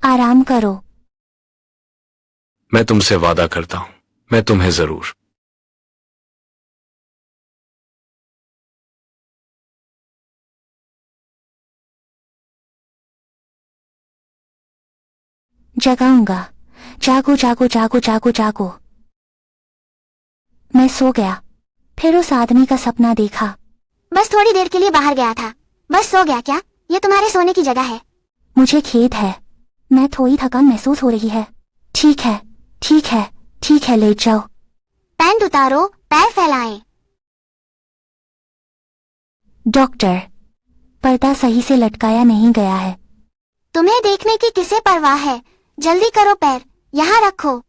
आराम करो। मैं तुमसे वादा करता हूं, मैं तुम्हें जरूर। जगाऊंगा। जागो जागो जागो जागो जागो। मैं सो गया। फिर उस आदमी का सपना देखा। बस थोड़ी देर के लिए बाहर गया था। बस सो गया क्या? ये तुम्हारे सोने की जगह है। मुझे खेद है, मैं थोड़ी थकान महसूस हो रही है। ठीक है ठीक है ठीक है, लेट जाओ। पैंट उतारो, पैर फैलाएं। डॉक्टर, पर्दा सही से लटकाया नहीं गया है। तुम्हें देखने की किसे परवाह है? जल्दी करो, पैर यहाँ रखो।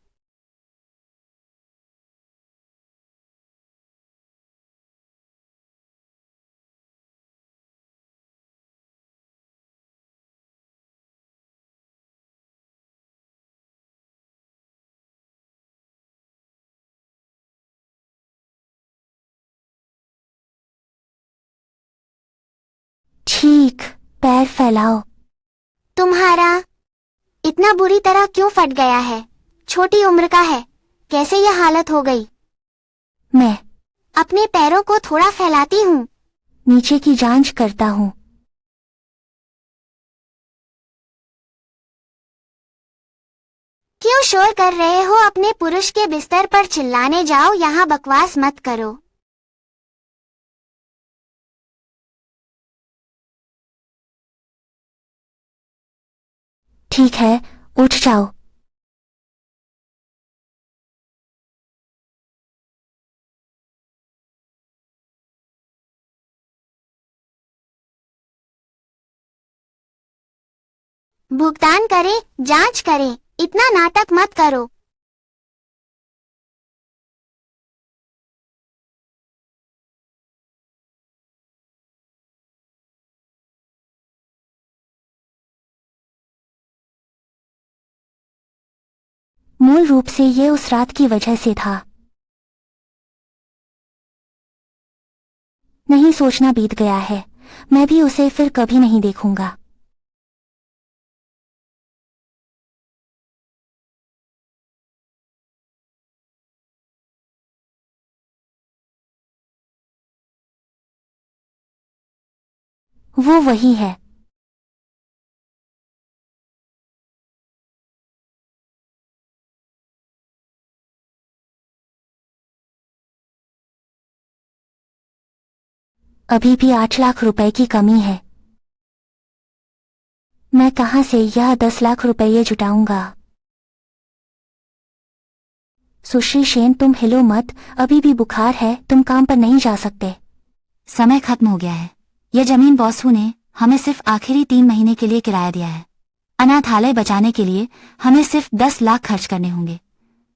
ठीक, पैर फैलाओ। तुम्हारा इतना बुरी तरह क्यों फट गया है? छोटी उम्र का है, कैसे यह हालत हो गई? मैं अपने पैरों को थोड़ा फैलाती हूँ। नीचे की जांच करता हूँ। क्यों शोर कर रहे हो? अपने पुरुष के बिस्तर पर चिल्लाने जाओ, यहाँ बकवास मत करो। ठीक है, उठ जाओ। भुगतान करें, जांच करें, इतना नाटक मत करो। मूल रूप से ये उस रात की वजह से था। नहीं, सोचना बीत गया है। मैं भी उसे फिर कभी नहीं देखूंगा। वो वही है। अभी भी 8 लाख रुपए की कमी है। मैं कहां से यह 10 लाख रुपये जुटाऊंगा? सुश्री सेन, तुम हिलो मत, अभी भी बुखार है, तुम काम पर नहीं जा सकते। समय खत्म हो गया है। यह जमीन बॉसू ने हमें सिर्फ आखिरी 3 महीने के लिए किराया दिया है। अनाथालय बचाने के लिए हमें सिर्फ 10 लाख खर्च करने होंगे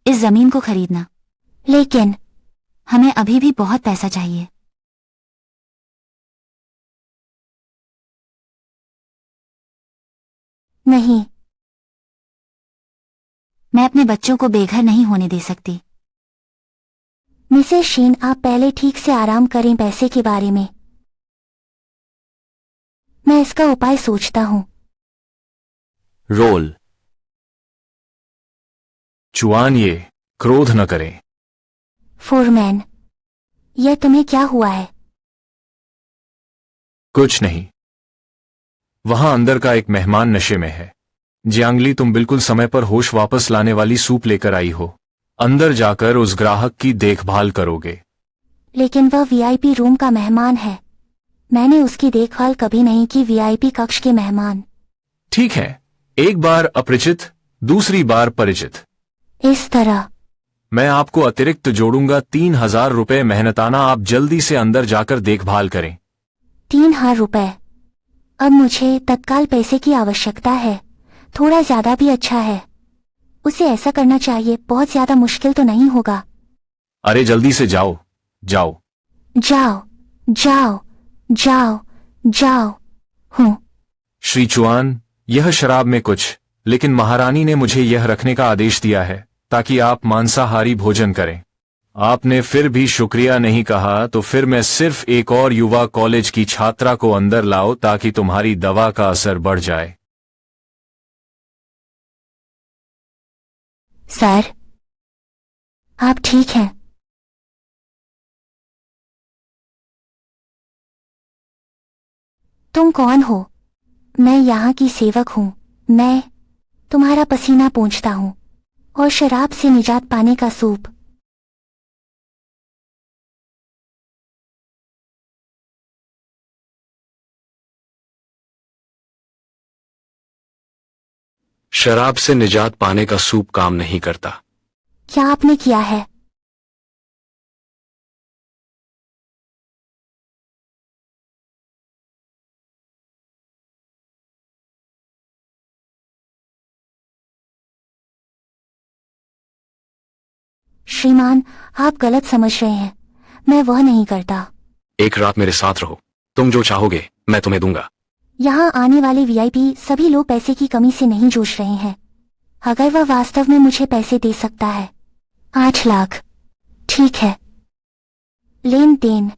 इस जमीन को खरीदना। लेकिन हमें अभी भी बहुत पैसा चाहिए। नहीं, मैं अपने बच्चों को बेघर नहीं होने दे सकती। मिसेस शीन, आप पहले ठीक से आराम करें पैसे के बारे में। मैं इसका उपाय सोचता हूं। रोल। चुआन, ये क्रोध न करें। फोरमैन, यह तुम्हें क्या हुआ है? कुछ नहीं। वहां अंदर का एक मेहमान नशे में है। जियांगली, तुम बिल्कुल समय पर होश वापस लाने वाली सूप लेकर आई हो। अंदर जाकर उस ग्राहक की देखभाल करोगे। लेकिन वह वीआईपी रूम का मेहमान है। मैंने उसकी देखभाल कभी नहीं की। वीआईपी कक्ष के मेहमान। ठीक है, एक बार अपरिचित, दूसरी बार परिचित। इस तरह मैं आपको अतिरिक्त जोड़ूंगा 3,000 रुपए मेहनताना। आप जल्दी से अंदर जाकर देखभाल करें। 3,000 रुपए? अब मुझे तत्काल पैसे की आवश्यकता है। थोड़ा ज्यादा भी अच्छा है। उसे ऐसा करना चाहिए, बहुत ज्यादा मुश्किल तो नहीं होगा। अरे जल्दी से जाओ, जाओ। जाओ जाओ जाओ जाओ। हूँ। श्री चुआन, यह शराब में कुछ, लेकिन महारानी ने मुझे यह रखने का आदेश दिया है ताकि आप मांसाहारी भोजन करें। आपने फिर भी शुक्रिया नहीं कहा, तो फिर मैं सिर्फ एक और युवा कॉलेज की छात्रा को अंदर लाओ ताकि तुम्हारी दवा का असर बढ़ जाए। सर, आप ठीक हैं? तुम कौन हो? मैं यहाँ की सेवक हूँ। मैं तुम्हारा पसीना पोंछता हूँ और शराब से निजात पाने का सूप। शराब से निजात पाने का सूप काम नहीं करता। क्या आपने किया है? श्रीमान, आप गलत समझ रहे हैं। मैं वह नहीं करता। एक रात मेरे साथ रहो, तुम जो चाहोगे मैं तुम्हें दूंगा। यहाँ आने वाले वीआईपी सभी लोग पैसे की कमी से नहीं जूझ रहे हैं। अगर वह वास्तव में मुझे पैसे दे सकता है, 8 लाख, ठीक है। लेन देन।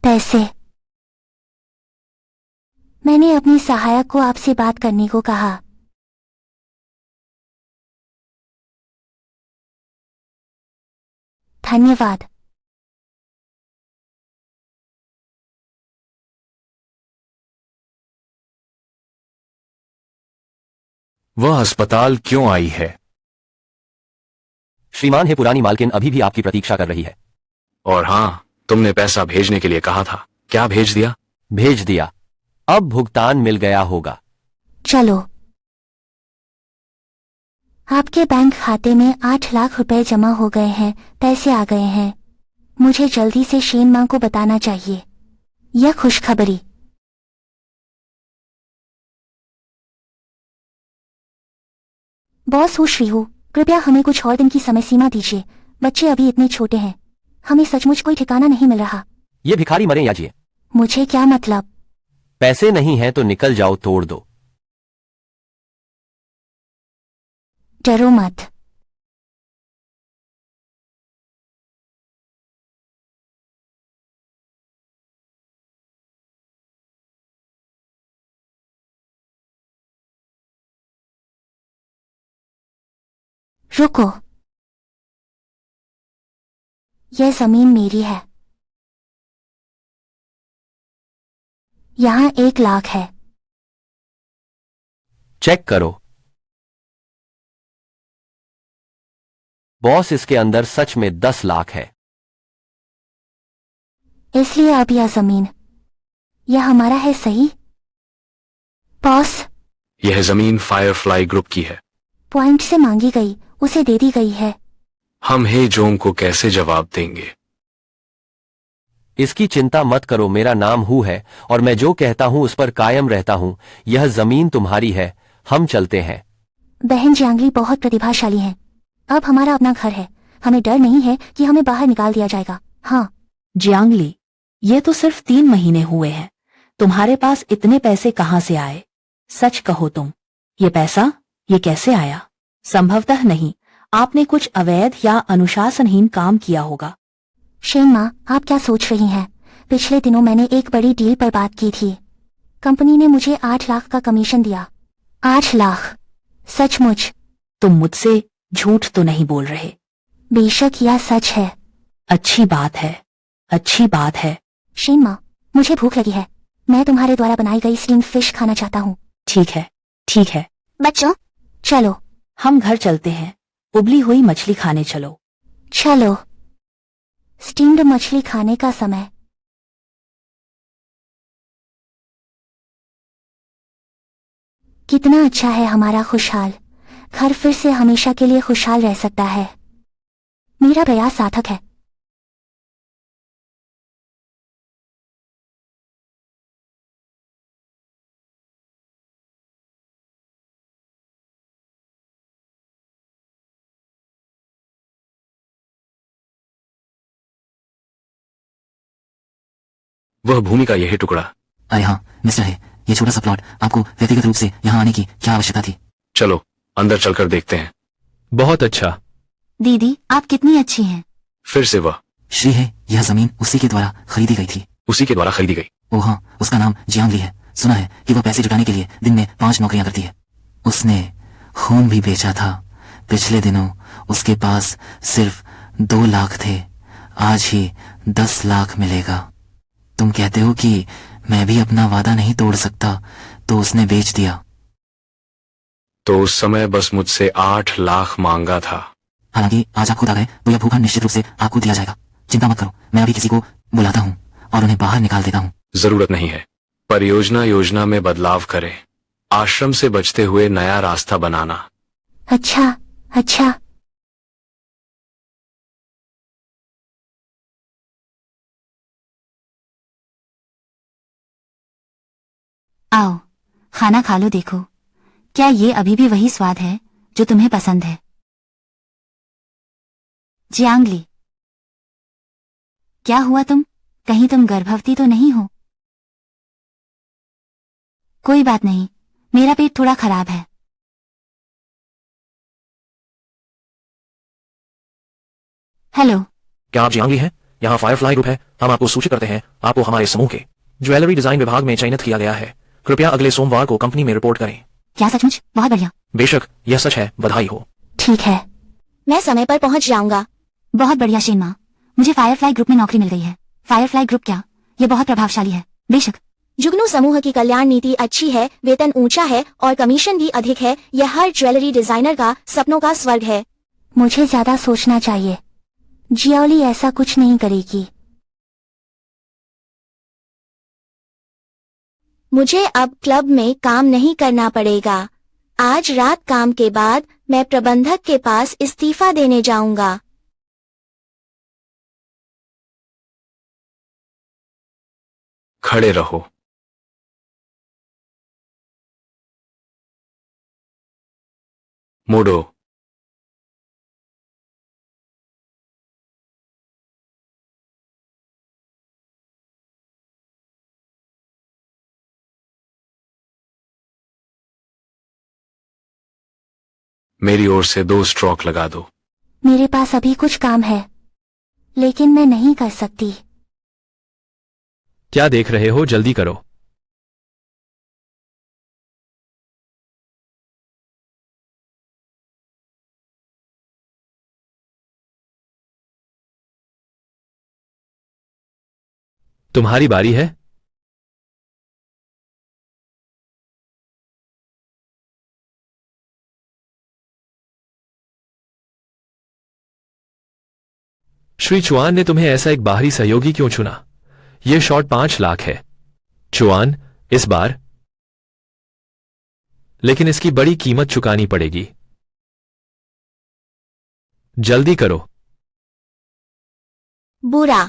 पैसे। मैंने अपनी सहायक को आपसे बात करने को कहा। धन्यवाद। वह अस्पताल क्यों आई है? श्रीमान है पुरानी मालकिन अभी भी आपकी प्रतीक्षा कर रही है। और हाँ, तुमने पैसा भेजने के लिए कहा था, क्या भेज दिया? भेज दिया। अब भुगतान मिल गया होगा। चलो। आपके बैंक खाते में 8 लाख रुपए जमा हो गए हैं। पैसे आ गए हैं। मुझे जल्दी से शेन मां को बताना चाहिए यह खुशखबरी। बॉस हो श्रीहू, कृपया हमें कुछ और दिन की समय सीमा दीजिए। बच्चे अभी इतने छोटे हैं। हमें सचमुच कोई ठिकाना नहीं मिल रहा। ये भिखारी मरे या जिए, मुझे क्या मतलब? पैसे नहीं हैं तो निकल जाओ, तोड़ दो। डरो मत। रुको। यह जमीन मेरी है। यहाँ 1 लाख है। चेक करो बॉस, इसके अंदर सच में 10 लाख है। इसलिए अब यह जमीन, यह हमारा है, सही? बॉस, यह जमीन फायरफ्लाई ग्रुप की है। पॉइंट से मांगी गई, उसे दे दी गई है। हम हे जोंग को कैसे जवाब देंगे? इसकी चिंता मत करो, मेरा नाम हु है और मैं जो कहता हूं उस पर कायम रहता हूं। यह जमीन तुम्हारी है, हम चलते हैं। बहन जियांगली बहुत प्रतिभाशाली हैं। अब हमारा अपना घर है। हमें डर नहीं है कि हमें बाहर निकाल दिया जाएगा। हाँ। जियांगली, ये तो सिर्फ 3 महीने हुए हैं। तुम्हारे पास इतने पैसे कहाँ से आए? सच कहो तुम, ये पैसा ये कैसे आया? संभवतः नहीं, आपने कुछ अवैध या अनुशासनहीन काम किया होगा। शेन माँ, आप क्या सोच रही हैं? पिछले दिनों मैंने एक बड़ी डील पर बात की थी। कंपनी ने मुझे 8 लाख का कमीशन दिया। 8 लाख? सचमुच? तुम मुझसे झूठ तो नहीं बोल रहे? बेशक यह सच है। अच्छी बात है, अच्छी बात है। शेन माँ, मुझे भूख लगी है। मैं तुम्हारे द्वारा बनाई गई स्टीम्ड फिश खाना चाहता हूँ। ठीक है, ठीक है। बच्चों, चलो। हम घर चलते हैं। उबली हुई मछली खाने चलो। चलो। स्टीम्ड मछली खाने का समय। कितना अच्छा है हमारा खुशहाल घर, फिर से हमेशा के लिए खुशहाल रह सकता है। मेरा प्रयास सार्थक है। वह भूमि का यही टुकड़ा। अरे हाँ मिस्टर है, ये छोटा सा प्लॉट, आपको व्यक्तिगत रूप से यहाँ आने की क्या आवश्यकता थी? चलो अंदर चलकर देखते हैं। बहुत अच्छा। दीदी आप कितनी अच्छी हैं। फिर से वह। श्री है, यह जमीन उसी के द्वारा खरीदी गई थी। उसी के द्वारा खरीदी गई। ओह हाँ, उसका नाम जियांग ली है। सुना है कि वह पैसे जुटाने के लिए दिन में 5 नौकरियां करती है। उसने खून भी बेचा था। पिछले दिनों उसके पास सिर्फ 2 लाख थे, आज ही 10 लाख मिलेगा। तुम कहते हो कि मैं भी अपना वादा नहीं तोड़ सकता, तो उसने बेच दिया। तो उस समय बस मुझसे 8 लाख मांगा था। हालांकि आज आप खुद आ गए तो यह भूखंड निश्चित रूप से आपको दिया जाएगा। चिंता मत करो, मैं अभी किसी को बुलाता हूँ और उन्हें बाहर निकाल देता हूँ। जरूरत नहीं है। परियोजना योजना में बदलाव करें, आश्रम से बचते हुए नया रास्ता बनाना। अच्छा अच्छा। आओ खाना खा लो, देखो क्या ये अभी भी वही स्वाद है जो तुम्हें पसंद है। जियांगली, क्या हुआ कहीं तुम गर्भवती तो नहीं हो? कोई बात नहीं, मेरा पेट थोड़ा खराब है। हेलो, क्या आप जियांगली हैं? यहाँ फायरफ्लाई ग्रुप है, हम आपको सूचित करते हैं आपको हमारे समूह के ज्वेलरी डिजाइन विभाग में चयनित किया गया है। कृपया अगले सोमवार को कंपनी में रिपोर्ट करें। क्या सचमुच? बहुत बढ़िया। बेशक यह सच है, बधाई हो। ठीक है। मैं समय पर पहुंच जाऊंगा। बहुत बढ़िया शेनमा, मुझे फायरफ्लाई ग्रुप में नौकरी मिल गई है। फायरफ्लाई ग्रुप क्या, ये बहुत प्रभावशाली है। बेशक जुगनू समूह की कल्याण नीति अच्छी है, वेतन ऊंचा है और कमीशन भी अधिक है। यह हर ज्वेलरी डिजाइनर का सपनों का स्वर्ग है। मुझे ज्यादा सोचना चाहिए। जियाओली ऐसा कुछ नहीं करेगी। मुझे अब क्लब में काम नहीं करना पड़ेगा। आज रात काम के बाद मैं प्रबंधक के पास इस्तीफा देने जाऊंगा। खड़े रहो। मोड़ो। मेरी ओर से 2 स्ट्रोक लगा दो। मेरे पास अभी कुछ काम है, लेकिन मैं नहीं कर सकती। क्या देख रहे हो, जल्दी करो। तुम्हारी बारी है। श्री चुआन ने तुम्हें ऐसा एक बाहरी सहयोगी क्यों चुना? यह शॉट 5 लाख है चुआन, इस बार, लेकिन इसकी बड़ी कीमत चुकानी पड़ेगी। जल्दी करो। बुरा।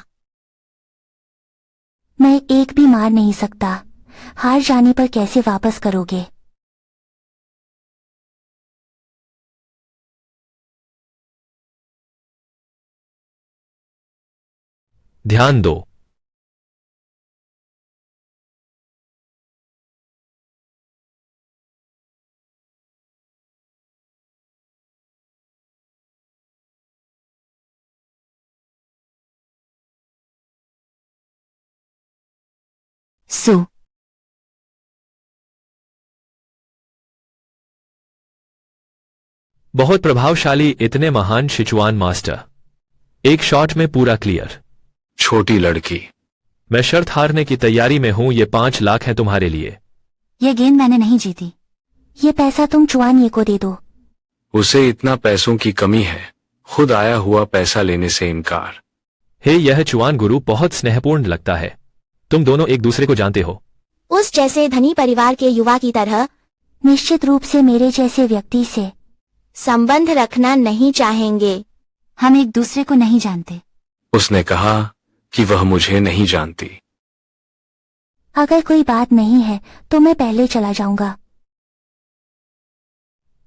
मैं एक भी मार नहीं सकता। हार जाने पर कैसे वापस करोगे? ध्यान दो। सु बहुत प्रभावशाली, इतने महान शिचुआन मास्टर, एक शॉट में पूरा क्लियर। छोटी लड़की। मैं शर्त हारने की तैयारी में हूं, ये 5 लाख है तुम्हारे लिए। ये गेंद मैंने नहीं जीती। ये पैसा तुम चुआन ये को दे दो। उसे इतना पैसों की कमी है, खुद आया हुआ पैसा लेने से इनकार। हे, यह चुआन गुरु बहुत स्नेहपूर्ण लगता है। तुम दोनों एक दूसरे को जानते हो। उस जैसे धनी परिवार के युवा की तरह निश्चित रूप से मेरे जैसे व्यक्ति से संबंध रखना नहीं चाहेंगे। हम एक दूसरे को नहीं जानते। उसने कहा कि वह मुझे नहीं जानती। अगर कोई बात नहीं है तो मैं पहले चला जाऊंगा।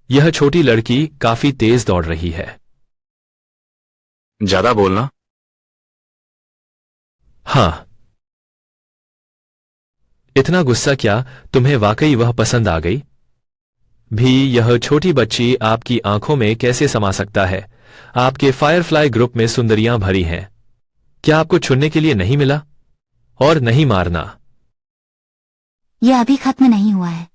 यह छोटी लड़की काफी तेज दौड़ रही है। ज्यादा बोलना। हाँ, इतना गुस्सा क्या, तुम्हें वाकई वह पसंद आ गई? भी यह छोटी बच्ची आपकी आंखों में कैसे समा सकता है? आपके फायरफ्लाई ग्रुप में सुंदरियां भरी हैं। क्या आपको चुनने के लिए नहीं मिला? और नहीं मारना। यह अभी खत्म नहीं हुआ है।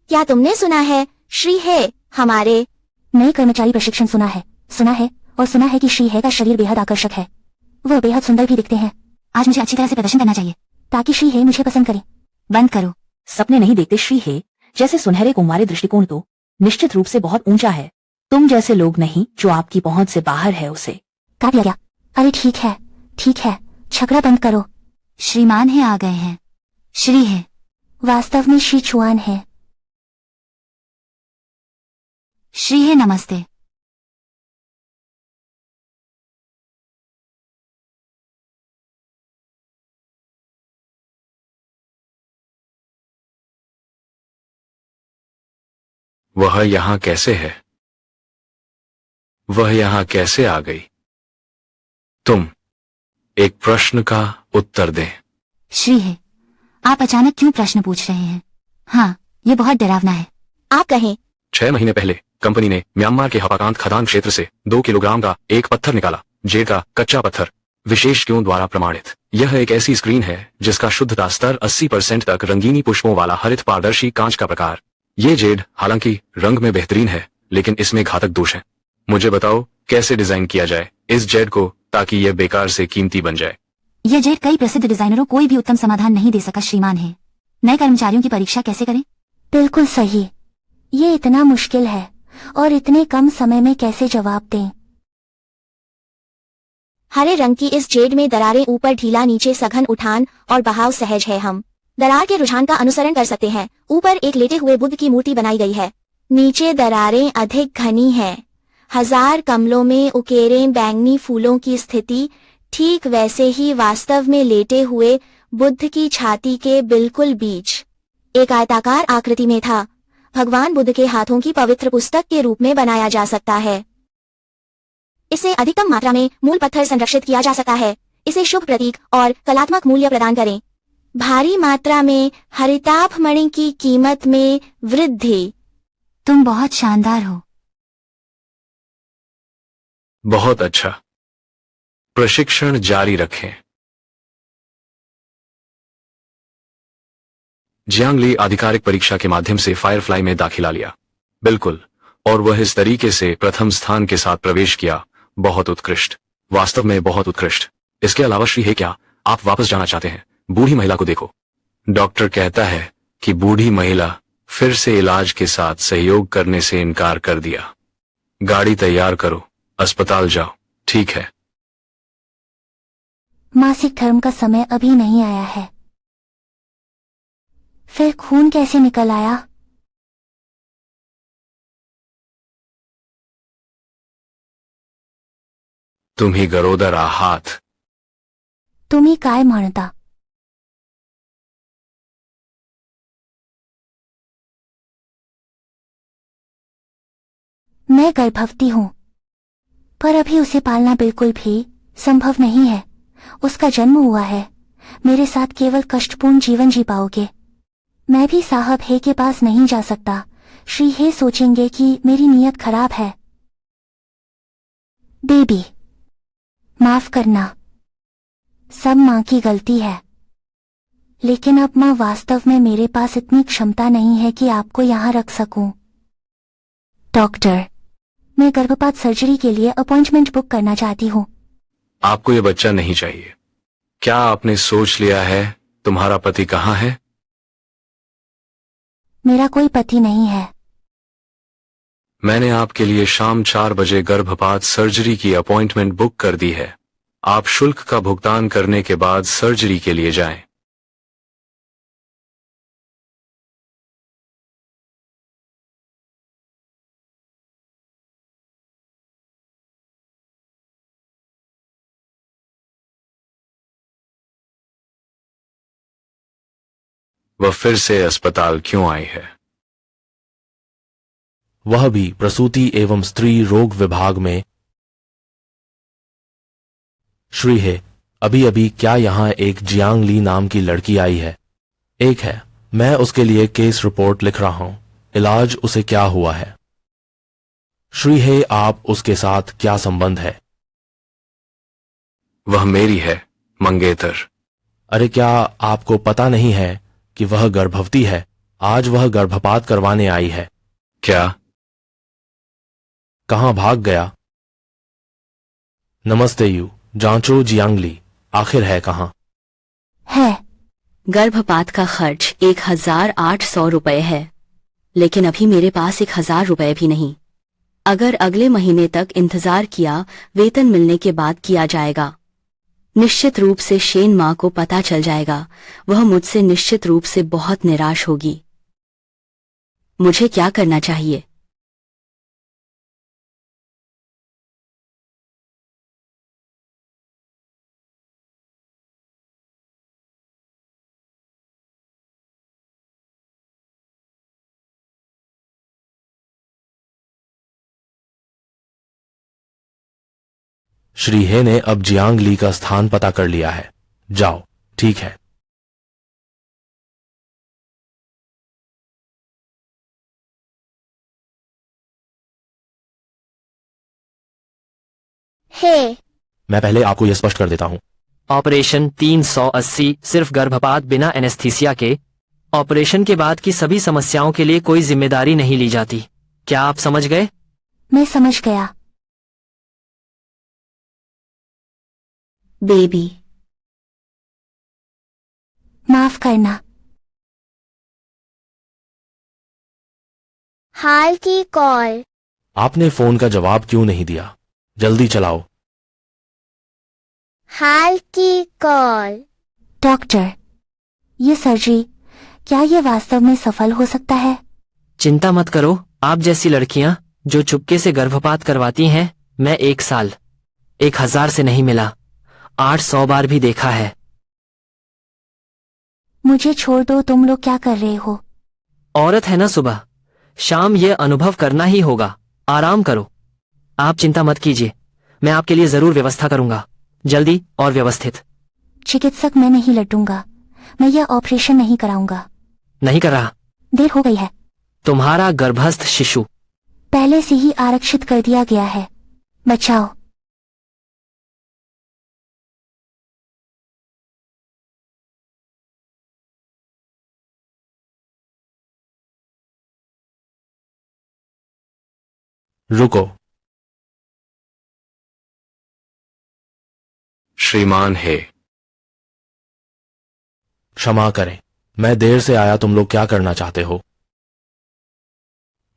क्या तुमने सुना है? श्री है हमारे नए कर्मचारी प्रशिक्षण सुना है और सुना है कि श्री है का शरीर बेहद आकर्षक है। वह बेहद सुंदर भी दिखते हैं। आज मुझे अच्छी तरह से प्रदर्शन करना चाहिए ताकि श्री है मुझे पसंद करे। बंद करो। सपने नहीं देखते श्री है जैसे सुनहरे कुमारी दृष्टिकोण तो निश्चित रूप से बहुत ऊंचा है। तुम जैसे लोग नहीं जो आपकी पहुंच से बाहर है उसे काट लिया गया। अरे ठीक है छकड़ा बंद करो। श्रीमान है आ गए हैं। श्री है वास्तव में श्री चुआन है। श्री है नमस्ते। वह यहां कैसे है? वह यहां कैसे आ गई? तुम एक प्रश्न का उत्तर दें। श्री है आप अचानक क्यों प्रश्न पूछ रहे हैं? हाँ, ये बहुत डरावना है। आप कहें। 6 महीने पहले कंपनी ने म्यांमार के हपाकांत खदान क्षेत्र से 2 किलोग्राम का एक पत्थर निकाला। जेड का कच्चा पत्थर विशेष क्यों द्वारा प्रमाणित। यह एक ऐसी स्क्रीन है जिसका शुद्धता स्तर 80% तक रंगीनी पुष्पों वाला हरित पारदर्शी कांच का प्रकार। ये जेड हालांकि रंग में बेहतरीन है लेकिन इसमें घातक दोष है। मुझे बताओ कैसे डिजाइन किया जाए इस जेड को ताकि यह बेकार से कीमती बन जाए। यह जेड कई प्रसिद्ध डिजाइनरों कोई भी उत्तम समाधान नहीं दे सका। श्रीमान है नए कर्मचारियों की परीक्षा कैसे करें? बिल्कुल सही। ये इतना मुश्किल है और इतने कम समय में कैसे जवाब दें? हरे रंग की इस जेड में दरारें ऊपर ढीला नीचे सघन उठान और बहाव सहज है। हम दरार के रुझान का अनुसरण कर सकते हैं। ऊपर एक लेटे हुए बुद्ध की मूर्ति बनाई गई है। नीचे दरारें अधिक घनी हैं। 1000 कमलों में उकेरे बैंगनी फूलों की स्थिति ठीक वैसे ही वास्तव में लेटे हुए बुद्ध की छाती के बिल्कुल बीच एक आयताकार आकृति में था। भगवान बुद्ध के हाथों की पवित्र पुस्तक के रूप में बनाया जा सकता है। इसे अधिकतम मात्रा में मूल पत्थर संरक्षित किया जा सकता है। इसे शुभ प्रतीक और कलात्मक मूल्य प्रदान करें। भारी मात्रा में हरिताभ मणि की कीमत में वृद्धि। तुम बहुत शानदार हो। बहुत अच्छा। प्रशिक्षण जारी रखें। जियांगली आधिकारिक परीक्षा के माध्यम से फायरफ्लाई में दाखिला लिया। बिल्कुल, और वह इस तरीके से प्रथम स्थान के साथ प्रवेश किया। बहुत उत्कृष्ट, वास्तव में बहुत उत्कृष्ट। इसके अलावा श्री है क्या आप वापस जाना चाहते हैं? बूढ़ी महिला को देखो। डॉक्टर कहता है कि बूढ़ी महिला फिर से इलाज के साथ सहयोग करने से इनकार कर दिया। गाड़ी तैयार करो, अस्पताल जाओ। ठीक है। मासिक धर्म का समय अभी नहीं आया है। फिर खून कैसे निकल आया? तुम्ही गरोदर आहात। तुम्ही काय म्हणता? मैं गर्भवती हूं, पर अभी उसे पालना बिल्कुल भी संभव नहीं है। उसका जन्म हुआ है। मेरे साथ केवल कष्टपूर्ण जीवन जी पाओगे। मैं भी साहब हे के पास नहीं जा सकता। श्री हे सोचेंगे कि मेरी नीयत खराब है। बेबी, माफ करना, सब मां की गलती है। लेकिन अब मां वास्तव में मेरे पास इतनी क्षमता नहीं है कि आपको यहां रख सकूं। डॉक्टर, मैं गर्भपात सर्जरी के लिए अपॉइंटमेंट बुक करना चाहती हूँ। आपको ये बच्चा नहीं चाहिए। क्या आपने सोच लिया है तुम्हारा पति कहाँ है? मेरा कोई पति नहीं है। मैंने आपके लिए शाम 4 बजे गर्भपात सर्जरी की अपॉइंटमेंट बुक कर दी है। आप शुल्क का भुगतान करने के बाद सर्जरी के लिए जाएं। वह फिर से अस्पताल क्यों आई है? वह भी प्रसूति एवं स्त्री रोग विभाग में श्री है, अभी अभी क्या यहाँ एक जियांग ली नाम की लड़की आई है? एक है, मैं उसके लिए केस रिपोर्ट लिख रहा हूं। इलाज उसे क्या हुआ है? श्री है, आप उसके साथ क्या संबंध है? वह मेरी है, मंगेतर। अरे क्या आपको पता नहीं है कि वह गर्भवती है? आज वह गर्भपात करवाने आई है। क्या? कहाँ भाग गया? नमस्ते यू, जांचो जियांगली, आखिर है कहाँ? है। गर्भपात का खर्च 1,800 रुपए है, लेकिन अभी मेरे पास 1,000 रुपए भी नहीं। अगर अगले महीने तक इंतजार किया, वेतन मिलने के बाद किया जाएगा। निश्चित रूप से शेन माँ को पता चल जाएगा, वह मुझसे निश्चित रूप से बहुत निराश होगी। मुझे क्या करना चाहिए? श्री हे ने अब जियांग ली का स्थान पता कर लिया है। जाओ, ठीक है। हे, मैं पहले आपको यह स्पष्ट कर देता हूं। ऑपरेशन 380 सिर्फ गर्भपात बिना एनेस्थीसिया के। ऑपरेशन के बाद की सभी समस्याओं के लिए कोई जिम्मेदारी नहीं ली जाती। क्या आप समझ गए? मैं समझ गया। बेबी, माफ करना। हाल की कॉल। आपने फोन का जवाब क्यों नहीं दिया? जल्दी चलाओ। हाल की कॉल। डॉक्टर, ये सर्जरी, क्या ये वास्तव में सफल हो सकता है? चिंता मत करो। आप जैसी लड़कियां जो चुपके से गर्भपात करवाती हैं, मैं 1 साल 1,000 से नहीं मिला, 800 बार भी देखा है। मुझे छोड़ दो, तुम लोग क्या कर रहे हो? औरत है ना, सुबह शाम ये अनुभव करना ही होगा। आराम करो। आप चिंता मत कीजिए, मैं आपके लिए जरूर व्यवस्था करूंगा, जल्दी और व्यवस्थित। चिकित्सक, मैं नहीं लटूंगा। मैं यह ऑपरेशन नहीं कराऊंगा। नहीं कर रहा। देर हो गई है। तुम्हारा गर्भस्थ शिशु पहले से ही आरक्षित कर दिया गया है। बचाओ। रुको। श्रीमान है। क्षमा करें, मैं देर से आया। तुम लोग क्या करना चाहते हो?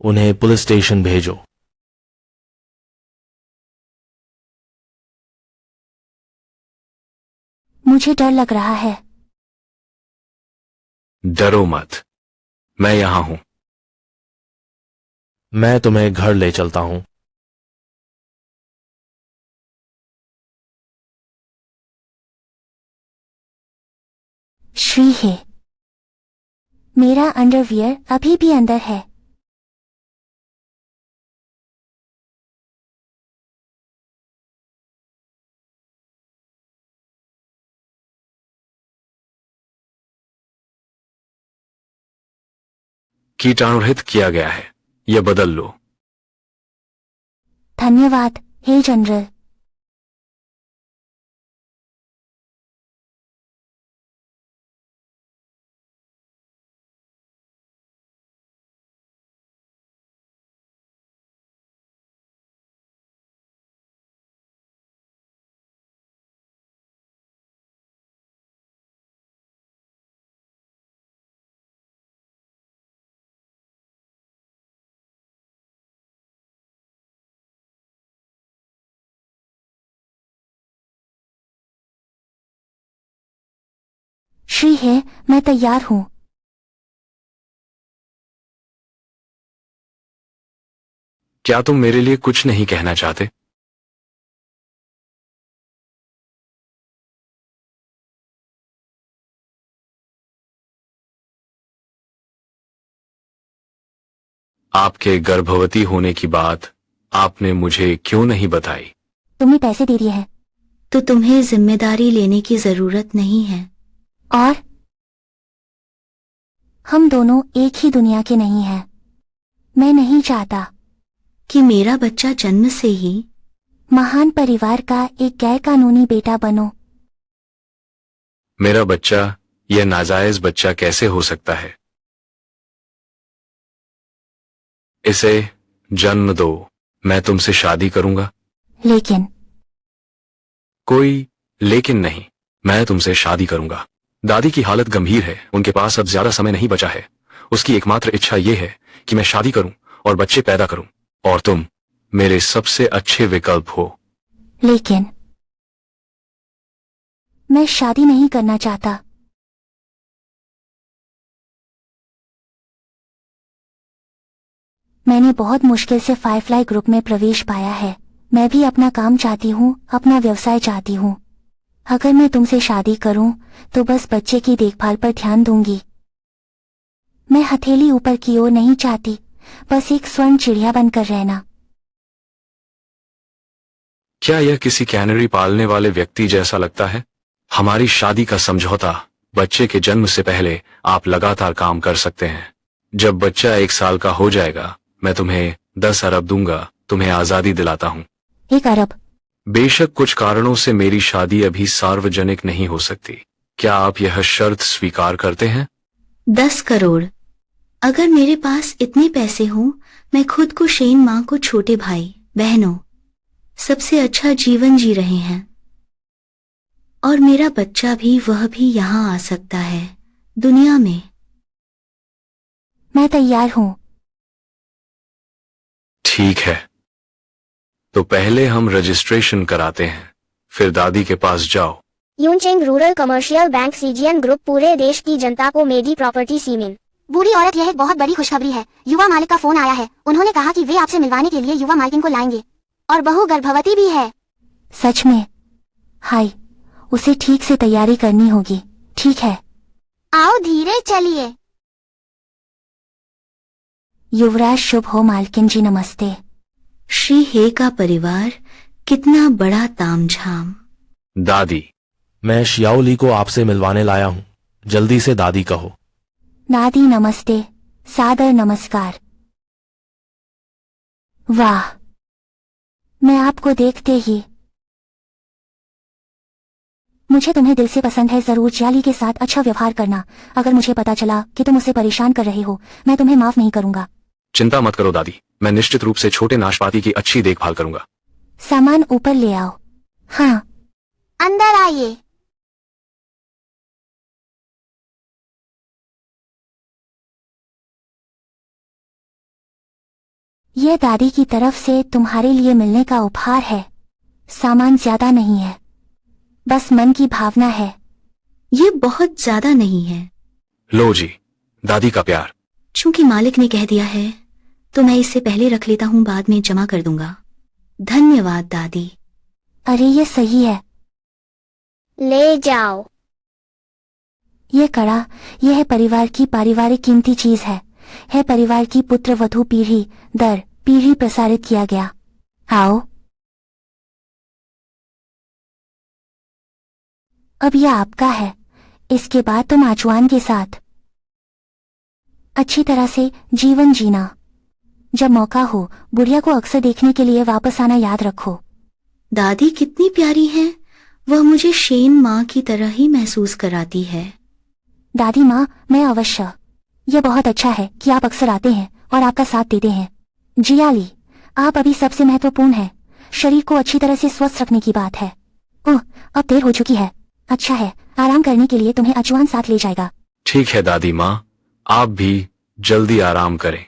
उन्हें पुलिस स्टेशन भेजो। मुझे डर लग रहा है। डरो मत, मैं यहां हूं। मैं तुम्हें घर ले चलता हूं। श्री है, मेरा अंडरवियर अभी भी अंदर है। कीटाणुरहित किया गया है, यह बदल लो। धन्यवाद, हे जनरल। श्री है, मैं तैयार हूं। क्या तुम मेरे लिए कुछ नहीं कहना चाहते? आपके गर्भवती होने की बात आपने मुझे क्यों नहीं बताई? तुमने पैसे दे दिए हैं। तो तुम्हें जिम्मेदारी लेने की जरूरत नहीं है। और हम दोनों एक ही दुनिया के नहीं हैं। मैं नहीं चाहता कि मेरा बच्चा जन्म से ही महान परिवार का एक गैर कानूनी बेटा बनो। मेरा बच्चा यह नाजायज बच्चा कैसे हो सकता है? इसे जन्म दो, मैं तुमसे शादी करूंगा। लेकिन कोई लेकिन नहीं, मैं तुमसे शादी करूंगा। दादी की हालत गंभीर है, उनके पास अब ज्यादा समय नहीं बचा है। उसकी एकमात्र इच्छा यह है कि मैं शादी करूं और बच्चे पैदा करूं, और तुम मेरे सबसे अच्छे विकल्प हो। लेकिन मैं शादी नहीं करना चाहता। मैंने बहुत मुश्किल से फायरफ्लाई ग्रुप में प्रवेश पाया है। मैं भी अपना काम चाहती हूँ, अपना व्यवसाय चाहती हूँ। अगर मैं तुमसे शादी करूं तो बस बच्चे की देखभाल पर ध्यान दूंगी। मैं हथेली ऊपर की ओर नहीं चाहती, बस एक स्वर्ण चिड़िया बनकर रहना। क्या यह किसी कैनरी पालने वाले व्यक्ति जैसा लगता है? हमारी शादी का समझौता, बच्चे के जन्म से पहले आप लगातार काम कर सकते हैं। जब बच्चा 1 साल का हो जाएगा, मैं तुम्हें 10 अरब दूंगा, तुम्हें आजादी दिलाता हूँ। 1 अरब? बेशक कुछ कारणों से मेरी शादी अभी सार्वजनिक नहीं हो सकती। क्या आप यह शर्त स्वीकार करते हैं? 10 करोड़। अगर मेरे पास इतने पैसे हों, मैं खुद को, शेन माँ को, छोटे भाई बहनों सबसे अच्छा जीवन जी रहे हैं, और मेरा बच्चा भी, वह भी यहाँ आ सकता है दुनिया में। मैं तैयार हूँ। ठीक है, तो पहले हम रजिस्ट्रेशन कराते हैं, फिर दादी के पास जाओ। यूनचेंग रूरल कमर्शियल बैंक सीजीएन ग्रुप पूरे देश की जनता को मेगी प्रॉपर्टी सीमेंट। बूढ़ी औरत, यह एक बहुत बड़ी खुशखबरी है। युवा मालिक का फोन आया है। उन्होंने कहा कि वे आपसे मिलवाने के लिए युवा मालकिन को लाएंगे, और बहू गर्भवती भी है। सच में? हाय, उसे ठीक से तैयारी करनी होगी। ठीक है, आओ धीरे चलिए। युवराज शुभ हो। मालकिन जी नमस्ते। श्री हे का परिवार, कितना बड़ा तामझाम। दादी, मैं शियाओली को आपसे मिलवाने लाया हूं, जल्दी से दादी कहो। दादी नमस्ते, सादर नमस्कार। वाह, मैं आपको देखते ही मुझे तुम्हें दिल से पसंद है। जरूर जियाली के साथ अच्छा व्यवहार करना। अगर मुझे पता चला कि तुम उसे परेशान कर रहे हो, मैं तुम्हें माफ नहीं करूंगा। चिंता मत करो दादी, मैं निश्चित रूप से छोटे नाशपाती की अच्छी देखभाल करूंगा। सामान ऊपर ले आओ। हाँ, अंदर आइए। यह दादी की तरफ से तुम्हारे लिए मिलने का उपहार है। सामान ज्यादा नहीं है, बस मन की भावना है। ये बहुत ज्यादा नहीं है। लो जी, दादी का प्यार। चूंकि मालिक ने कह दिया है, तो मैं इसे पहले रख लेता हूँ, बाद में जमा कर दूंगा। धन्यवाद दादी। अरे ये सही है, ले जाओ। ये कड़ा, यह है परिवार की पारिवारिक कीमती चीज है परिवार की पुत्र वधू पीढ़ी दर पीढ़ी प्रसारित किया गया। आओ, अब यह आपका है। इसके बाद तुम आचवान के साथ अच्छी तरह से जीवन जीना। जब मौका हो, बुढ़िया को अक्सर देखने के लिए वापस आना याद रखो। दादी कितनी प्यारी है, वह मुझे शेन माँ की तरह ही महसूस कराती है। दादी माँ, मैं अवश्य। यह बहुत अच्छा है कि आप अक्सर आते हैं और आपका साथ देते हैं। जियाली, आप अभी सबसे महत्वपूर्ण है। शरीर को अच्छी तरह से स्वस्थ रखने की बात है। ओह, अब देर हो चुकी है। अच्छा है, आराम करने के लिए तुम्हें अजवान साथ ले जाएगा। ठीक है दादी माँ, आप भी जल्दी आराम करें।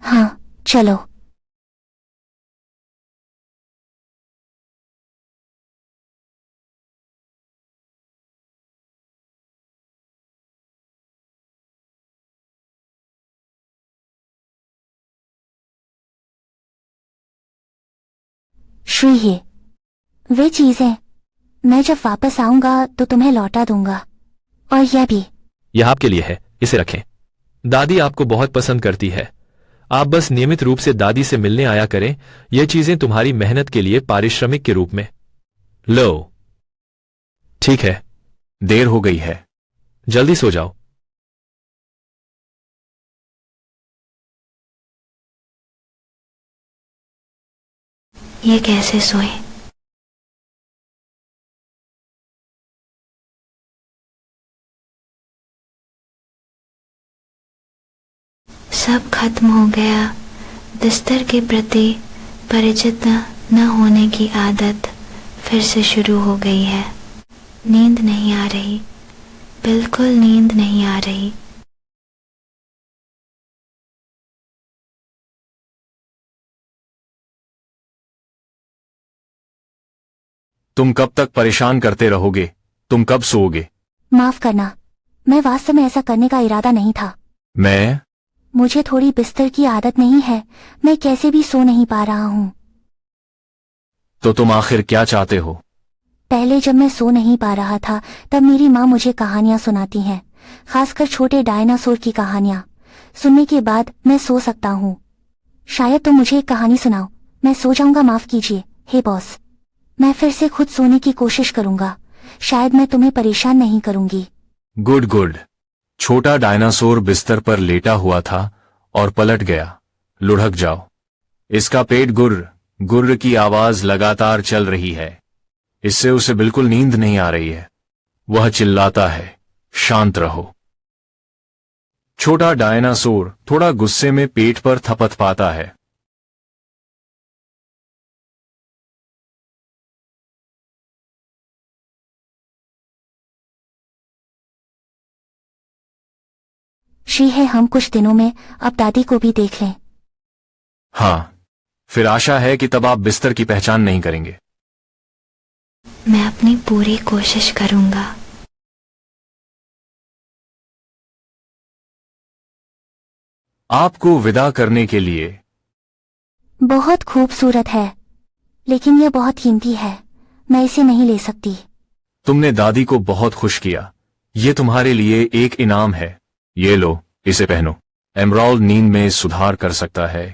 हाँ, चलो। श्री है, वे चीजें मैं जब वापस आऊंगा तो तुम्हें लौटा दूंगा, और यह भी। यह आपके लिए है, इसे रखें। दादी आपको बहुत पसंद करती है। आप बस नियमित रूप से दादी से मिलने आया करें। यह चीजें तुम्हारी मेहनत के लिए पारिश्रमिक के रूप में। लो। ठीक है, देर हो गई है। जल्दी सो जाओ। ये कैसे सोए? सब खत्म हो गया। बिस्तर के प्रति परिचित न होने की आदत फिर से शुरू हो गई है। नींद नहीं आ रही, बिल्कुल नींद नहीं आ रही। तुम कब तक परेशान करते रहोगे? तुम कब सोओगे? माफ करना, मैं वास्तव में ऐसा करने का इरादा नहीं था। मुझे थोड़ी बिस्तर की आदत नहीं है, मैं कैसे भी सो नहीं पा रहा हूँ। तो तुम आखिर क्या चाहते हो? पहले जब मैं सो नहीं पा रहा था तब मेरी माँ मुझे कहानियां सुनाती हैं, खासकर छोटे डायनासोर की कहानियां। सुनने के बाद मैं सो सकता हूँ। शायद तुम मुझे एक कहानी सुनाओ, मैं सो जाऊंगा। माफ कीजिए हे बॉस, मैं फिर से खुद सोने की कोशिश करूंगा। शायद मैं तुम्हें परेशान नहीं करूंगी। Good good. छोटा डायनासोर बिस्तर पर लेटा हुआ था और पलट गया। लुढ़क जाओ। इसका पेट गुर्र गुर्र की आवाज लगातार चल रही है। इससे उसे बिल्कुल नींद नहीं आ रही है। वह चिल्लाता है, शांत रहो। छोटा डायनासोर थोड़ा गुस्से में पेट पर थपथपाता है। श्री है, हम कुछ दिनों में अब दादी को भी देख लें। हाँ, फिर आशा है कि तब आप बिस्तर की पहचान नहीं करेंगे। मैं अपनी पूरी कोशिश करूंगा। आपको विदा करने के लिए। बहुत खूबसूरत है, लेकिन यह बहुत कीमती है, मैं इसे नहीं ले सकती। तुमने दादी को बहुत खुश किया। ये तुम्हारे लिए एक इनाम है। ये लो, इसे पहनो। एमराल्ड नींद में सुधार कर सकता है।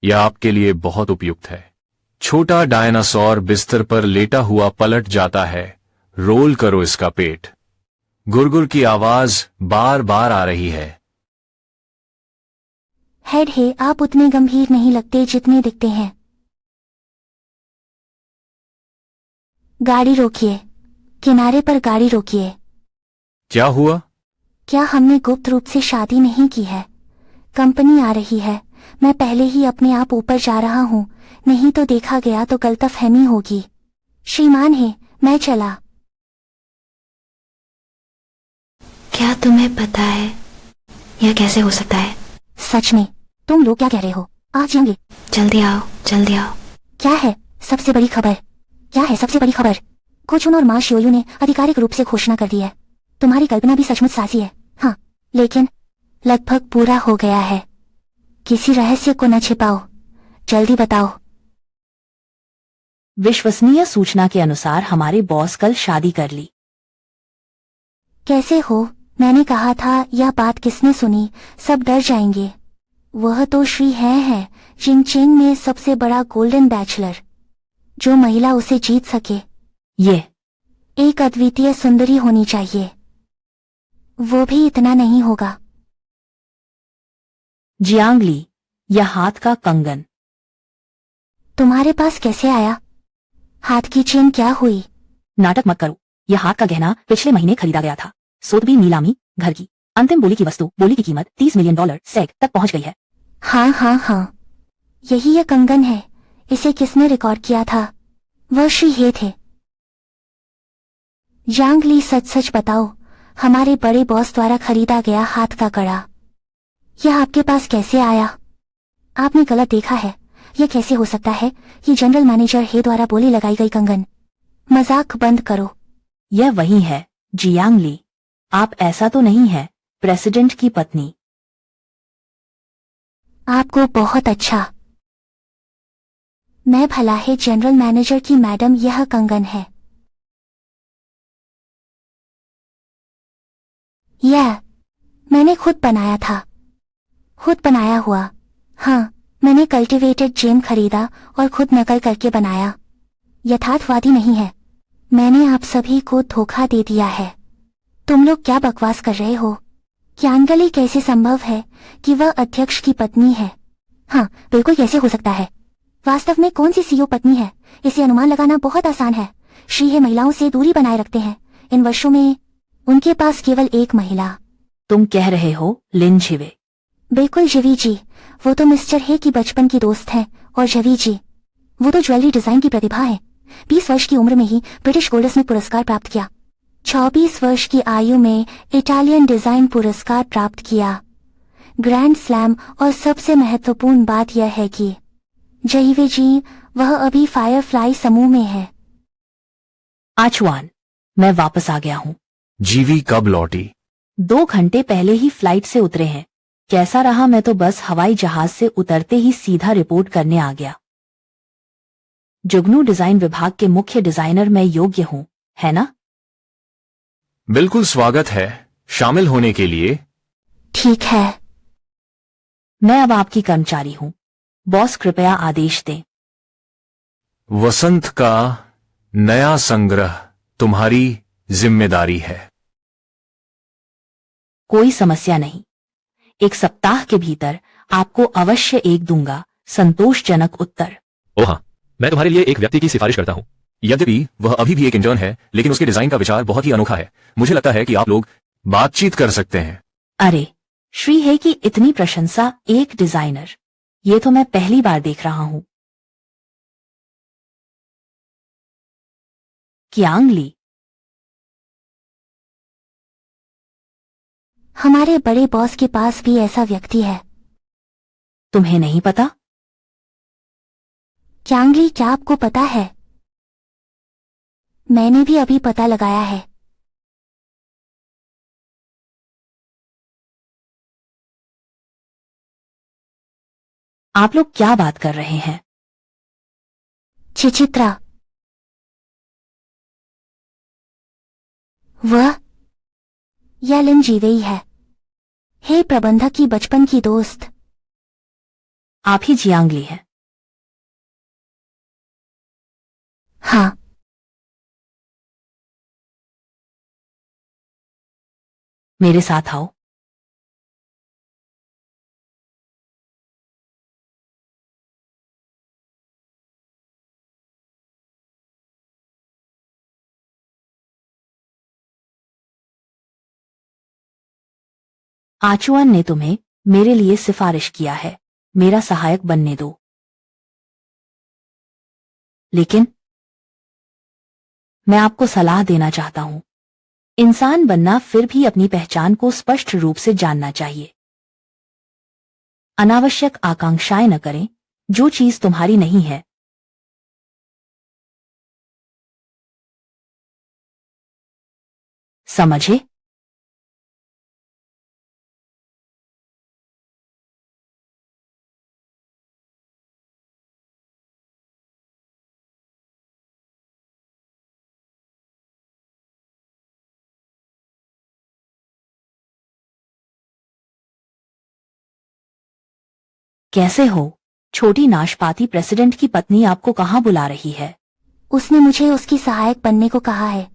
यह आपके लिए बहुत उपयुक्त है। छोटा डायनासोर बिस्तर पर लेटा हुआ पलट जाता है। रोल करो इसका पेट। गुरगुर की आवाज बार बार आ रही है। हेड है, आप उतने गंभीर नहीं लगते जितने दिखते हैं। गाड़ी रोकिए, किनारे पर गाड़ी रोकिए। क्या हुआ? क्या हमने गुप्त रूप से शादी नहीं की है? कंपनी आ रही है, मैं पहले ही अपने आप ऊपर जा रहा हूँ, नहीं तो देखा गया तो गलतफहमी होगी। श्रीमान है, मैं चला। क्या तुम्हें पता है यह कैसे हो सकता है? सच में? तुम लोग क्या कह रहे हो? आज जाएंगे? जल्दी आओ, जल्दी आओ। क्या है सबसे बड़ी खबर? क्या है सबसे बड़ी खबर? कोचुन और मां शियोयू ने आधिकारिक रूप से घोषणा कर दी है। तुम्हारी कल्पना भी सचमुच सासी है। हाँ, लेकिन लगभग पूरा हो गया है। किसी रहस्य को न छिपाओ, जल्दी बताओ। विश्वसनीय सूचना के अनुसार हमारे बॉस कल शादी कर ली। कैसे हो? मैंने कहा था, यह बात किसने सुनी? सब डर जाएंगे। वह तो श्री है जिंगचेंग में सबसे बड़ा गोल्डन बैचलर। जो महिला उसे जीत सके, ये एक अद्वितीय सुंदरी होनी चाहिए। वो भी इतना नहीं होगा। जियांग ली, यह हाथ का कंगन तुम्हारे पास कैसे आया? हाथ की चेन क्या हुई? नाटक मत करो। यह हाथ का गहना पिछले महीने खरीदा गया था। सोतबी नीलामी, घर की अंतिम बोली की वस्तु, बोली की कीमत $30 मिलियन सेग तक पहुंच गई है। हाँ, यही यह कंगन है। इसे किसने रिकॉर्ड किया था? वह श्री हे थे। जांग ली, सच सच बताओ, हमारे बड़े बॉस द्वारा खरीदा गया हाथ का कड़ा, यह आपके पास कैसे आया? आपने गलत देखा है। यह कैसे हो सकता है? ये जनरल मैनेजर हे द्वारा बोली लगाई गई कंगन। मजाक बंद करो। यह वही है जियांग ली। आप ऐसा तो नहीं है प्रेसिडेंट की पत्नी? आपको बहुत अच्छा। मैं भला है जनरल मैनेजर की मैडम, यह कंगन है। यह मैंने खुद बनाया था। खुद बनाया हुआ? हाँ, मैंने कल्टिवेटेड जेम खरीदा और खुद नकल करके बनाया। यथार्थवादी नहीं है। मैंने आप सभी को धोखा दे दिया है। तुम लोग क्या बकवास कर रहे हो? यांगली कैसे संभव है कि वह अध्यक्ष की पत्नी है? हाँ, बिल्कुल कैसे हो सकता है? वास्तव में कौन सी सीईओ पत्नी है, इसे अनुमान लगाना बहुत आसान है। श्री है महिलाओं से दूरी बनाए रखते हैं। इन वर्षों में उनके पास केवल एक महिला। तुम कह रहे हो लिन झिवे? बिल्कुल जीवी जी, वो तो मिस्टर हे की बचपन की दोस्त है। और जीवी जी, वो तो ज्वेलरी डिजाइन की प्रतिभा है। 20 वर्ष की उम्र में ही ब्रिटिश गोल्डस्मिथ पुरस्कार प्राप्त किया। 24 वर्ष की आयु में इटालियन डिजाइन पुरस्कार प्राप्त किया, ग्रैंड स्लैम। और सबसे महत्वपूर्ण बात यह है कि जहीवे जी, वह अभी फायरफ्लाई समूह में है। आचवान, मैं वापस आ गया हूँ। जीवी कब लौटी? 2 घंटे पहले ही फ्लाइट से उतरे हैं। कैसा रहा? मैं तो बस हवाई जहाज से उतरते ही सीधा रिपोर्ट करने आ गया। जुगनू डिजाइन विभाग के मुख्य डिजाइनर मैं योग्य हूँ, है ना? बिल्कुल, स्वागत है शामिल होने के लिए। ठीक है। मैं अब आपकी कर्मचारी हूँ। बॉस कृपया आदेश दें। वसंत का नया संग्रह तुम्हारी जिम्मेदारी है। कोई समस्या नहीं। 1 सप्ताह के भीतर आपको अवश्य एक दूंगा संतोषजनक उत्तर। ओह हाँ, मैं तुम्हारे लिए एक व्यक्ति की सिफारिश करता हूँ। यद्यपि वह अभी भी एक इंटर्न है, लेकिन उसके डिजाइन का विचार बहुत ही अनोखा है। मुझे लगता है कि आप लोग बातचीत कर सकते हैं। अरे, श्री है की इतनी प्रशंसा एक डिजाइनर, ये तो मैं पहली बार देख रहा हूँ। कियांग ली, हमारे बड़े बॉस के पास भी ऐसा व्यक्ति है। तुम्हें नहीं पता? क्यांगली, क्या आपको पता है? मैंने भी अभी पता लगाया है। आप लोग क्या बात कर रहे हैं? चिचित्रा, वह या लिन जीवेई है। हे प्रबंधक की बचपन की दोस्त। आप ही जियांगली हैं? हाँ। मेरे साथ आओ। आचुआन ने तुम्हें मेरे लिए सिफारिश किया है, मेरा सहायक बनने दो। लेकिन मैं आपको सलाह देना चाहता हूं। इंसान बनना फिर भी अपनी पहचान को स्पष्ट रूप से जानना चाहिए। अनावश्यक आकांक्षाएं न करें जो चीज तुम्हारी नहीं है। समझे? कैसे हो छोटी नाशपाती? प्रेसिडेंट की पत्नी आपको कहाँ बुला रही है? उसने मुझे उसकी सहायक बनने को कहा है।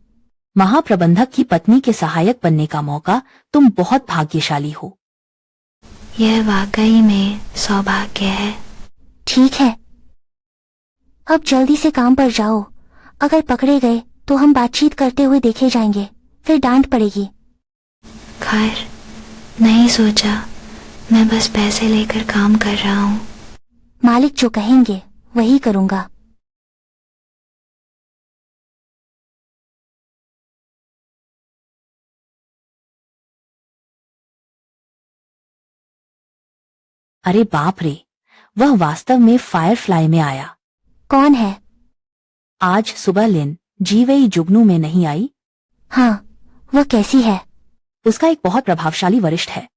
महाप्रबंधक की पत्नी के सहायक बनने का मौका, तुम बहुत भाग्यशाली हो। यह वाकई में सौभाग्य है। ठीक है, अब जल्दी से काम पर जाओ। अगर पकड़े गए तो हम बातचीत करते हुए देखे जाएंगे, फिर डांट पड़ेगी। खैर, नहीं सोचा, मैं बस पैसे लेकर काम कर रहा हूँ। मालिक जो कहेंगे वही करूंगा। अरे बाप रे, वह वास्तव में फायरफ्लाई में आया। कौन है? आज सुबह लिन जीवेई जुगनू में नहीं आई? हाँ, वह कैसी है? उसका एक बहुत प्रभावशाली वरिष्ठ है।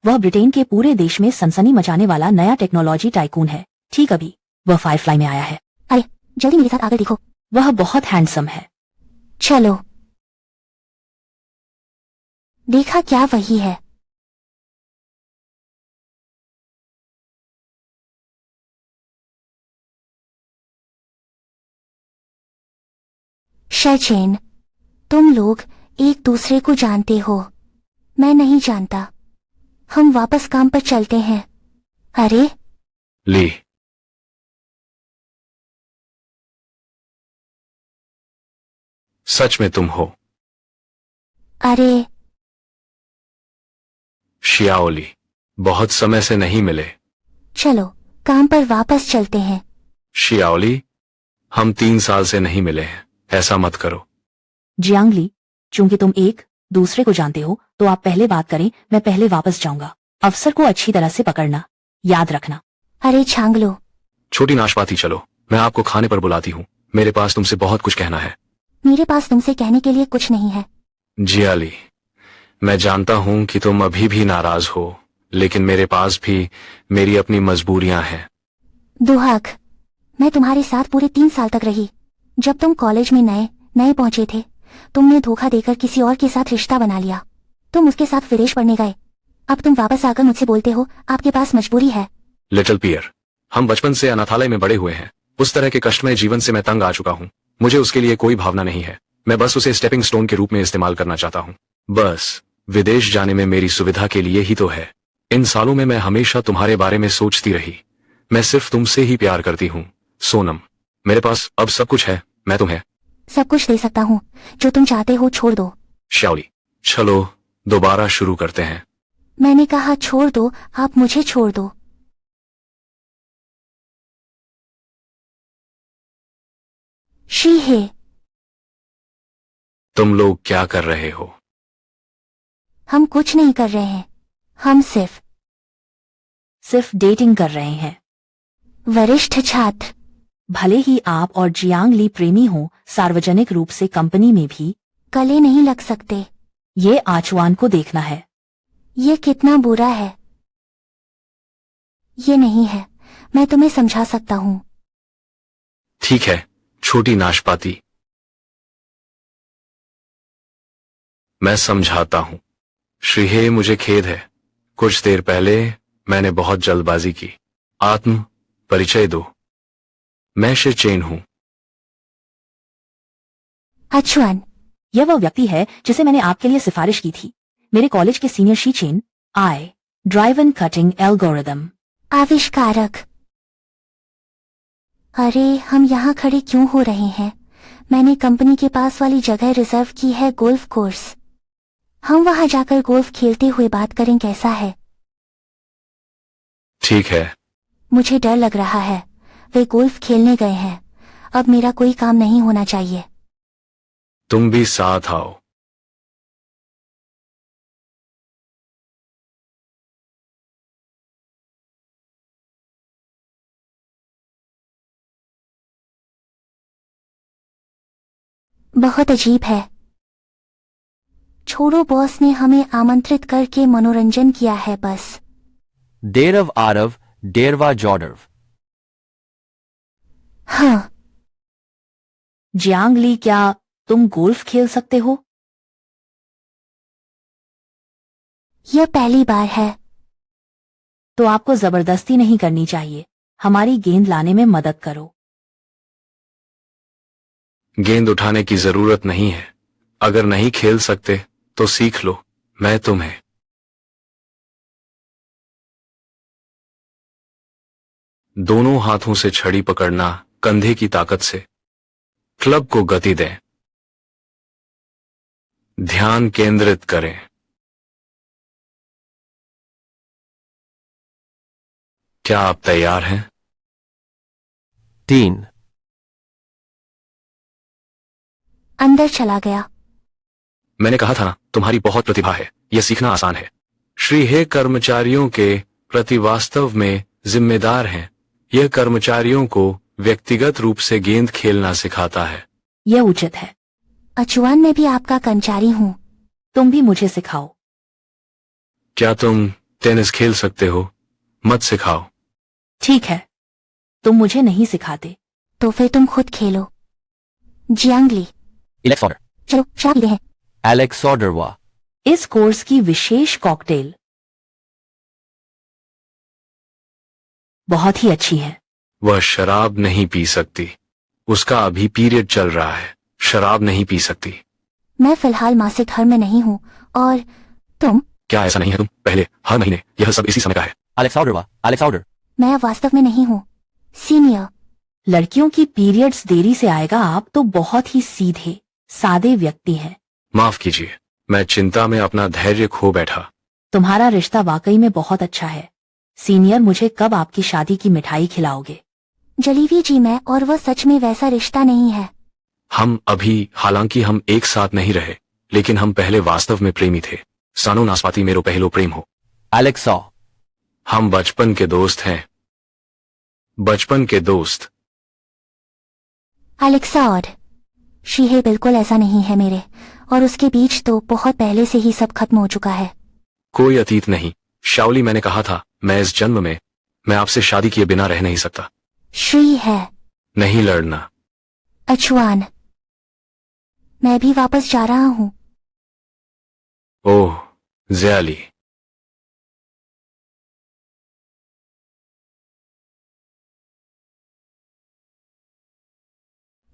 वह ब्रिटेन के पूरे देश में सनसनी मचाने वाला नया टेक्नोलॉजी टाइकून है। ठीक अभी वह फायरफ्लाई में आया है। अरे जल्दी मेरे साथ आकर देखो। वह बहुत हैंडसम है। चलो। देखा, क्या वही है? शचेन, तुम लोग एक दूसरे को जानते हो? मैं नहीं जानता। हम वापस काम पर चलते हैं। अरे ली, सच में तुम हो? अरे शियाओली, बहुत समय से नहीं मिले। चलो काम पर वापस चलते हैं। शियाओली, हम 3 साल से नहीं मिले हैं, ऐसा मत करो। जियांगली, चूंकि तुम एक दूसरे को जानते हो तो आप पहले बात करें, मैं पहले वापस जाऊंगा। अफसर को अच्छी तरह से पकड़ना, याद रखना। अरे छांगलो, छोटी नाशपाती, चलो मैं आपको खाने पर बुलाती हूँ। मेरे पास तुमसे बहुत कुछ कहना है। मेरे पास तुमसे कहने के लिए कुछ नहीं है। जियाली, मैं जानता हूँ कि तुम अभी भी नाराज हो, लेकिन मेरे पास भी मेरी अपनी मजबूरियां हैं। दुहाक, मैं तुम्हारे साथ पूरे 3 साल तक रही। जब तुम कॉलेज में नए नए पहुंचे थे, तुमने धोखा देकर किसी और के साथ रिश्ता बना लिया। तुम उसके साथ विदेश पढ़ने गए। अब तुम वापस आकर मुझसे बोलते हो आपके पास मजबूरी है। लिटिल पियर, हम बचपन से अनाथालय में बड़े हुए हैं। उस तरह के कष्टमय जीवन से मैं तंग आ चुका हूँ। मुझे उसके लिए कोई भावना नहीं है। मैं बस उसे स्टेपिंग स्टोन के रूप में इस्तेमाल करना चाहता हूँ। बस विदेश जाने में मेरी सुविधा के लिए ही तो है। इन सालों में मैं हमेशा तुम्हारे बारे में सोचती रही। मैं सिर्फ तुमसे ही प्यार करती हूँ सोनम। मेरे पास अब सब कुछ है। मैं तुम्हें सब कुछ दे सकता हूँ। जो तुम चाहते हो छोड़ दो। शाओली, चलो दोबारा शुरू करते हैं। मैंने कहा छोड़ दो, आप मुझे छोड़ दो। शीहे, तुम लोग क्या कर रहे हो? हम कुछ नहीं कर रहे हैं। हम सिर्फ डेटिंग कर रहे हैं। वरिष्ठ छात्र, भले ही आप और जियांगली प्रेमी हो, सार्वजनिक रूप से कंपनी में भी गले नहीं लग सकते। ये आचवान को देखना है। ये कितना बुरा है। ये नहीं है। मैं तुम्हें समझा सकता हूँ। ठीक है छोटी नाशपाती, मैं समझाता हूँ। श्रीहे, मुझे खेद है। कुछ देर पहले मैंने बहुत जल्दबाजी की। आत्म परिचय दो। मैं शिचेन हूँ। अचुअन, यह वह व्यक्ति है जिसे मैंने आपके लिए सिफारिश की थी। मेरे कॉलेज के सीनियर शीचेन आई ड्राइवन कटिंग एल्गोरिदम आविष्कारक। अरे हम यहाँ खड़े क्यों हो रहे हैं? मैंने कंपनी के पास वाली जगह रिजर्व की है, गोल्फ कोर्स। हम वहां जाकर गोल्फ खेलते हुए बात करें, कैसा है? ठीक है। मुझे डर लग रहा है। वे गोल्फ खेलने गए हैं। अब मेरा कोई काम नहीं होना चाहिए। तुम भी साथ आओ। बहुत अजीब है। छोड़ो, बॉस ने हमें आमंत्रित करके मनोरंजन किया है बस। डेरव आरव डेरवा जॉर्डव। हाँ, जियांगली, क्या तुम गोल्फ खेल सकते हो? यह पहली बार है। तो आपको जबरदस्ती नहीं करनी चाहिए। हमारी गेंद लाने में मदद करो। गेंद उठाने की जरूरत नहीं है। अगर नहीं खेल सकते तो सीख लो। मैं तुम्हें दोनों हाथों से छड़ी पकड़ना, कंधे की ताकत से क्लब को गति दें। ध्यान केंद्रित करें। क्या आप तैयार हैं? 3 अंदर चला गया। मैंने कहा था ना, तुम्हारी बहुत प्रतिभा है। यह सीखना आसान है। श्री हे कर्मचारियों के प्रति वास्तव में जिम्मेदार हैं। यह कर्मचारियों को व्यक्तिगत रूप से गेंद खेलना सिखाता है। यह उचित है। अचुआन, मैं भी आपका कर्मचारी हूँ। तुम भी मुझे सिखाओ। क्या तुम टेनिस खेल सकते हो? मत सिखाओ। ठीक है, तुम मुझे नहीं सिखाते। तो फिर तुम खुद खेलो। जियांगली, इलेक्सॉर्डर चलो शराब पीते हैं। एलेक्सॉर्डरवा। इस कोर्स की विशेष कॉकटेल बहुत ही अच्छी है। वह शराब नहीं पी सकती। उसका अभी पीरियड चल रहा है। शराब नहीं पी सकती। मैं फिलहाल मासिक धर्म में नहीं हूँ। और तुम? क्या ऐसा नहीं है? तुम पहले हर महीने यह सब इसी समय का है। अलेक्सांडर मैं अब वास्तव में नहीं हूँ सीनियर। लड़कियों की पीरियड्स देरी से आएगा। आप तो बहुत ही सीधे सादे व्यक्ति हैं। माफ कीजिए, मैं चिंता में अपना धैर्य खो बैठा। तुम्हारा रिश्ता वाकई में बहुत अच्छा है। सीनियर, मुझे कब आपकी शादी की मिठाई खिलाओगे? जलीवी जी, मैं और वह सच में वैसा रिश्ता नहीं है। हम अभी, हालांकि हम एक साथ नहीं रहे, लेकिन हम पहले वास्तव में प्रेमी थे। सानो नास्पाती मेरो पहलो प्रेम हो। एलेक्सा, हम बचपन के दोस्त हैं। बचपन के दोस्त। एलेक्सा और शीहे बिल्कुल ऐसा नहीं है। मेरे और उसके बीच तो बहुत पहले से ही सब खत्म हो चुका है। कोई अतीत नहीं। शाओली, मैंने कहा था, मैं इस जन्म में मैं आपसे शादी किए बिना रह नहीं सकता। श्री है। नहीं लड़ना। अचुआन, मैं भी वापस जा रहा हूँ। ओह ज़याली।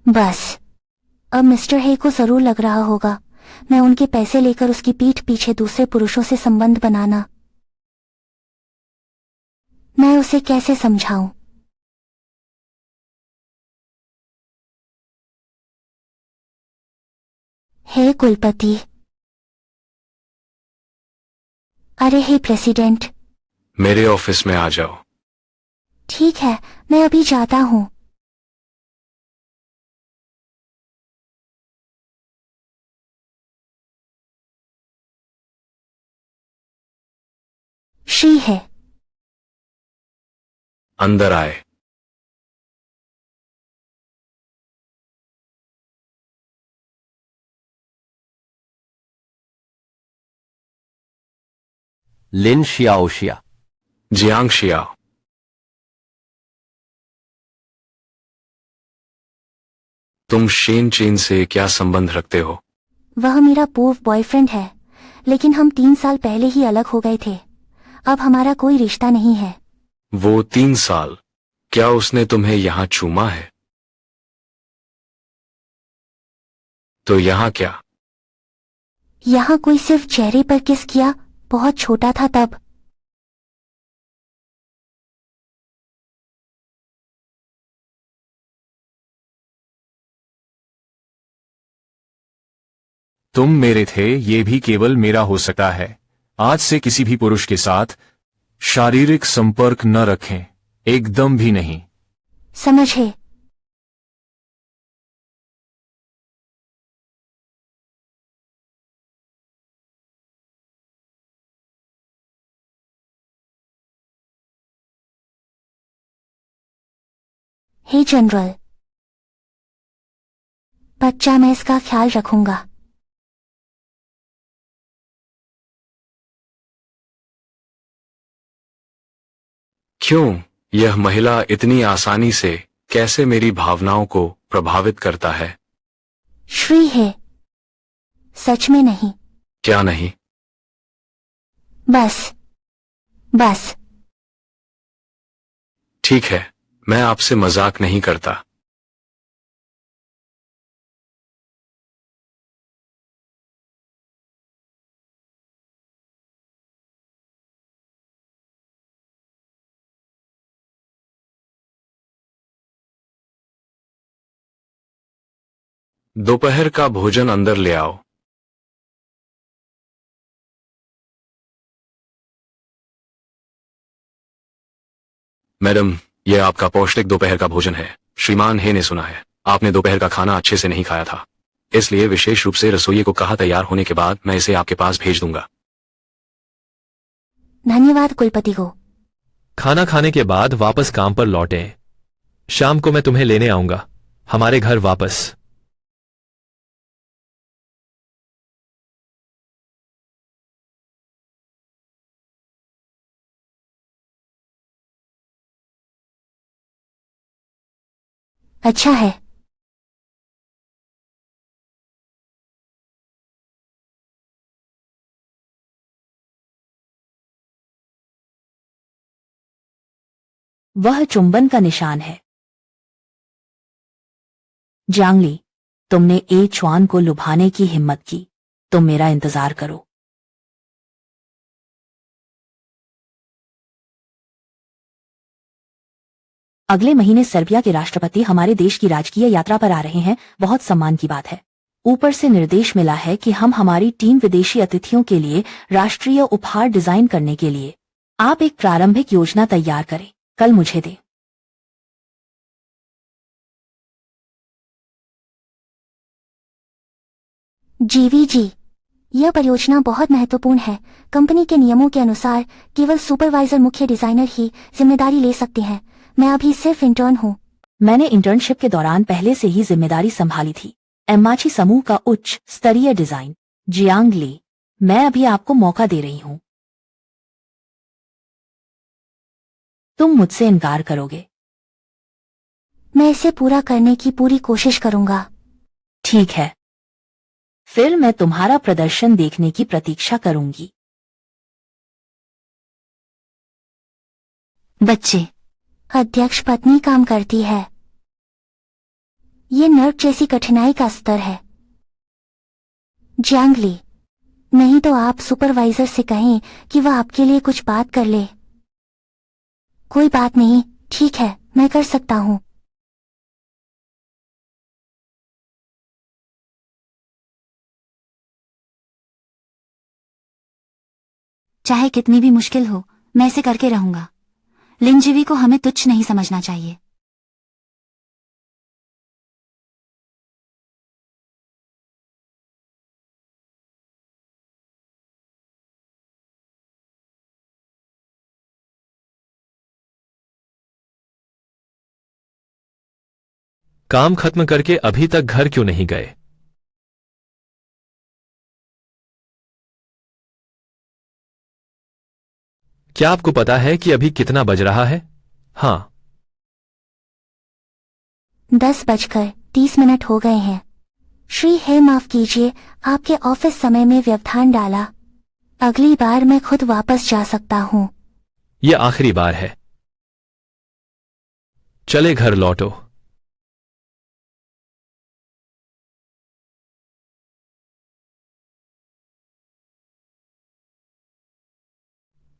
बस अब मिस्टर हे को जरूर लग रहा होगा मैं उनके पैसे लेकर उसकी पीठ पीछे दूसरे पुरुषों से संबंध बनाना। मैं उसे कैसे समझाऊं? हे कुलपति। अरे हे प्रेसिडेंट। मेरे ऑफिस में आ जाओ। ठीक है, मैं अभी जाता हूँ। श्री है। अंदर आए। लिन शियाओशिया। Jiang Xiao. तुम शेन चेन से क्या संबंध रखते हो? वह मेरा पूर्व बॉयफ्रेंड है, लेकिन हम 3 साल पहले ही अलग हो गए थे। अब हमारा कोई रिश्ता नहीं है। वो 3 साल? क्या उसने तुम्हें यहां चूमा है? तो यहां क्या? यहाँ कोई सिर्फ चेहरे पर किस किया, बहुत छोटा था तब। तुम मेरे थे, ये भी केवल मेरा हो सकता है। आज से किसी भी पुरुष के साथ शारीरिक संपर्क न रखें, एकदम भी नहीं। समझे? हे जनरल, बच्चा, मैं इसका ख्याल रखूंगा। क्यों? यह महिला इतनी आसानी से कैसे मेरी भावनाओं को प्रभावित करता है? श्री है। सच में नहीं। क्या नहीं? बस ठीक है, मैं आपसे मजाक नहीं करता। दोपहर का भोजन अंदर ले आओ। मैडम, यह आपका पौष्टिक दोपहर का भोजन है। श्रीमान हे ने सुना है आपने दोपहर का खाना अच्छे से नहीं खाया था, इसलिए विशेष रूप से रसोइये को कहा तैयार होने के बाद मैं इसे आपके पास भेज दूंगा। धन्यवाद कुलपति को। खाना खाने के बाद वापस काम पर लौटें। शाम को मैं तुम्हें लेने आऊंगा हमारे घर वापस। अच्छा है। वह चुंबन का निशान है। जांगली, तुमने ए चुआन को लुभाने की हिम्मत की। तुम मेरा इंतजार करो। अगले महीने सर्बिया के राष्ट्रपति हमारे देश की राजकीय यात्रा पर आ रहे हैं। बहुत सम्मान की बात है। ऊपर से निर्देश मिला है कि हम हमारी टीम विदेशी अतिथियों के लिए राष्ट्रीय उपहार डिजाइन करने के लिए आप एक प्रारंभिक योजना तैयार करें, कल मुझे दें। जीवी जी, यह परियोजना बहुत महत्वपूर्ण है। कंपनी के नियमों के अनुसार केवल सुपरवाइजर मुख्य डिजाइनर ही जिम्मेदारी ले सकते हैं। मैं अभी सिर्फ इंटर्न हूँ। मैंने इंटर्नशिप के दौरान पहले से ही जिम्मेदारी संभाली थी। एम्माची समूह का उच्च स्तरीय डिजाइन। जियांग ली, मैं अभी आपको मौका दे रही हूँ। तुम मुझसे इनकार करोगे? मैं इसे पूरा करने की पूरी कोशिश करूंगा। ठीक है, फिर मैं तुम्हारा प्रदर्शन देखने की प्रतीक्षा करूंगी। बच्चे, अध्यक्ष पत्नी काम करती है। ये नर्क जैसी कठिनाई का स्तर है। जियांगली, नहीं तो आप सुपरवाइजर से कहें कि वह आपके लिए कुछ बात कर ले। कोई बात नहीं, ठीक है, मैं कर सकता हूँ। चाहे कितनी भी मुश्किल हो, मैं इसे करके रहूंगा। लिंजीवी को हमें तुच्छ नहीं समझना चाहिए। काम खत्म करके अभी तक घर क्यों नहीं गए? क्या आपको पता है कि अभी कितना बज रहा है? हाँ, 10:30 हो गए हैं। श्री हे, माफ कीजिए, आपके ऑफिस समय में व्यवधान डाला। अगली बार मैं खुद वापस जा सकता हूँ। यह आखिरी बार है। चले घर लौटो।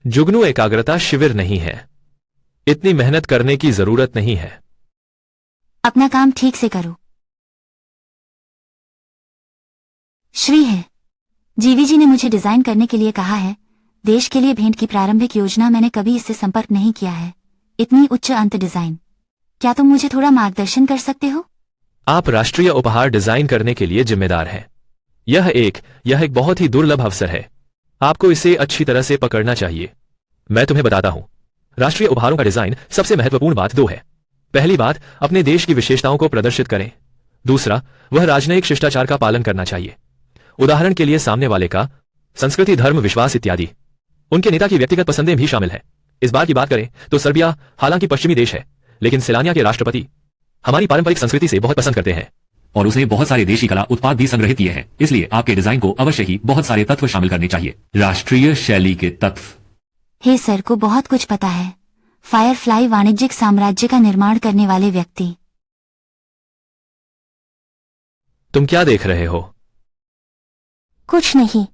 जुगनू एकाग्रता शिविर नहीं है। इतनी मेहनत करने की जरूरत नहीं है। अपना काम ठीक से करो। श्री है, जीवी जी ने मुझे डिजाइन करने के लिए कहा है। देश के लिए भेंट की प्रारंभिक योजना, मैंने कभी इससे संपर्क नहीं किया है। इतनी उच्च अंत डिजाइन, क्या तुम मुझे थोड़ा मार्गदर्शन कर सकते हो? आप राष्ट्रीय उपहार डिजाइन करने के लिए जिम्मेदार हैं। यह एक बहुत ही दुर्लभ अवसर है। आपको इसे अच्छी तरह से पकड़ना चाहिए। मैं तुम्हें बताता हूं, राष्ट्रीय उपहारों का डिजाइन सबसे महत्वपूर्ण बात दो है। पहली बात, अपने देश की विशेषताओं को प्रदर्शित करें। दूसरा, वह राजनयिक शिष्टाचार का पालन करना चाहिए। उदाहरण के लिए सामने वाले का संस्कृति, धर्म, विश्वास इत्यादि। उनके नेता की व्यक्तिगत पसंदें भी शामिल है। इस बार की बात करें तो सर्बिया हालांकि पश्चिमी देश है, लेकिन सिलानिया के राष्ट्रपति हमारी पारंपरिक संस्कृति से बहुत पसंद करते हैं और उसने बहुत सारे देशी कला उत्पाद भी संग्रहित किए हैं। इसलिए आपके डिजाइन को अवश्य ही बहुत सारे तत्व शामिल करने चाहिए। राष्ट्रीय शैली के तत्व। हे सर को बहुत कुछ पता है। फायरफ्लाई वाणिज्यिक साम्राज्य का निर्माण करने वाले व्यक्ति। तुम क्या देख रहे हो? कुछ नहीं।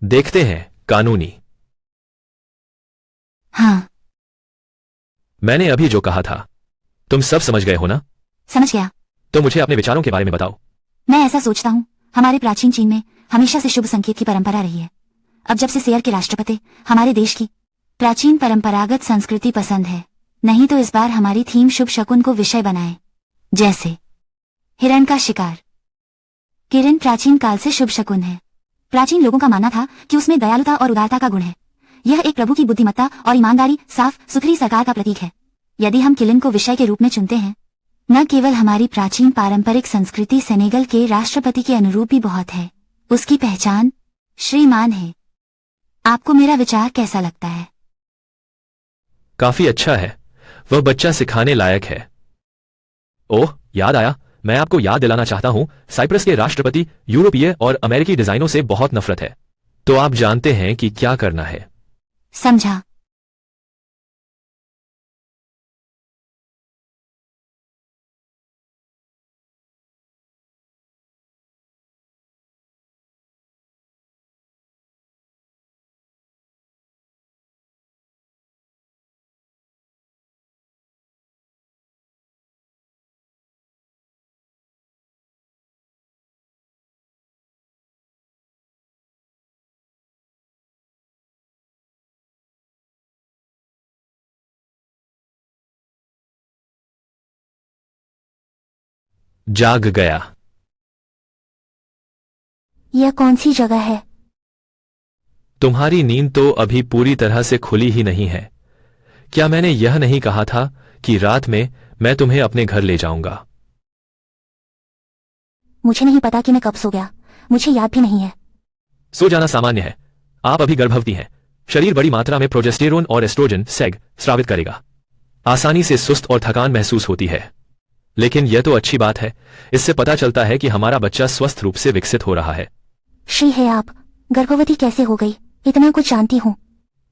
देखते हैं कानूनी। हाँ, मैंने अभी जो कहा था तुम सब समझ गए हो ना? समझ गया। तो मुझे अपने विचारों के बारे में बताओ। मैं ऐसा सोचता हूँ, हमारे प्राचीन चीन में हमेशा से शुभ संकेत की परंपरा रही है। अब जब से शेयर के राष्ट्रपति हमारे देश की प्राचीन परंपरागत संस्कृति पसंद है, नहीं तो इस बार हमारी थीम शुभ शकुन को विषय बनाए। जैसे हिरण का शिकार। किरण प्राचीन काल से शुभ शकुन है। प्राचीन लोगों का मानना था कि उसमें दयालुता और उदारता का गुण है। यह एक प्रभु की बुद्धिमत्ता और ईमानदारी, साफ सुथरी सरकार का प्रतीक है। यदि हम किलिन को विषय के रूप में चुनते हैं, न केवल हमारी प्राचीन पारंपरिक संस्कृति सेनेगल के राष्ट्रपति के अनुरूप भी बहुत है। उसकी पहचान श्रीमान है। आपको मेरा विचार कैसा लगता है? काफी अच्छा है। वह बच्चा सिखाने लायक है। ओह, याद आया, मैं आपको याद दिलाना चाहता हूं, साइप्रस के राष्ट्रपति यूरोपीय और अमेरिकी डिजाइनों से बहुत नफरत है। तो आप जानते हैं कि क्या करना है। समझा। जाग गया। यह कौन सी जगह है? तुम्हारी नींद तो अभी पूरी तरह से खुली ही नहीं है। क्या मैंने यह नहीं कहा था कि रात में मैं तुम्हें अपने घर ले जाऊंगा? मुझे नहीं पता कि मैं कब सो गया, मुझे याद भी नहीं है। सो जाना सामान्य है। आप अभी गर्भवती हैं। शरीर बड़ी मात्रा में प्रोजेस्टेरोन और एस्ट्रोजन सेग स्रावित करेगा। आसानी से सुस्त और थकान महसूस होती है। लेकिन यह तो अच्छी बात है, इससे पता चलता है कि हमारा बच्चा स्वस्थ रूप से विकसित हो रहा है। श्री है आप गर्भवती कैसे हो गई? इतना कुछ जानती हूँ।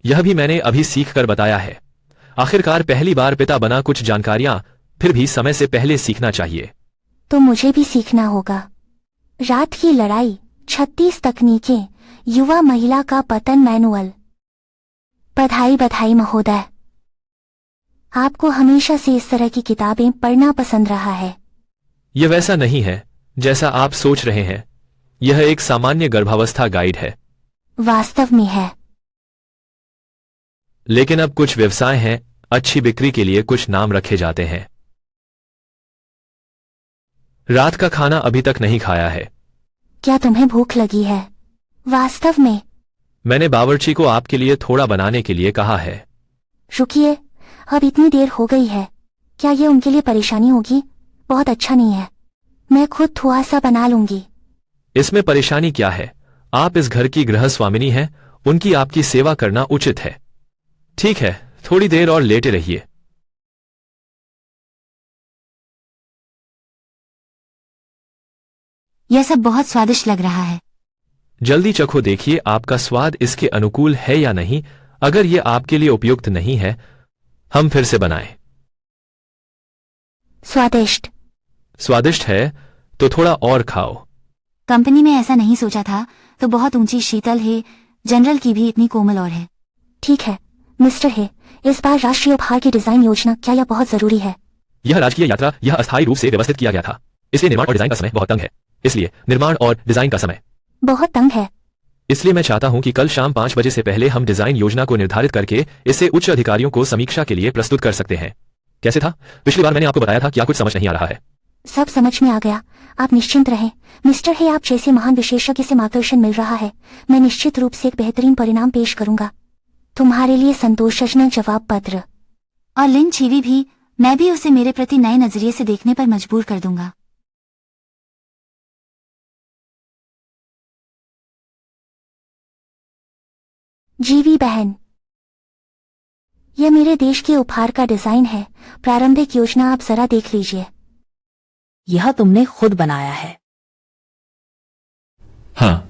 यह भी मैंने अभी सीख कर बताया है। आखिरकार पहली बार पिता बना, कुछ जानकारियां फिर भी समय से पहले सीखना चाहिए। तो मुझे भी सीखना होगा। रात की लड़ाई, 36 तकनीकें, युवा महिला का पतन मैनुअल। बधाई बधाई महोदय, आपको हमेशा से इस तरह की किताबें पढ़ना पसंद रहा है। यह वैसा नहीं है जैसा आप सोच रहे हैं। यह एक सामान्य गर्भावस्था गाइड है। वास्तव में है। लेकिन अब कुछ व्यवसाय हैं, अच्छी बिक्री के लिए कुछ नाम रखे जाते हैं। रात का खाना अभी तक नहीं खाया है। क्या तुम्हें भूख लगी है? वास्तव में मैंने बावर्ची को आपके लिए थोड़ा बनाने के लिए कहा है। रुकिए, अब इतनी देर हो गई है। क्या ये उनके लिए परेशानी होगी? बहुत अच्छा नहीं है, मैं खुद थोड़ा सा बना लूंगी। इसमें परेशानी क्या है? आप इस घर की गृह स्वामिनी हैं, उनकी आपकी सेवा करना उचित है। ठीक है, थोड़ी देर और लेटे रहिए। यह सब बहुत स्वादिष्ट लग रहा है। जल्दी चखो, देखिए आपका स्वाद इसके अनुकूल है या नहीं। अगर यह आपके लिए उपयुक्त नहीं है, हम फिर से बनाएं। स्वादिष्ट। स्वादिष्ट है तो थोड़ा और खाओ। कंपनी में ऐसा नहीं सोचा था, तो बहुत ऊंची शीतल है। जनरल की भी इतनी कोमल और है। ठीक है मिस्टर है, इस बार राष्ट्रीय उपहार की डिजाइन योजना, क्या यह बहुत जरूरी है? यह राजकीय यात्रा यह अस्थायी रूप से व्यवस्थित किया गया था, इसलिए निर्माण और डिजाइन का समय बहुत तंग है। इसलिए निर्माण और डिजाइन का समय बहुत तंग है। इसलिए मैं चाहता हूं कि कल शाम 5 बजे से पहले हम डिजाइन योजना को निर्धारित करके इसे उच्च अधिकारियों को समीक्षा के लिए प्रस्तुत कर सकते हैं। कैसे था? पिछली बार मैंने आपको बताया था, क्या कुछ समझ नहीं आ रहा है? सब समझ में आ गया, आप निश्चिंत रहें। मिस्टर है, आप जैसे महान विशेषज्ञ से मार्गदर्शन मिल रहा है, मैं निश्चित रूप से एक बेहतरीन परिणाम पेश करूंगा। तुम्हारे लिए संतोषजनक जवाब पत्र। और लिन छीवी भी, मैं भी उसे मेरे प्रति नए नजरिए से देखने पर मजबूर कर दूंगा। जीवी बहन, यह मेरे देश के उपहार का डिजाइन है। प्रारंभिक योजना आप जरा देख लीजिए। यह तुमने खुद बनाया है? हाँ।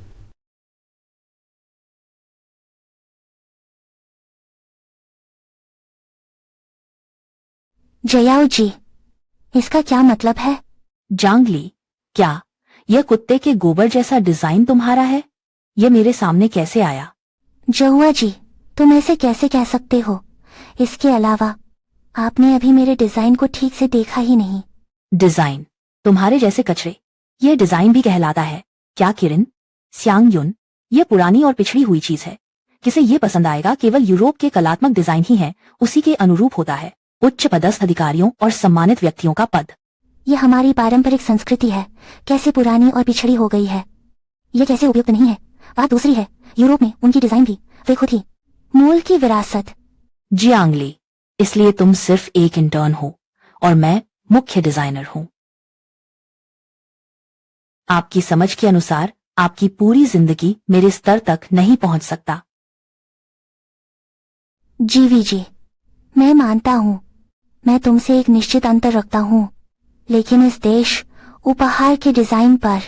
जयाओ जी, इसका क्या मतलब है? जांगली, क्या यह कुत्ते के गोबर जैसा डिजाइन तुम्हारा है? यह मेरे सामने कैसे आया? जहुआ जी, तुम ऐसे कैसे कह सकते हो? इसके अलावा आपने अभी मेरे डिजाइन को ठीक से देखा ही नहीं। डिजाइन? तुम्हारे जैसे कचरे, यह डिजाइन भी कहलाता है क्या किरण? स्यांग युन, यह पुरानी और पिछड़ी हुई चीज है। किसे ये पसंद आएगा? केवल यूरोप के कलात्मक डिजाइन ही है, उसी के अनुरूप होता है। उच्च पदस्थ अधिकारियों और सम्मानित व्यक्तियों का पद। यह हमारी पारंपरिक संस्कृति है, कैसे पुरानी और पिछड़ी हो गई है। यह कैसे उपयुक्त नहीं है। बात दूसरी है, यूरोप में उनकी डिजाइन भी, वे खुद ही मूल की विरासत। जियांगली, इसलिए तुम सिर्फ एक इंटर्न हो और मैं मुख्य डिजाइनर हूं। आपकी समझ के अनुसार आपकी पूरी जिंदगी मेरे स्तर तक नहीं पहुंच सकता। जीवी जी, मैं मानता हूं, मैं तुमसे एक निश्चित अंतर रखता हूं, लेकिन इस देश उपहार के डिजाइन पर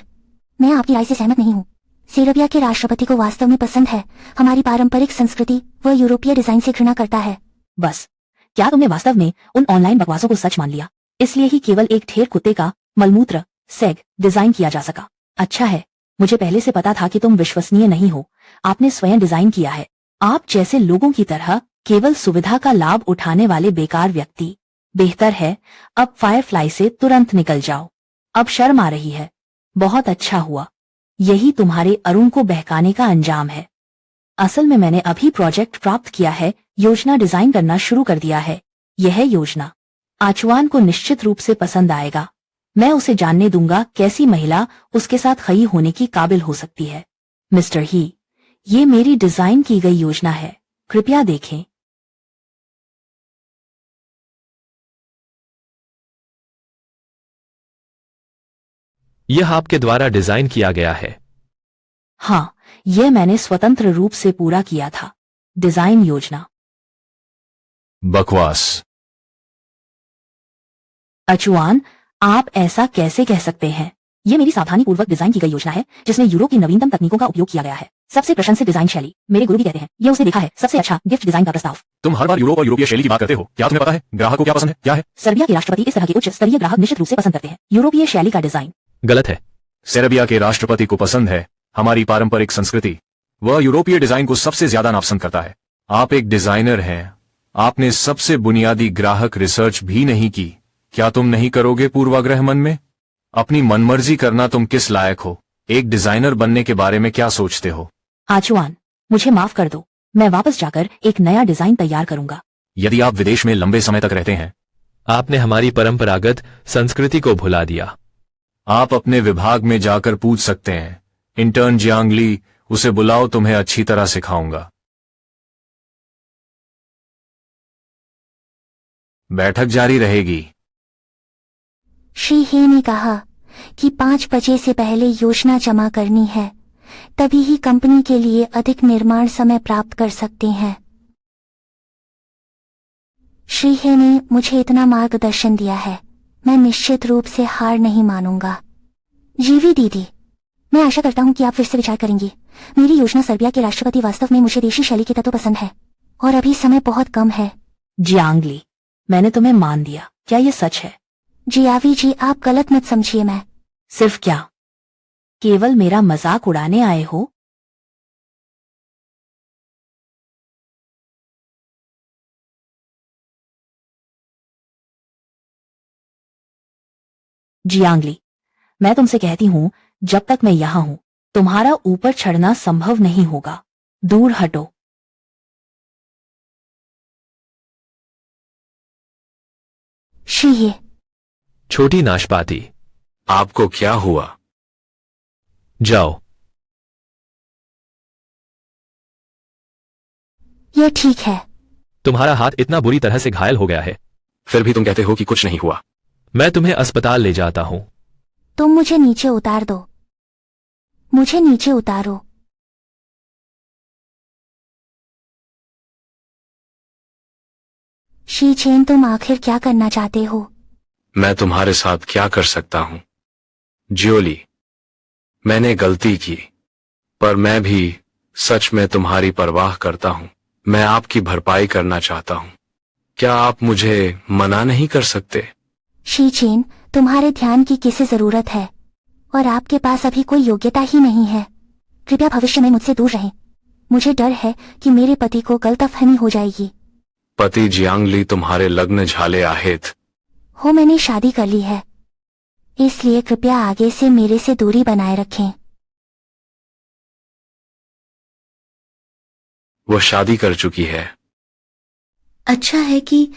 मैं आपकी राय से सहमत नहीं हूं। सेर्बिया के राष्ट्रपति को वास्तव में पसंद है हमारी पारंपरिक संस्कृति, वह यूरोपीय डिजाइन से घृणा करता है। बस, क्या तुमने वास्तव में उन ऑनलाइन बकवासों को सच मान लिया? इसलिए ही केवल एक ढेर कुत्ते का मलमूत्र सेग डिजाइन किया जा सका। अच्छा है, मुझे पहले से पता था कि तुम विश्वसनीय नहीं हो। आपने स्वयं डिजाइन किया है। आप जैसे लोगों की तरह केवल सुविधा का लाभ उठाने वाले बेकार व्यक्ति। बेहतर है अब फायरफ्लाई से तुरंत निकल जाओ। अब शर्म आ रही है। बहुत अच्छा हुआ, यही तुम्हारे अरुण को बहकाने का अंजाम है। असल में मैंने अभी प्रोजेक्ट प्राप्त किया है, योजना डिजाइन करना शुरू कर दिया है। यह योजना आचवान को निश्चित रूप से पसंद आएगा। मैं उसे जानने दूंगा कैसी महिला उसके साथ खई होने की काबिल हो सकती है। मिस्टर ही, ये मेरी डिजाइन की गई योजना है, कृपया देखें। यह आपके द्वारा डिजाइन किया गया है। हाँ, यह मैंने स्वतंत्र रूप से पूरा किया था। डिजाइन योजना। बकवास। अचुआन, आप ऐसा कैसे कह सकते हैं? यह मेरी सावधानीपूर्वक डिजाइन की गई योजना है जिसमें यूरोप की नवीनतम तकनीकों का उपयोग किया गया है। सबसे प्रशंसित डिजाइन शैली, मेरे गुरु भी कहते हैं, यह उसने देखा है सबसे अच्छा गिफ्ट डिजाइन का प्रस्ताव। तुम हर बार यूरोप और यूरोपीय शैली की बात करते हो, क्या तुम्हें पता है ग्राहक को क्या पसंद है, क्या है? सर्बिया के राष्ट्रपति इस तरह के उच्च स्तरीय ग्राहक निश्चित रूप से पसंद करते हैं। यूरोपीय शैली का डिजाइन गलत है। सेर्बिया के राष्ट्रपति को पसंद है हमारी पारंपरिक संस्कृति। वह यूरोपीय डिजाइन को सबसे ज्यादा नापसंद करता है। आप एक डिजाइनर हैं, आपने सबसे बुनियादी ग्राहक रिसर्च भी नहीं की। क्या तुम नहीं करोगे पूर्वाग्रह मन में? अपनी मनमर्जी करना तुम किस लायक हो? एक डिजाइनर बनने के बारे में क्या सोचते हो? आचुआन, मुझे माफ कर दो, मैं वापस जाकर एक नया डिजाइन तैयार करूंगा। यदि आप विदेश में लंबे समय तक रहते हैं, आपने हमारी परंपरागत संस्कृति को भुला दिया। आप अपने विभाग में जाकर पूछ सकते हैं। इंटर्न जियांग ली, उसे बुलाओ, तुम्हें अच्छी तरह सिखाऊंगा। बैठक जारी रहेगी। श्री हे ने कहा कि 5 बजे से पहले योजना जमा करनी है, तभी ही कंपनी के लिए अधिक निर्माण समय प्राप्त कर सकते हैं। श्री हे ने मुझे इतना मार्गदर्शन दिया है, मैं निश्चित रूप से हार नहीं मानूंगा। जीवी दीदी, मैं आशा करता हूं कि आप फिर से विचार करेंगी। मेरी योजना सर्बिया के राष्ट्रपति, वास्तव में मुझे देशी शैली के तत्व पसंद है और अभी समय बहुत कम है। जियांगली, मैंने तुम्हें मान दिया, क्या ये सच है? जियावी जी, आप गलत मत समझिए, मैं सिर्फ क्या केवल मेरा मजाक उड़ाने आए हो? जियांगली, मैं तुमसे कहती हूं, जब तक मैं यहां हूं तुम्हारा ऊपर चढ़ना संभव नहीं होगा। दूर हटो। श्री, छोटी नाशपाती, आपको क्या हुआ? जाओ। ये ठीक है। तुम्हारा हाथ इतना बुरी तरह से घायल हो गया है, फिर भी तुम कहते हो कि कुछ नहीं हुआ। मैं तुम्हें अस्पताल ले जाता हूं। तुम मुझे नीचे उतार दो, मुझे नीचे उतारो। शी चेन, तुम आखिर क्या करना चाहते हो? मैं तुम्हारे साथ क्या कर सकता हूं? जियोली, मैंने गलती की, पर मैं भी सच में तुम्हारी परवाह करता हूं। मैं आपकी भरपाई करना चाहता हूं। क्या आप मुझे मना नहीं कर सकते? शी चेन, तुम्हारे ध्यान की किसे जरूरत है और आपके पास अभी कोई योग्यता ही नहीं है। कृपया भविष्य में मुझसे दूर रहें। मुझे डर है कि मेरे पति को गलतफहमी हो जाएगी। पति जियांगली तुम्हारे लग्न झाले आहेत। हो, मैंने शादी कर ली है, इसलिए कृपया आगे से मेरे से दूरी बनाए रखें। वो शादी कर चुकी है। अच्छा है कि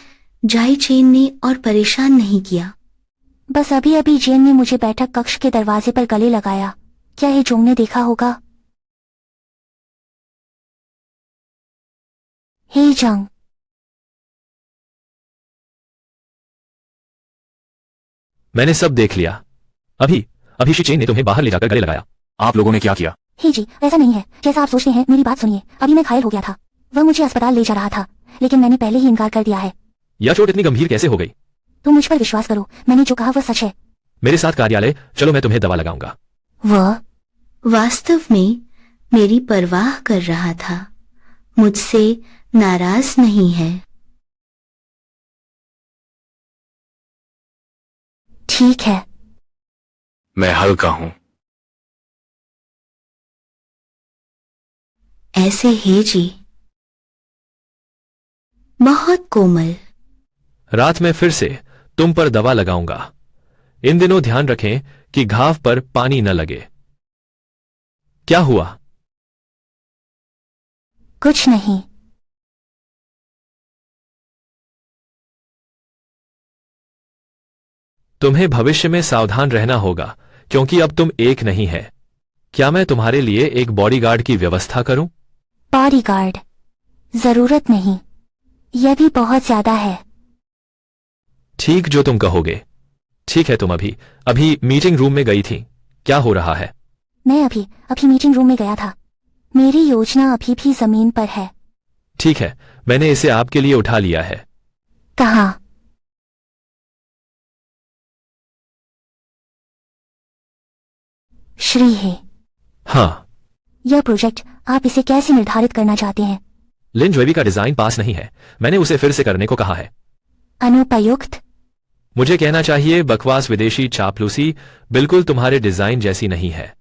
जाई चेन ने और परेशान नहीं किया। बस अभी अभी जेन ने मुझे बैठक कक्ष के दरवाजे पर गले लगाया। क्या हे जोंग ने देखा होगा? हे जंग, मैंने सब देख लिया। अभी अभी शी चेन ने तुम्हें बाहर ले जाकर गले लगाया। आप लोगों ने क्या किया? हे जी, ऐसा नहीं है जैसा आप सोचते हैं। मेरी बात सुनिए, अभी मैं घायल हो गया था। वह मुझे अस्पताल ले जा रहा था, लेकिन मैंने पहले ही इनकार कर दिया है। यह चोट इतनी गंभीर कैसे हो गई? तुम मुझ पर विश्वास करो, मैंने जो कहा वह सच है। मेरे साथ कार्यालय चलो, मैं तुम्हें दवा लगाऊंगा। वह वास्तव में मेरी परवाह कर रहा था, मुझसे नाराज नहीं है। ठीक है। मैं हल्का हूं। ऐसे हे जी, बहुत कोमल। रात में फिर से तुम पर दवा लगाऊंगा। इन दिनों ध्यान रखें कि घाव पर पानी न लगे। क्या हुआ? कुछ नहीं। तुम्हें भविष्य में सावधान रहना होगा क्योंकि अब तुम एक नहीं है। क्या मैं तुम्हारे लिए एक बॉडीगार्ड की व्यवस्था करूं? बॉडीगार्ड? जरूरत नहीं, यह भी बहुत ज्यादा है। ठीक, जो तुम कहोगे। ठीक है, तुम अभी मीटिंग रूम में गई थी। क्या हो रहा है? मैं अभी मीटिंग रूम में गया था। मेरी योजना अभी भी जमीन पर है। ठीक है, मैंने इसे आपके लिए उठा लिया है। कहाँ? श्री है। हाँ। यह प्रोजेक्ट आप इसे कैसे निर्धारित करना चाहते हैं? लिन ज्वेबी का डिजाइन पास नहीं है, मैंने उसे फिर से करने को कहा है। अनुपयुक्त? मुझे कहना चाहिए बकवास, विदेशी चापलूसी, बिल्कुल तुम्हारे डिजाइन जैसी नहीं है।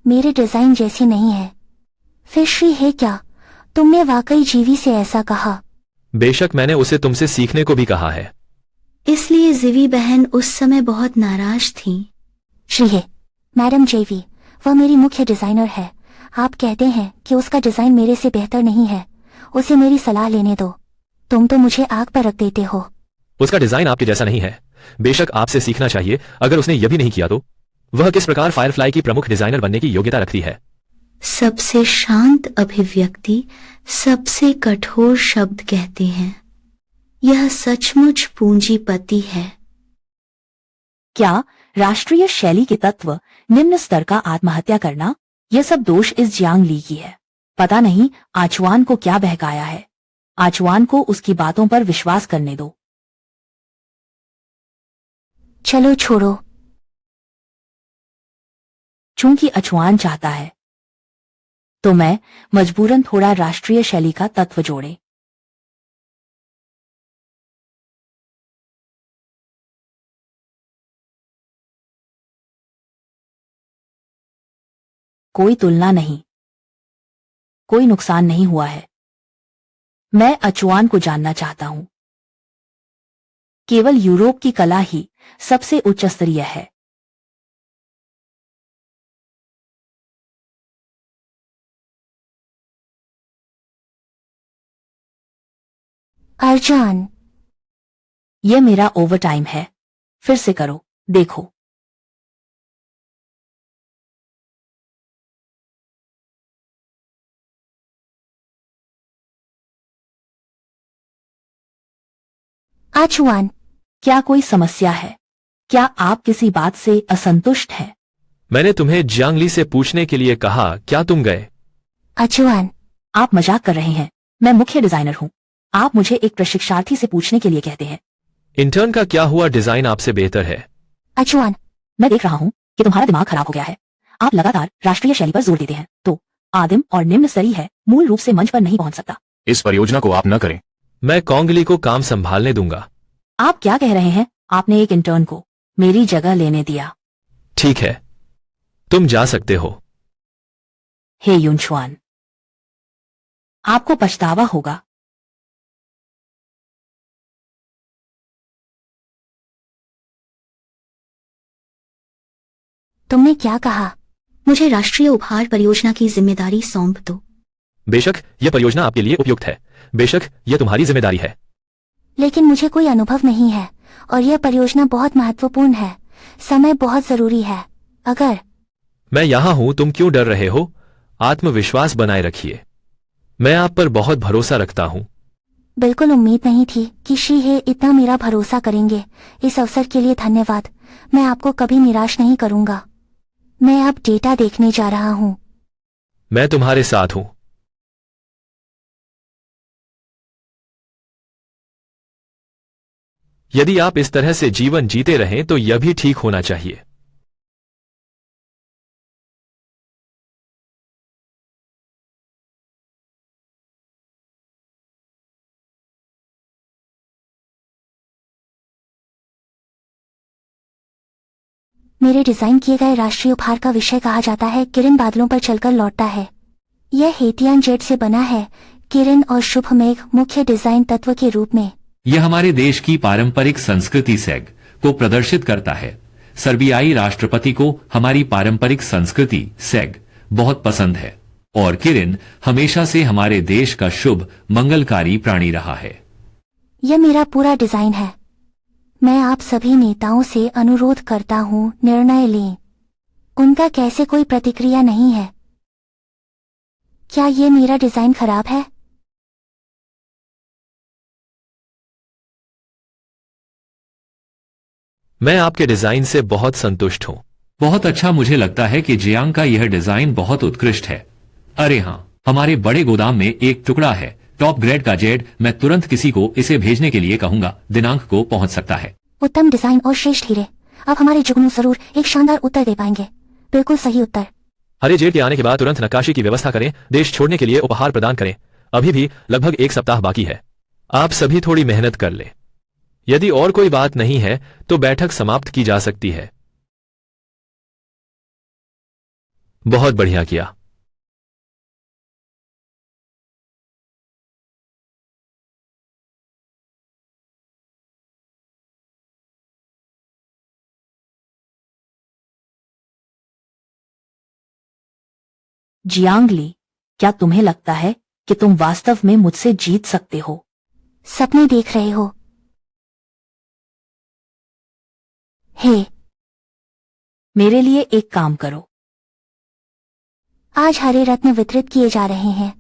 मेरे डिजाइन जैसी नहीं है? फिर श्री है क्या तुमने वाकई जीवी से ऐसा कहा? बेशक, मैंने उसे तुमसे सीखने को भी कहा है। इसलिए जीवी बहन उस समय बहुत नाराज थी। श्री है, मैडम जेवी, वह मेरी मुख्य डिजाइनर है। आप कहते हैं कि उसका डिजाइन मेरे से बेहतर नहीं है। उसे मेरी सलाह लेने दो। तुम तो मुझे आग पर रख देते हो। उसका डिजाइन आपके जैसा नहीं है। बेशक आपसे सीखना चाहिए। अगर उसने यह भी नहीं किया तो वह किस प्रकार फायरफ्लाई की प्रमुख डिजाइनर बनने की योग्यता रखती है। सबसे शांत अभिव्यक्ति सबसे कठोर शब्द कहते हैं। यह सचमुच पूंजीपति है। क्या राष्ट्रीय शैली के तत्व, निम्न स्तर का आत्महत्या करना, यह सब दोष इस जियांग ली की है। पता नहीं आचवान को क्या बहकाया है। आचवान को उसकी बातों पर विश्वास करने दो। चलो छोड़ो। चूंकि अचवान चाहता है तो मैं मजबूरन थोड़ा राष्ट्रीय शैली का तत्व जोड़े। कोई तुलना नहीं, कोई नुकसान नहीं हुआ है। मैं अचवान को जानना चाहता हूं। केवल यूरोप की कला ही सबसे उच्च स्तरीय है। अर्जान, यह मेरा ओवरटाइम है। फिर से करो, देखो। आचवान, क्या कोई समस्या है? क्या आप किसी बात से असंतुष्ट हैं? मैंने तुम्हें जियांगली से पूछने के लिए कहा, क्या तुम गए? आचवान, आप मजाक कर रहे हैं। मैं मुख्य डिजाइनर हूं। आप मुझे एक प्रशिक्षार्थी से पूछने के लिए कहते हैं। इंटर्न का क्या हुआ? डिजाइन आपसे बेहतर है। आचवान, मैं देख रहा हूं कि तुम्हारा दिमाग खराब हो गया है। आप लगातार राष्ट्रीय शैली पर जोर देते हैं तो आदिम और निम्न स्तरीय है, मूल रूप से मंच पर नहीं पहुंच सकता। इस परियोजना को आप न करें। मैं कोंगली को काम संभालने दूंगा। आप क्या कह रहे हैं? आपने एक इंटर्न को मेरी जगह लेने दिया। ठीक है, तुम जा सकते हो। हे युनछुआन, आपको पछतावा होगा। तुमने क्या कहा? मुझे राष्ट्रीय उपहार परियोजना की जिम्मेदारी सौंप दो। बेशक यह परियोजना आपके लिए उपयुक्त है। बेशक यह तुम्हारी जिम्मेदारी है। लेकिन मुझे कोई अनुभव नहीं है और यह परियोजना बहुत महत्वपूर्ण है। समय बहुत जरूरी है। अगर मैं यहां हूं, तुम क्यों डर रहे हो? आत्मविश्वास बनाए रखिए। मैं आप पर बहुत भरोसा रखता हूं। बिल्कुल उम्मीद नहीं थी कि श्री हे इतना मेरा भरोसा करेंगे। इस अवसर के लिए धन्यवाद। मैं आपको कभी निराश नहीं करूंगा। मैं अब डेटा देखने जा रहा हूं। मैं तुम्हारे साथ हूं। यदि आप इस तरह से जीवन जीते रहें तो यह भी ठीक होना चाहिए। मेरे डिजाइन किए गए राष्ट्रीय उपहार का विषय कहा जाता है किरण बादलों पर चलकर लौटता है। यह हेतियान जेट से बना है। किरण और शुभ मेघ मुख्य डिजाइन तत्व के रूप में। यह हमारे देश की पारंपरिक संस्कृति सेग को प्रदर्शित करता है। सर्बियाई राष्ट्रपति को हमारी पारंपरिक संस्कृति सेग बहुत पसंद है और किरण हमेशा से हमारे देश का शुभ मंगलकारी प्राणी रहा है। यह मेरा पूरा डिजाइन है। मैं आप सभी नेताओं से अनुरोध करता हूं, निर्णय लें। उनका कैसे कोई प्रतिक्रिया नहीं है। क्या ये मेरा डिजाइन खराब है? मैं आपके डिजाइन से बहुत संतुष्ट हूं। बहुत अच्छा, मुझे लगता है कि जियांग का यह डिजाइन बहुत उत्कृष्ट है। अरे हाँ, हमारे बड़े गोदाम में एक टुकड़ा है, टॉप ग्रेड का जेड। मैं तुरंत किसी को इसे भेजने के लिए कहूंगा, दिनांक को पहुंच सकता है। उत्तम डिजाइन और श्रेष्ठ हीरे। अब हमारे जुगनू जरूर एक शानदार उत्तर दे पाएंगे। बिल्कुल सही उत्तर। हरे जेड के आने के बाद तुरंत नक्काशी की व्यवस्था करें, देश छोड़ने के लिए उपहार प्रदान करें। अभी भी लगभग 1 सप्ताह बाकी है। आप सभी थोड़ी मेहनत कर लें। यदि और कोई बात नहीं है तो बैठक समाप्त की जा सकती है। बहुत बढ़िया किया। जियांग ली, क्या तुम्हें लगता है कि तुम वास्तव में मुझसे जीत सकते हो? सपने देख रहे हो? हे, मेरे लिए एक काम करो। आज हरे रत्न वितरित किए जा रहे हैं।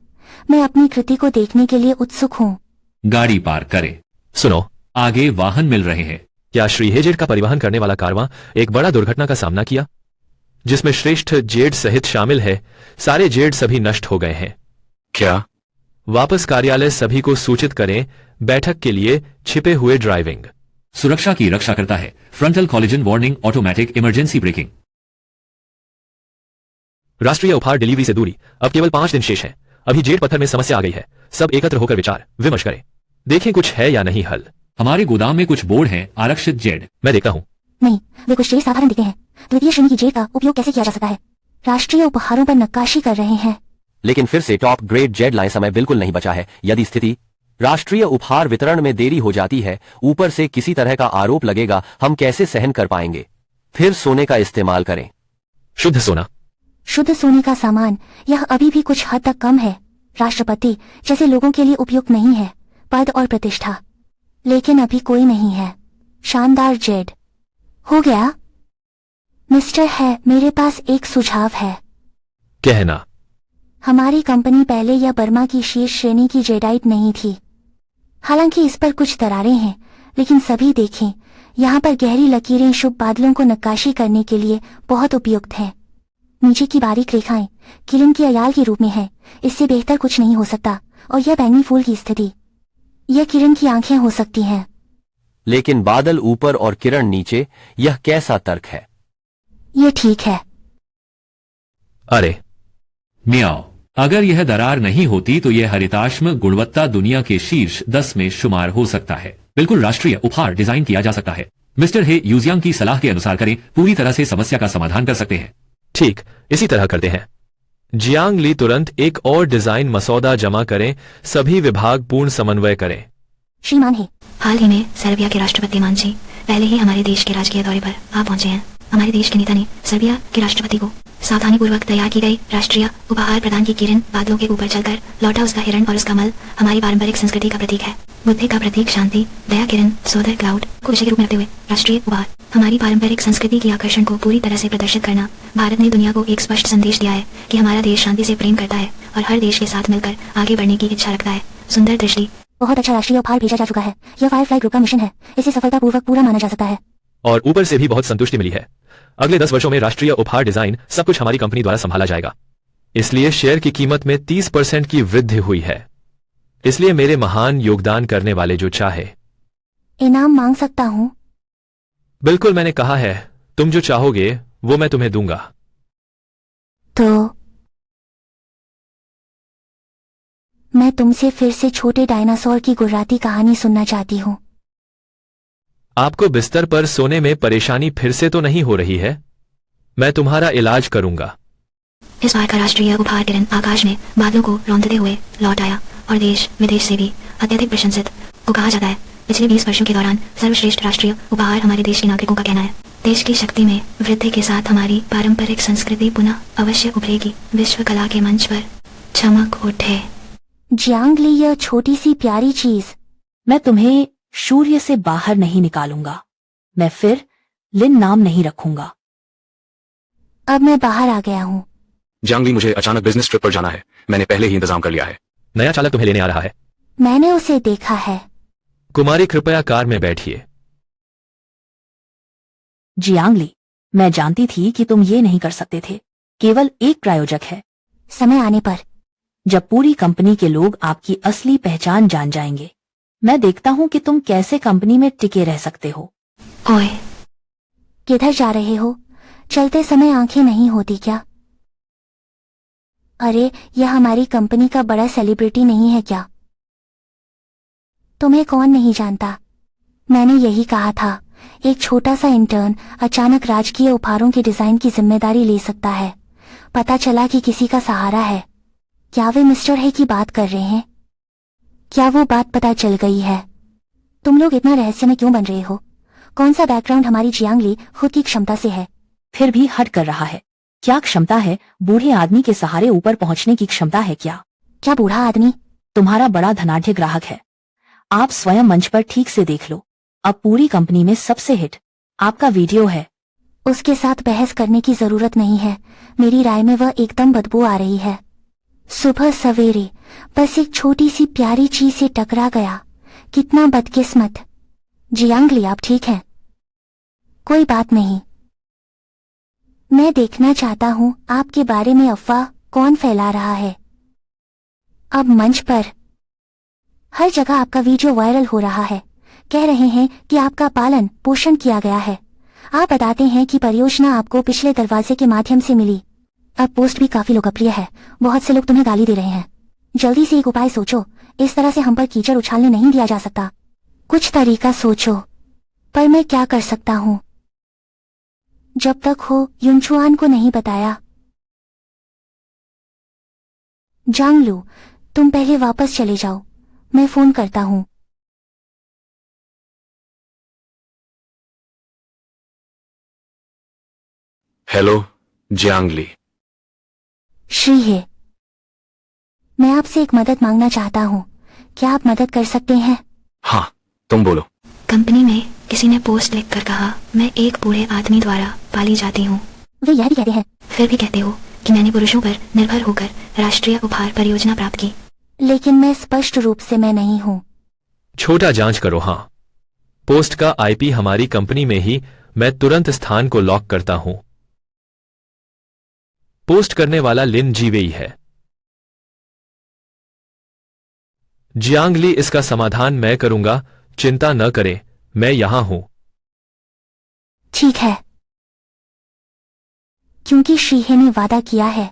मैं अपनी कृति को देखने के लिए उत्सुक हूँ। गाड़ी पार्क करें। सुनो, आगे वाहन मिल रहे हैं। क्या श्री हे जेड का परिवहन करने वाला कारवां एक बड़ा दुर्घटना का सामना किया, जिसमें श्रेष्ठ जेड सहित शामिल है? सारे जेड सभी नष्ट हो गए हैं। क्या? वापस कार्यालय सभी को सूचित करें। बैठक के लिए छिपे हुए ड्राइविंग। सुरक्षा की रक्षा करता है। Frontal collision warning, automatic emergency breaking. राष्ट्रीय उपहार डिलीवरी से दूरी। अब केवल 5 दिन शेष हैं। अभी जेड पत्थर में समस्या आ गई है। सब एकत्र होकर विचार विमर्श करें, देखें कुछ है या नहीं हल। हमारे गोदाम में कुछ बोर्ड हैं, आरक्षित जेड। मैं देखता हूं। नहीं, वे कुछ जेड साधारण दिखते हैं। द्वितीय श्रेणी की जेड का उपयोग कैसे किया जा सकता है? राष्ट्रीय उपहारों पर नक्काशी कर रहे हैं। लेकिन फिर से टॉप ग्रेड जेड लाइन, समय बिल्कुल नहीं बचा है। यदि स्थिति राष्ट्रीय उपहार वितरण में देरी हो जाती है, ऊपर से किसी तरह का आरोप लगेगा, हम कैसे सहन कर पाएंगे? फिर सोने का इस्तेमाल करें। शुद्ध सोना। शुद्ध सोने का सामान, यह अभी भी कुछ हद तक कम है। राष्ट्रपति जैसे लोगों के लिए उपयुक्त नहीं है। पद और प्रतिष्ठा, लेकिन अभी कोई नहीं है। शानदार जेड। हो गया मिस्टर है, मेरे पास एक सुझाव है। कहना। हमारी कंपनी पहले यह बर्मा की शीर्ष श्रेणी की जेडाइट नहीं थी। हालांकि इस पर कुछ दरारें हैं, लेकिन सभी देखें, यहाँ पर गहरी लकीरें शुभ बादलों को नक्काशी करने के लिए बहुत उपयुक्त हैं। नीचे की बारीक रेखाएं किरण की अयाल के रूप में है। इससे बेहतर कुछ नहीं हो सकता। और यह बैंगनी फूल की स्थिति, यह किरण की आंखें हो सकती हैं। लेकिन बादल ऊपर और किरण नीचे, यह कैसा तर्क है? यह ठीक है। अरे मियाओ, अगर यह दरार नहीं होती तो यह हरिताश्म गुणवत्ता दुनिया के शीर्ष 10 में शुमार हो सकता है। बिल्कुल राष्ट्रीय उपहार डिजाइन किया जा सकता है। मिस्टर हे यूजियांग की सलाह के अनुसार करें, पूरी तरह से समस्या का समाधान कर सकते हैं। ठीक, इसी तरह करते हैं। जियांग ली, तुरंत एक और डिजाइन मसौदा जमा करें। सभी विभाग पूर्ण समन्वय करें। श्रीमान हे, हाल ही में सर्बिया के राष्ट्रपति मांची पहले ही हमारे देश के राजकीय दौरे पर आ पहुंचे हैं। हमारे देश के नेता ने सर्बिया के राष्ट्रपति को सावधानी पूर्वक तैयार की गई राष्ट्रीय उपहार प्रदान की किरण बादलों के ऊपर चलकर लौटा उसका हिरण और उसका मल हमारी पारंपरिक संस्कृति का प्रतीक है। बुद्धि का प्रतीक शांति, दया किरण, सोदर क्लाउड को विषय के रूप में रखते हुए राष्ट्रीय उपहार हमारी पारंपरिक संस्कृति की आकर्षण को पूरी तरह से प्रदर्शित करना। भारत ने दुनिया को एक स्पष्ट संदेश दिया है कि हमारा देश शांति से प्रेम करता है और हर देश के साथ मिलकर आगे बढ़ने की इच्छा रखता है। सुंदर दृष्टि। बहुत अच्छा राष्ट्रीय उपहार भेजा जा चुका है। यह फायरफ्लाई ग्रुप का मिशन है। इसे सफलतापूर्वक पूरा माना जा सकता है। और ऊपर से भी बहुत संतुष्टि मिली है। अगले 10 वर्षों में राष्ट्रीय उपहार डिजाइन सब कुछ हमारी कंपनी द्वारा संभाला जाएगा। इसलिए शेयर की कीमत में 30% की वृद्धि हुई है। इसलिए मेरे महान योगदान करने वाले जो चाहे इनाम मांग सकता हूँ। बिल्कुल, मैंने कहा है, तुम जो चाहोगे वो मैं तुम्हें दूंगा। तो मैं तुमसे फिर से छोटे डायनासोर की गुर्राती कहानी सुनना चाहती हूँ। आपको बिस्तर पर सोने में परेशानी फिर से तो नहीं हो रही है? मैं तुम्हारा इलाज करूंगा। इस बार का राष्ट्रीय उपहार किरण आकाश में बादलों को रौंदते हुए लौट आया और देश विदेश से भी अत्यधिक प्रशंसित को कहा जाता है। पिछले 20 वर्षों के दौरान सर्वश्रेष्ठ राष्ट्रीय उपहार हमारे देश के नागरिकों का कहना है। देश की शक्ति में वृद्धि के साथ हमारी पारंपरिक संस्कृति पुनः अवश्य उभरेगी। विश्व कला के मंच पर चमक उठे। जियांग ली, यह छोटी सी प्यारी चीज। मैं तुम्हें सूर्य से बाहर नहीं निकालूंगा। मैं फिर लिन नाम नहीं रखूंगा। अब मैं बाहर आ गया हूँ। जियांगली, मुझे अचानक बिजनेस ट्रिप पर जाना है। मैंने पहले ही इंतजाम कर लिया है। नया चालक तुम्हें लेने आ रहा है। मैंने उसे देखा है। कुमारी, कृपया कार में बैठिए। जियांगली, मैं जानती थी कि तुम ये नहीं कर सकते थे। केवल एक प्रायोजक है। समय आने पर। जब पूरी कंपनी के लोग आपकी असली पहचान जान जाएंगे, मैं देखता हूँ कि तुम कैसे कंपनी में टिके रह सकते हो। ओए, किधर जा रहे हो? चलते समय आंखें नहीं होती क्या? अरे, यह हमारी कंपनी का बड़ा सेलिब्रिटी नहीं है क्या? तुम्हें कौन नहीं जानता? मैंने यही कहा था, एक छोटा सा इंटर्न अचानक राजकीय उपहारों के डिजाइन की जिम्मेदारी ले सकता है। पता चला कि किसी का सहारा है। क्या वे मिस्टर है की बात कर रहे हैं? क्या वो बात पता चल गई है? तुम लोग इतना रहस्यमय क्यों बन रहे हो? कौन सा बैकग्राउंड हमारी जियांगली खुद की क्षमता से है? फिर भी हट कर रहा है। क्या क्षमता है? बूढ़े आदमी के सहारे ऊपर पहुंचने की क्षमता है क्या? क्या बूढ़ा आदमी? तुम्हारा बड़ा धनाढ्य ग्राहक है। आप स्वयं मंच पर ठीक से देख लो। अब पूरी कंपनी में सबसे हिट आपका वीडियो है। उसके साथ बहस करने की जरूरत नहीं है। मेरी राय में वह एकदम बदबू आ रही है। सुबह सवेरे बस एक छोटी सी प्यारी चीज से टकरा गया। कितना बदकिस्मत। जियांगली, आप ठीक हैं? कोई बात नहीं। मैं देखना चाहता हूँ आपके बारे में अफवाह कौन फैला रहा है। अब मंच पर हर जगह आपका वीडियो वायरल हो रहा है। कह रहे हैं कि आपका पालन पोषण किया गया है। आप बताते हैं कि परियोजना आपको पिछले दरवाजे के माध्यम से मिली। अब पोस्ट भी काफी लोकप्रिय है। बहुत से लोग तुम्हें गाली दे रहे हैं। जल्दी से एक उपाय सोचो। इस तरह से हम पर कीचड़ उछालने नहीं दिया जा सकता। कुछ तरीका सोचो। पर मैं क्या कर सकता हूँ? जब तक हो युनचुआन को नहीं बताया। जांगलू, तुम पहले वापस चले जाओ। मैं फोन करता हूँ। हेलो जियांगली। श्री है। मैं आपसे एक मदद मांगना चाहता हूँ। क्या आप मदद कर सकते हैं? हाँ, तुम बोलो। कंपनी में किसी ने पोस्ट लिखकर कहा मैं एक बूढ़े आदमी द्वारा पाली जाती हूँ। वे यह भी कहते हैं। फिर भी कहते हो कि मैंने पुरुषों पर निर्भर होकर राष्ट्रीय उपहार परियोजना प्राप्त की। लेकिन मैं स्पष्ट रूप से मैं नहीं हूँ। छोटा जांच करो। हाँ, पोस्ट का आईपी हमारी कंपनी में ही। मैं तुरंत स्थान को लॉक करता हूं। पोस्ट करने वाला लिन जीवेई है। जियांगली, इसका समाधान मैं करूंगा। चिंता न करें, मैं यहां हूं। ठीक है। क्योंकि श्रीहे ने वादा किया है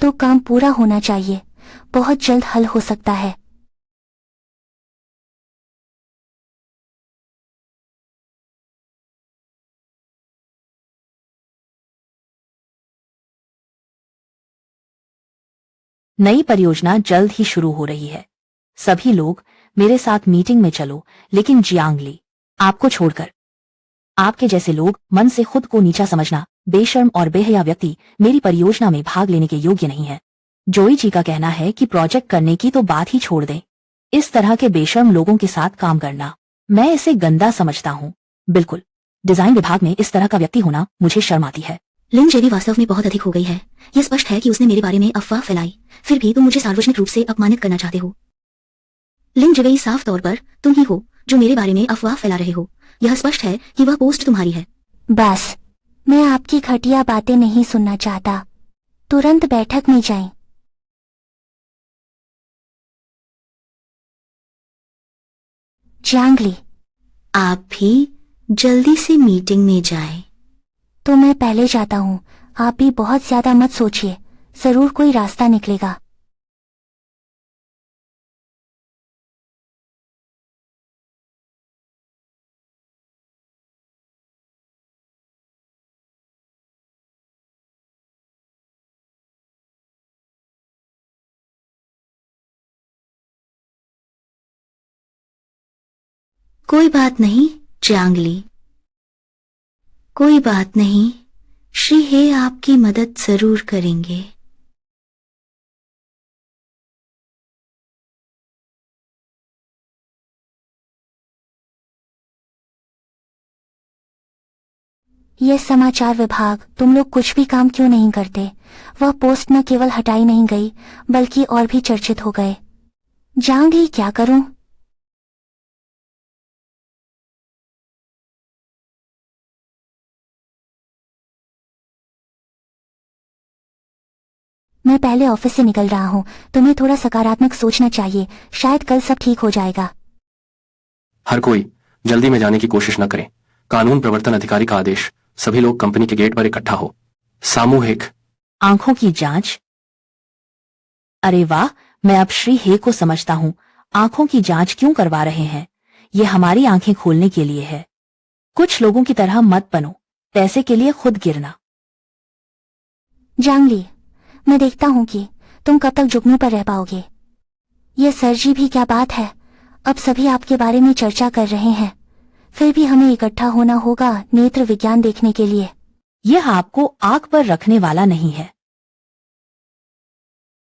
तो काम पूरा होना चाहिए। बहुत जल्द हल हो सकता है। नई परियोजना जल्द ही शुरू हो रही है। सभी लोग मेरे साथ मीटिंग में चलो, लेकिन जियांगली, आपको छोड़कर। आपके जैसे लोग मन से खुद को नीचा समझना, बेशर्म और बेहया व्यक्ति मेरी परियोजना में भाग लेने के योग्य नहीं है। जोई जी का कहना है कि प्रोजेक्ट करने की तो बात ही छोड़ दें। इस तरह के बेशर्म लोगों के साथ काम करना मैं इसे गंदा समझता हूँ। बिल्कुल, डिजाइन विभाग में इस तरह का व्यक्ति होना मुझे शर्म आती है। लिन जेवी वास्तव में बहुत अधिक हो गई है। यह स्पष्ट है कि उसने मेरे बारे में अफवाह फैलाई। फिर भी तुम मुझे सार्वजनिक रूप से अपमानित करना चाहते हो। लिन जेवी, साफ तौर पर तुम ही हो जो मेरे बारे में अफवाह फैला रहे हो। यह स्पष्ट है कि वह पोस्ट तुम्हारी है। बस, मैं आपकी घटिया बातें नहीं सुनना चाहता। तुरंत बैठक में जाएं। जियांगली, आप भी जल्दी से मीटिंग में जाएं। तो मैं पहले जाता हूँ। आप भी बहुत ज्यादा मत सोचिए। जरूर कोई रास्ता निकलेगा। कोई बात नहीं जियांगली, कोई बात नहीं। श्री हे आपकी मदद जरूर करेंगे। ये समाचार विभाग, तुम लोग कुछ भी काम क्यों नहीं करते? वह पोस्ट न केवल हटाई नहीं गई बल्कि और भी चर्चित हो गए। जांग ली, क्या करूं? मैं पहले ऑफिस से निकल रहा हूं। तुम्हें थोड़ा सकारात्मक सोचना चाहिए, शायद कल सब ठीक हो जाएगा। हर कोई जल्दी में जाने की कोशिश न करे। कानून प्रवर्तन अधिकारी का आदेश, सभी लोग कंपनी के गेट पर इकट्ठा हो। सामूहिक आंखों की जांच। अरे वाह, मैं अब श्री हे को समझता हूँ। आंखों की जांच क्यों करवा रहे हैं? ये हमारी आंखें खोलने के लिए है। कुछ लोगों की तरह मत बनो, पैसे के लिए खुद गिरना। जांग ली, मैं देखता हूं कि तुम कब तक जुगनू पर रह पाओगे। ये सरजी भी क्या बात है? अब सभी आपके बारे में चर्चा कर रहे हैं, फिर भी हमें इकट्ठा होना होगा नेत्र विज्ञान देखने के लिए। यह आपको आग पर रखने वाला नहीं है।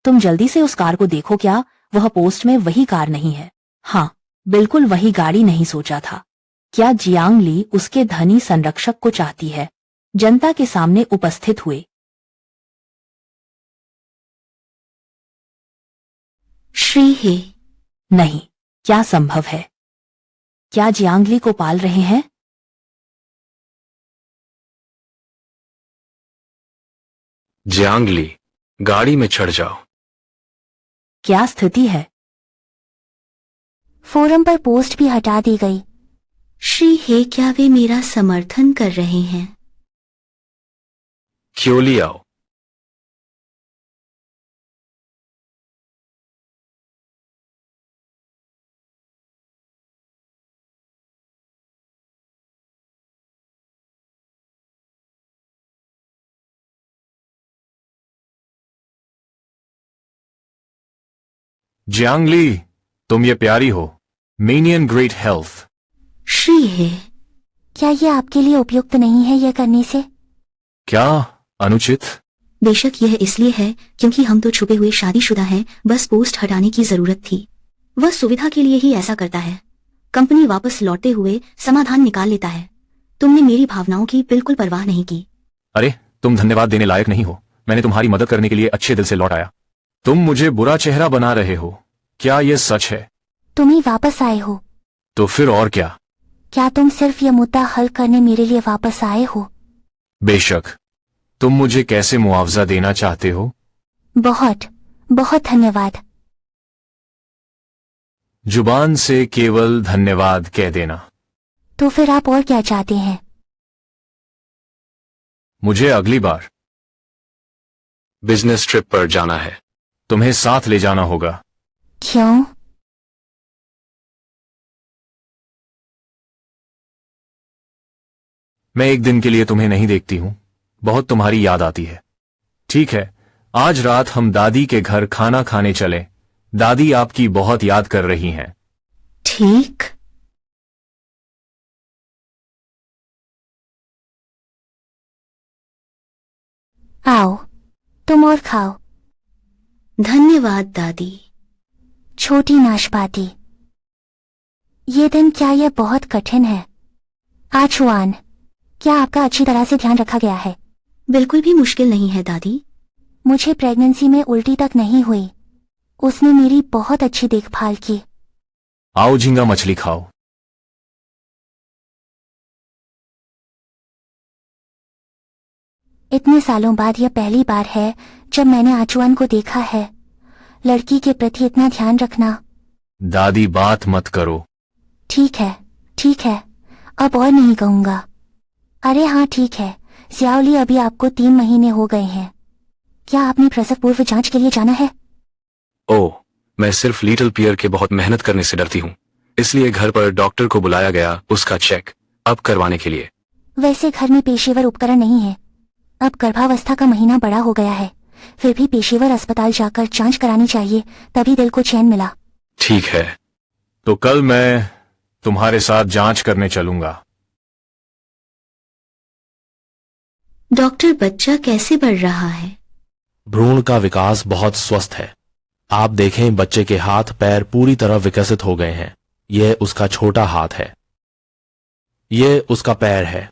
तुम जल्दी से उस कार को देखो। क्या वह पोस्ट में वही कार नहीं है? हाँ, बिल्कुल वही गाड़ी नहीं सोचा था। क्या जियांग ली उसके धनी संरक्षक को चाहती है? जनता के सामने उपस्थित हुए। श्री हे, नहीं, क्या संभव है? क्या जियांग ली को पाल रहे हैं? जियांग ली, गाड़ी में चढ़ जाओ। क्या स्थिति है? फोरम पर पोस्ट भी हटा दी गई। श्री हे, क्या वे मेरा समर्थन कर रहे हैं? क्यों ले आओ। जियांग ली, तुम ये प्यारी हो। मेनियन ग्रेट हेल्थ। श्री हे, क्या ये आपके लिए उपयुक्त नहीं है यह करने से? क्या अनुचित? बेशक यह इसलिए है क्योंकि हम तो छुपे हुए शादीशुदा हैं। बस पोस्ट हटाने की जरूरत थी। वह सुविधा के लिए ही ऐसा करता है। कंपनी वापस लौटते हुए समाधान निकाल लेता है। तुमने मेरी भावनाओं की बिल्कुल परवाह नहीं की। अरे, तुम धन्यवाद देने लायक नहीं हो। मैंने तुम्हारी मदद करने के लिए अच्छे दिल से लौट आया। तुम मुझे बुरा चेहरा बना रहे हो। क्या यह सच है? तुम ही वापस आए हो। तो फिर और क्या? क्या तुम सिर्फ यह मुद्दा हल करने मेरे लिए वापस आए हो? बेशक। तुम मुझे कैसे मुआवजा देना चाहते हो? बहुत बहुत धन्यवाद। जुबान से केवल धन्यवाद कह देना। तो फिर आप और क्या चाहते हैं? मुझे अगली बार बिजनेस ट्रिप पर जाना है। तुम्हें साथ ले जाना होगा। क्यों? मैं एक दिन के लिए तुम्हें नहीं देखती हूं। बहुत तुम्हारी याद आती है। ठीक है, आज रात हम दादी के घर खाना खाने चले। दादी आपकी बहुत याद कर रही हैं। ठीक। आओ, तुम और खाओ। धन्यवाद दादी। छोटी नाशपाती। ये दिन क्या यह बहुत कठिन है? आचुआन, क्या आपका अच्छी तरह से ध्यान रखा गया है? बिल्कुल भी मुश्किल नहीं है दादी। मुझे प्रेगनेंसी में उल्टी तक नहीं हुई। उसने मेरी बहुत अच्छी देखभाल की। आओ झींगा मछली खाओ। इतने सालों बाद यह पहली बार है जब मैंने आचुआन को देखा है। लड़की के प्रति इतना ध्यान रखना। दादी, बात मत करो। ठीक है, ठीक है, अब और नहीं कहूंगा। अरे हाँ ठीक है, जियाओली, अभी आपको 3 महीने हो गए हैं। क्या आपने प्रसव पूर्व जांच के लिए जाना है? ओह, मैं सिर्फ लिटिल पियर के बहुत मेहनत करने से डरती हूँ, इसलिए घर पर डॉक्टर को बुलाया गया उसका चेक अप करवाने के लिए। वैसे घर में पेशेवर उपकरण नहीं है। अब गर्भावस्था का महीना बड़ा हो गया है, फिर भी पेशेवर अस्पताल जाकर जांच करानी चाहिए, तभी दिल को चैन मिला। ठीक है, तो कल मैं तुम्हारे साथ जांच करने चलूंगा। डॉक्टर, बच्चा कैसे बढ़ रहा है? भ्रूण का विकास बहुत स्वस्थ है। आप देखें, बच्चे के हाथ पैर पूरी तरह विकसित हो गए हैं। यह उसका छोटा हाथ है। यह उसका पैर है।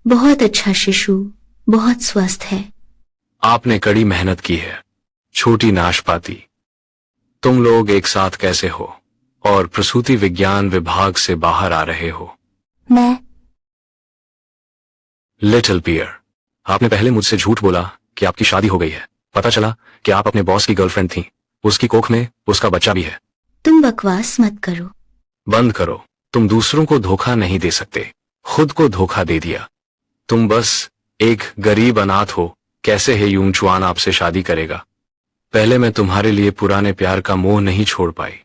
बहुत अच्छा शिशु, बहुत स्वस्थ है। आपने कड़ी मेहनत की है, छोटी नाशपाती। तुम लोग एक साथ कैसे हो और प्रसूति विज्ञान विभाग से बाहर आ रहे हो? मैं लिटिल पियर, आपने पहले मुझसे झूठ बोला कि आपकी शादी हो गई है। पता चला कि आप अपने बॉस की गर्लफ्रेंड थी। उसकी कोख में उसका बच्चा भी है। तुम बकवास मत करो। बंद करो। तुम दूसरों को धोखा नहीं दे सकते, खुद को धोखा दे दिया। तुम बस एक गरीब अनाथ हो। कैसे है यूंगचुआन आपसे शादी करेगा? पहले मैं तुम्हारे लिए पुराने प्यार का मोह नहीं छोड़ पाई।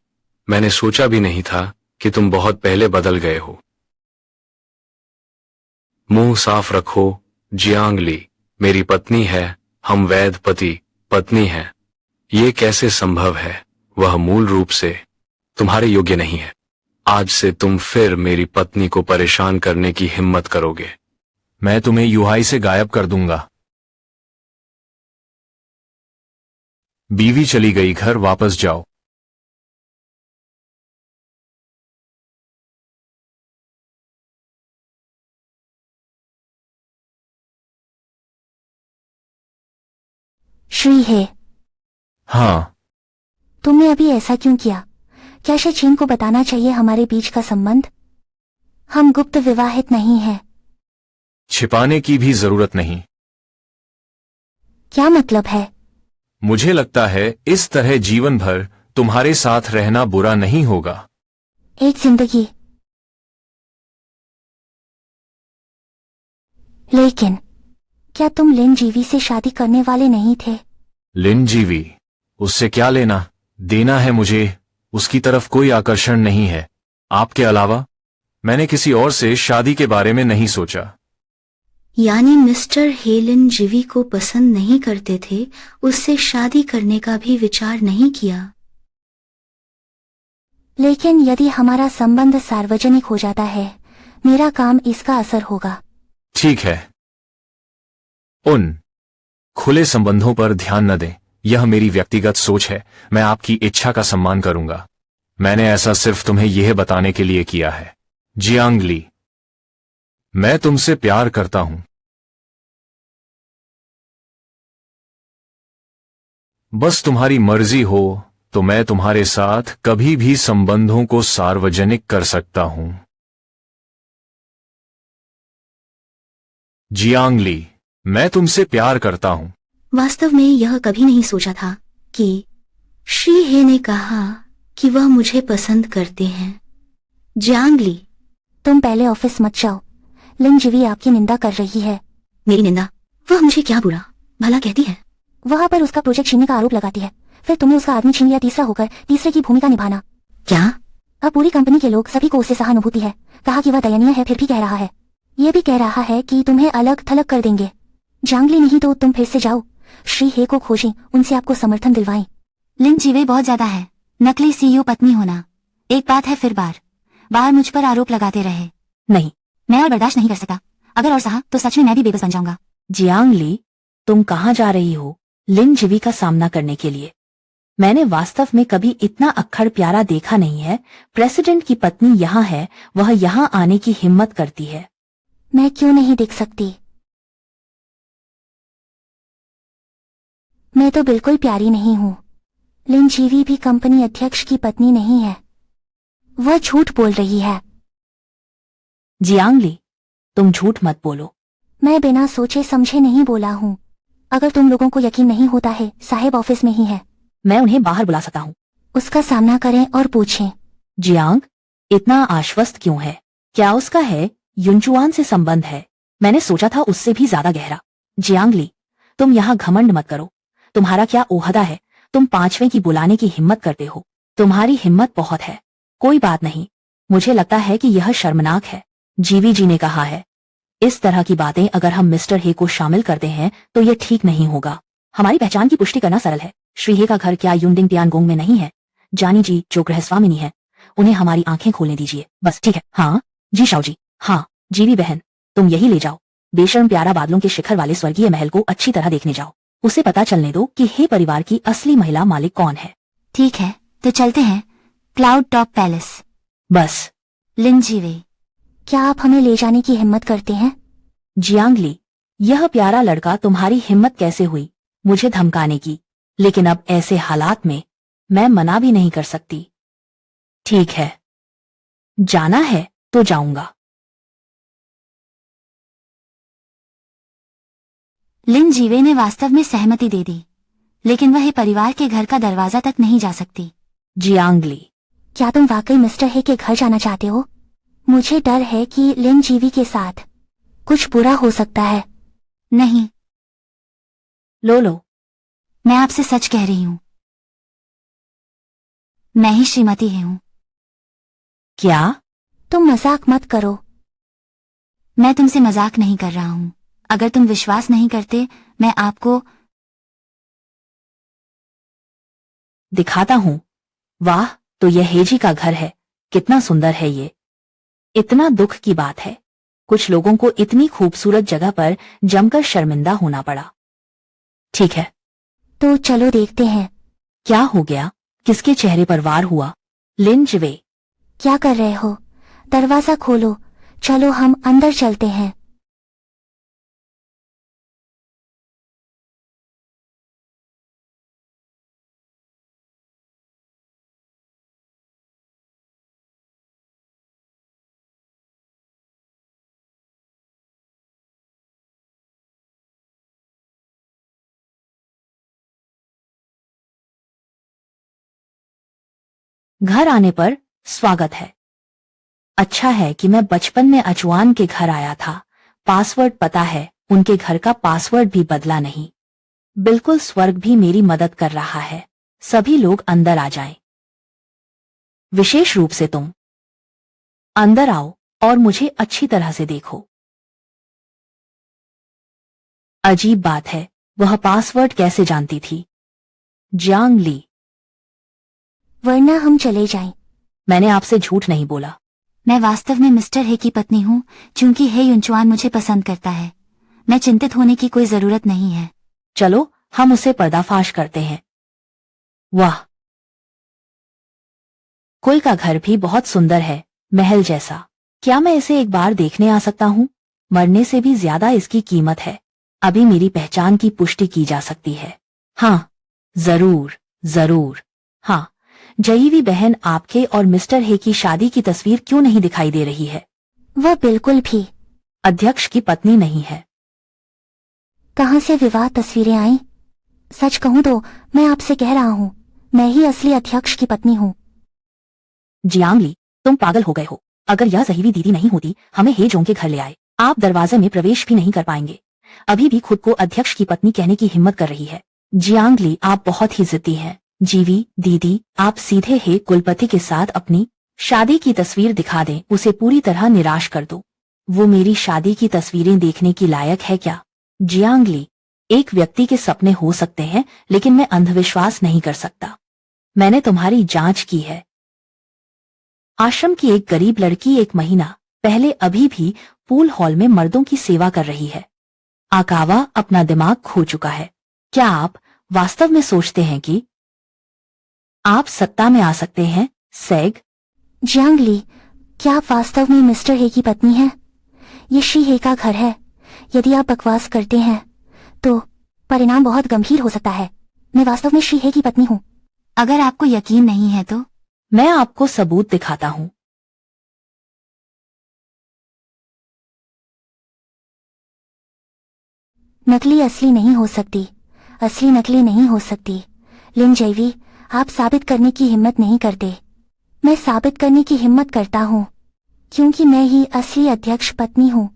मैंने सोचा भी नहीं था कि तुम बहुत पहले बदल गए हो। मुंह साफ रखो। जियांग ली मेरी पत्नी है, हम वैध पति पत्नी हैं। ये कैसे संभव है? वह मूल रूप से तुम्हारे योग्य नहीं है। आज से तुम फिर मेरी पत्नी को परेशान करने की हिम्मत करोगे? मैं तुम्हें यूहाई से गायब कर दूंगा। बीवी चली गई, घर वापस जाओ। श्री है, हाँ, तुमने अभी ऐसा क्यों किया? क्या शचीन को बताना चाहिए हमारे बीच का संबंध? हम गुप्त विवाहित नहीं हैं। छिपाने की भी जरूरत नहीं। क्या मतलब है? मुझे लगता है इस तरह जीवन भर तुम्हारे साथ रहना बुरा नहीं होगा। एक जिंदगी। लेकिन क्या तुम लिन जीवी से शादी करने वाले नहीं थे? लिन जीवी, उससे क्या लेना देना है मुझे? उसकी तरफ कोई आकर्षण नहीं है आपके अलावा। मैंने किसी और से शादी के बारे में नहीं सोचा। यानी मिस्टर हेलन जीवी को पसंद नहीं करते थे, उससे शादी करने का भी विचार नहीं किया। लेकिन यदि हमारा संबंध सार्वजनिक हो जाता है, मेरा काम इसका असर होगा। ठीक है, उन खुले संबंधों पर ध्यान न दें। यह मेरी व्यक्तिगत सोच है। मैं आपकी इच्छा का सम्मान करूंगा। मैंने ऐसा सिर्फ तुम्हें यह बताने के लिए किया है। जियांग ली, मैं तुमसे प्यार करता हूं। बस तुम्हारी मर्जी हो तो मैं तुम्हारे साथ कभी भी संबंधों को सार्वजनिक कर सकता हूं। जियांग ली, मैं तुमसे प्यार करता हूं। वास्तव में यह कभी नहीं सोचा था कि श्री हे ने कहा कि वह मुझे पसंद करते हैं। जियांग ली, तुम पहले ऑफिस मत जाओ। लिन जीवी आपकी निंदा कर रही है। मेरी निंदा? वह मुझे क्या बुरा भला कहती है? वहां पर उसका प्रोजेक्ट छीनने का आरोप लगाती है, फिर तुमने उसका आदमी छीन लिया, तीसरा होकर तीसरे की भूमिका निभाना। क्या? अब पूरी कंपनी के लोग सभी को उससे सहानुभूति है। कहा कि वह दयनीय है, फिर भी कह रहा है। ये भी कह रहा है कि तुम्हें अलग थलग कर देंगे। जांगली नहीं तो तुम फिर से जाओ, श्री हे को खोजें, उनसे आपको समर्थन दिलवाएं। लिन जीवे बहुत ज्यादा है। नकली सीईओ पत्नी होना एक बात है, फिर बार मुझ पर आरोप लगाते रहे। नहीं, मैं और बर्दाश्त नहीं कर सकता। अगर और सहा तो सच में मैं भी बेबस बन जाऊंगा। जियांग ली, तुम कहाँ जा रही हो? लिन जीवी का सामना करने के लिए। मैंने वास्तव में कभी इतना अक्खड़ प्यारा देखा नहीं है। प्रेसिडेंट की पत्नी यहाँ है, वह यहाँ आने की हिम्मत करती है। मैं क्यों नहीं देख सकती? मैं तो बिल्कुल प्यारी नहीं हूँ। लिन जीवी भी कंपनी अध्यक्ष की पत्नी नहीं है। वह झूठ बोल रही है। जियांग ली, तुम झूठ मत बोलो। मैं बिना सोचे समझे नहीं बोला हूँ। अगर तुम लोगों को यकीन नहीं होता है, साहेब ऑफिस में ही है। मैं उन्हें बाहर बुला सकता हूँ। उसका सामना करें और पूछें। जियांग, इतना आश्वस्त क्यों है? क्या उसका है युनचुआन से संबंध है? मैंने सोचा था उससे भी ज्यादा गहरा। जियांग ली, तुम यहाँ घमंड मत करो। तुम्हारा क्या ओहदा है? तुम 5वें की बुलाने की हिम्मत करते हो। तुम्हारी हिम्मत बहुत है। कोई बात नहीं, मुझे लगता है कि यह शर्मनाक है। जीवी जी ने कहा है, इस तरह की बातें अगर हम मिस्टर हे को शामिल करते हैं तो यह ठीक नहीं होगा। हमारी पहचान की पुष्टि करना सरल है। श्री हे का घर क्या युनडिंग तियानगोंग में नहीं है? जानी जी जो गृहस्वामिनी है, उन्हें हमारी आंखें खोलने दीजिए बस। ठीक है? हाँ जी शाओ जी। हाँ जीवी बहन, तुम यही ले जाओ। बेशर्म प्यारा बादलों के शिखर वाले स्वर्गीय महल को अच्छी तरह देखने जाओ। उसे पता चलने दो कि हे परिवार की असली महिला मालिक कौन है। ठीक है, तो चलते हैं क्लाउड टॉप पैलेस। बस। लिन जीवे, क्या आप हमें ले जाने की हिम्मत करते हैं? जियांगली, यह प्यारा लड़का तुम्हारी हिम्मत कैसे हुई मुझे धमकाने की, लेकिन अब ऐसे हालात में मैं मना भी नहीं कर सकती। ठीक है, जाना है तो जाऊंगा। लिन जीवे ने वास्तव में सहमति दे दी, लेकिन वह परिवार के घर का दरवाजा तक नहीं जा सकती। जियांगली, क्या तुम वाकई मिस्टर हे के घर जाना चाहते हो? मुझे डर है कि लिन जीवी के साथ कुछ बुरा हो सकता है। नहीं, लो, मैं आपसे सच कह रही हूं। मैं ही श्रीमती हे हूं। क्या? तुम मजाक मत करो। मैं तुमसे मजाक नहीं कर रहा हूं। अगर तुम विश्वास नहीं करते, मैं आपको दिखाता हूं। वाह, तो यह हेजी का घर है। कितना सुंदर है ये। इतना दुख की बात है, कुछ लोगों को इतनी खूबसूरत जगह पर जमकर शर्मिंदा होना पड़ा। ठीक है, तो चलो देखते हैं। क्या हो गया? किसके चेहरे पर वार हुआ? लिन जिवे, क्या कर रहे हो? दरवाजा खोलो। चलो हम अंदर चलते हैं। घर आने पर स्वागत है। अच्छा है कि मैं बचपन में अचवान के घर आया था। पासवर्ड पता है, उनके घर का पासवर्ड भी बदला नहीं। बिल्कुल स्वर्ग भी मेरी मदद कर रहा है। सभी लोग अंदर आ जाएं। विशेष रूप से तुम अंदर आओ और मुझे अच्छी तरह से देखो। अजीब बात है, वह पासवर्ड कैसे जानती थी? जियांग ली, वरना हम चले जाएं। मैंने आपसे झूठ नहीं बोला। मैं वास्तव में मिस्टर हे की पत्नी हूं, क्योंकि हे युनचुआन मुझे पसंद करता है। मैं चिंतित होने की कोई जरूरत नहीं है। चलो हम उसे पर्दाफाश करते हैं। वाह, कोई का घर भी बहुत सुंदर है, महल जैसा। क्या मैं इसे एक बार देखने आ सकता हूँ? मरने से भी ज्यादा इसकी कीमत है। अभी मेरी पहचान की पुष्टि की जा सकती है। हाँ, जरूर। हाँ, जयीवी बहन, आपके और मिस्टर हे की शादी की तस्वीर क्यों नहीं दिखाई दे रही है? वह बिल्कुल भी अध्यक्ष की पत्नी नहीं है। कहां से विवाह तस्वीरें आई? सच कहूं तो मैं आपसे कह रहा हूं, मैं ही असली अध्यक्ष की पत्नी हूं। जियांगली, तुम पागल हो गए हो। अगर यह जहीवी दीदी नहीं होती, हमें हे जोंग के घर ले आए। आप दरवाजे में प्रवेश भी नहीं कर पाएंगे। अभी भी खुद को अध्यक्ष की पत्नी कहने की हिम्मत कर रही है। जियांगली, आप बहुत ही जिद्दी हैं। जीवी दीदी, आप सीधे हे कुलपति के साथ अपनी शादी की तस्वीर दिखा दें, उसे पूरी तरह निराश कर दो। वो मेरी शादी की तस्वीरें देखने की लायक है क्या? जियांगली, एक व्यक्ति के सपने हो सकते हैं, लेकिन मैं अंधविश्वास नहीं कर सकता। मैंने तुम्हारी जांच की है। आश्रम की एक गरीब लड़की 1 महीना पहले अभी भी पूल हॉल में मर्दों की सेवा कर रही है। आकावा अपना दिमाग खो चुका है। क्या आप वास्तव में सोचते हैं कि आप सत्ता में आ सकते हैं? सेग, जियांगली, क्या आप वास्तव में मिस्टर हे की पत्नी हैं? ये श्री हे का घर है। यदि आप बकवास करते हैं तो परिणाम बहुत गंभीर हो सकता है। मैं वास्तव में श्री हे की पत्नी हूं। अगर आपको यकीन नहीं है तो मैं आपको सबूत दिखाता हूं। नकली असली नहीं हो सकती, असली नकली नहीं हो सकती। लिन जैवी, आप साबित करने की हिम्मत नहीं करते। मैं साबित करने की हिम्मत करता हूं, क्योंकि मैं ही असली अध्यक्ष पत्नी हूं।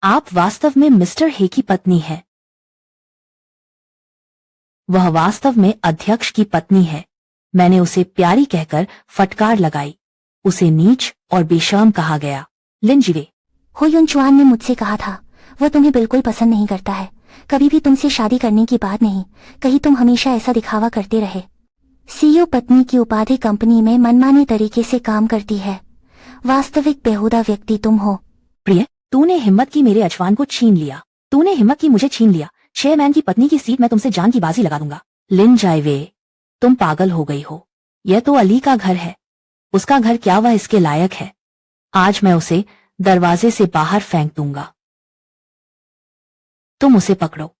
आप वास्तव में मिस्टर हे की पत्नी हैं। वह वास्तव में अध्यक्ष की पत्नी है। मैंने उसे प्यारी कहकर फटकार लगाई। उसे नीच और बेशर्म कहा गया। लिनजिवे, हो युनचुआन ने मुझसे कहा था, वह तुम्हें बिल्कुल पसंद नहीं करता है। कभी भी तुमसे शादी करने की बात नहीं कही। तुम हमेशा ऐसा दिखावा करते रहे। सीईओ पत्नी की उपाधि कंपनी में मनमाने तरीके से काम करती है। वास्तविक बेहुदा व्यक्ति तुम हो। प्रिय, तूने हिम्मत की मेरे अचवान को छीन लिया। तूने हिम्मत की मुझे छीन लिया। चेयरमैन की पत्नी की सीट में तुमसे जान की बाजी लगा दूंगा। लिन जाइवे, तुम पागल हो गई हो। यह तो अली का घर है। उसका घर क्या वह इसके लायक है? आज मैं उसे दरवाजे से बाहर फेंक दूंगा। तुम उसे पकड़ो।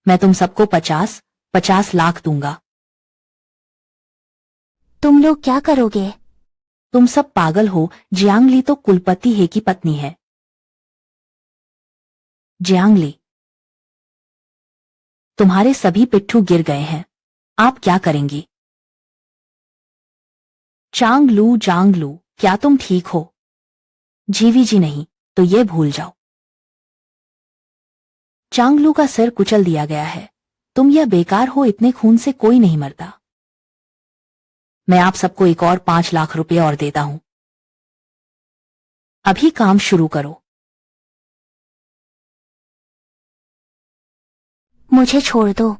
मैं तुम सबको 50 लाख दूंगा। तुम लोग क्या करोगे? तुम सब पागल हो, जियांगली तो कुलपति हे की पत्नी है। जियांगली, तुम्हारे सभी पिट्ठू गिर गए हैं। आप क्या करेंगी? चांगलू, क्या तुम ठीक हो? जीवी जी नहीं, तो ये भूल जाओ। चांगलू का सिर कुचल दिया गया है। तुम यह बेकार हो, इतने खून से कोई नहीं मरता। मैं आप सबको एक और 5 लाख रुपए और देता हूं। अभी काम शुरू करो। मुझे छोड़ दो।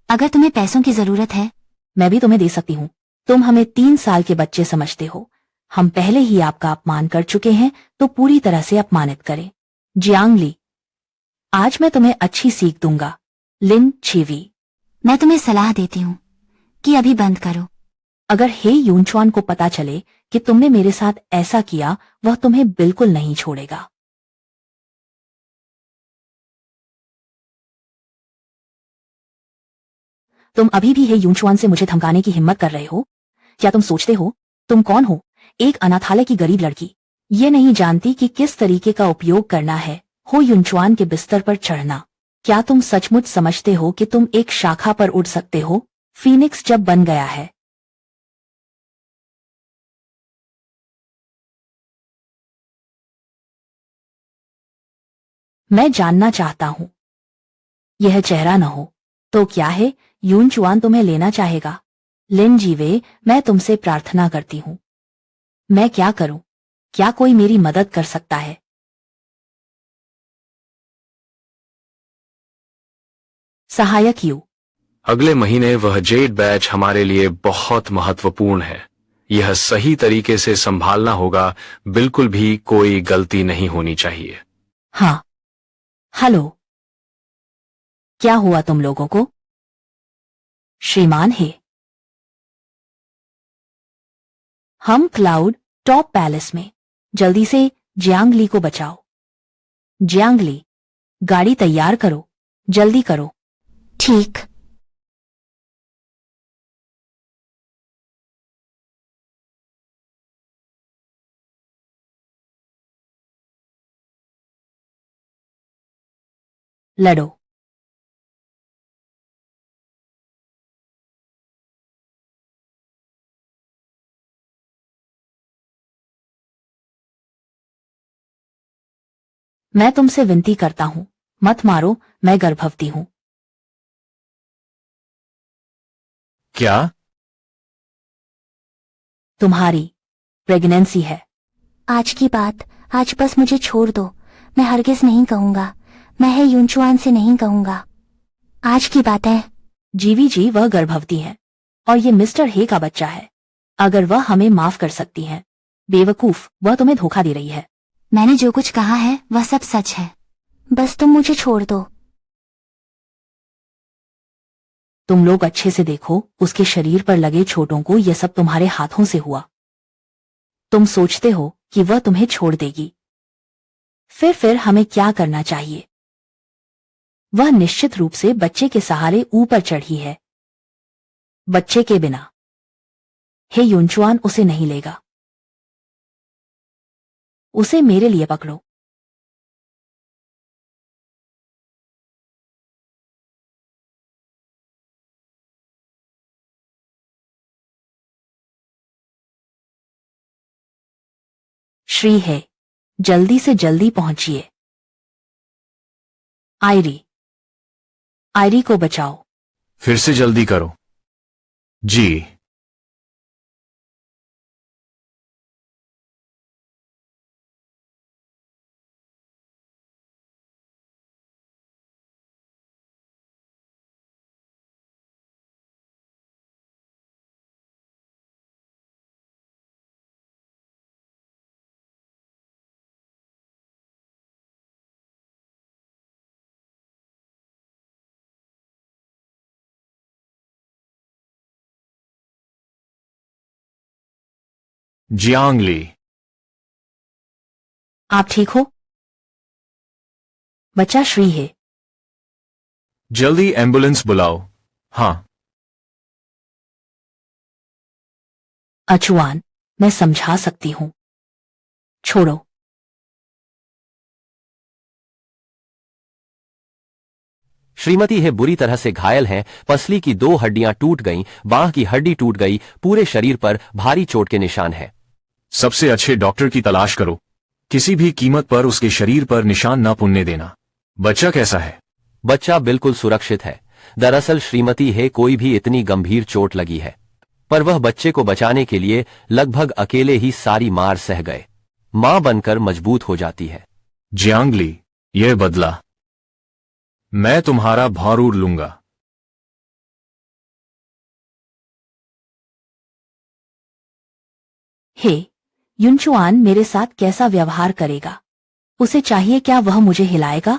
अगर तुम्हें पैसों की जरूरत है, मैं भी तुम्हें दे सकती हूं। तुम हमें 3 साल के बच्चे समझते हो। हम पहले ही आपका अपमान कर चुके हैं, तो पूरी तरह से अपमानित करें। जियांगली, आज मैं तुम्हें अच्छी सीख दूंगा। लिन चीवी, मैं तुम्हें सलाह देती हूँ कि अभी बंद करो। अगर हे यूनचुआन को पता चले कि तुमने मेरे साथ ऐसा किया, वह तुम्हें बिल्कुल नहीं छोड़ेगा। तुम अभी भी हे यूनचुआन से मुझे धमकाने की हिम्मत कर रहे हो? क्या तुम सोचते हो तुम कौन हो? एक अनाथालय की गरीब लड़की, ये नहीं जानती कि किस तरीके का उपयोग करना है हो यूनचुआन के बिस्तर पर चढ़ना। क्या तुम सचमुच समझते हो कि तुम एक शाखा पर उड़ सकते हो? फीनिक्स जब बन गया है। मैं जानना चाहता हूं। यह चेहरा न हो तो क्या है? यूनचुआन तुम्हें लेना चाहेगा। लिन जीवे, मैं तुमसे प्रार्थना करती हूं। मैं क्या करूं? क्या कोई मेरी मदद कर सकता है? सहायक यू, अगले महीने वह जेड बैच हमारे लिए बहुत महत्वपूर्ण है। यह सही तरीके से संभालना होगा, बिल्कुल भी कोई गलती नहीं होनी चाहिए। हाँ। हेलो, क्या हुआ तुम लोगों को? श्रीमान है, हम क्लाउड टॉप पैलेस में। जल्दी से जियांगली को बचाओ। जियांगली, गाड़ी तैयार करो, जल्दी करो। ठीक। लड़ो। मैं तुमसे विनती करता हूं, मत मारो, मैं गर्भवती हूं। क्या? तुम्हारी प्रेगनेंसी है। आज की बात, आज बस मुझे छोड़ दो। मैं हरगिज नहीं कहूंगा। मैं है यूनचुआन से नहीं कहूंगा। आज की बात है। जीवी जी, वह गर्भवती है और ये मिस्टर हे का बच्चा है। अगर वह हमें माफ कर सकती है। बेवकूफ, वह तुम्हें धोखा दे रही है। मैंने जो कुछ कहा है वह सब सच है। बस तुम मुझे छोड़ दो। तुम लोग अच्छे से देखो, उसके शरीर पर लगे चोटों को, यह सब तुम्हारे हाथों से हुआ। तुम सोचते हो कि वह तुम्हें छोड़ देगी। फिर हमें क्या करना चाहिए? वह निश्चित रूप से बच्चे के सहारे ऊपर चढ़ी है। बच्चे के बिना हे यूनचुआन उसे नहीं लेगा। उसे मेरे लिए पकड़ो। श्री है, जल्दी से जल्दी पहुंचिए। आयरी, आयरी को बचाओ। फिर से जल्दी करो। जी। जियांगली। आप ठीक हो? बच्चा श्री है। जल्दी एम्बुलेंस बुलाओ। हाँ। अचुआन, मैं समझा सकती हूं। छोड़ो। श्रीमती है बुरी तरह से घायल हैं, पसली की 2 हड्डियां टूट गईं, बांह की हड्डी टूट गई, पूरे शरीर पर भारी चोट के निशान हैं। सबसे अच्छे डॉक्टर की तलाश करो। किसी भी कीमत पर उसके शरीर पर निशान न पुनने देना। बच्चा कैसा है? बच्चा बिल्कुल सुरक्षित है। दरअसल श्रीमती है कोई भी इतनी गंभीर चोट लगी है, पर वह बच्चे को बचाने के लिए लगभग अकेले ही सारी मार सह गए। मां बनकर मजबूत हो जाती है। जियांगली, यह बदला। मैं तुम्हारा भौरूर लूंगा। हे युनचुआन मेरे साथ कैसा व्यवहार करेगा? उसे चाहिए क्या वह मुझे हिलाएगा?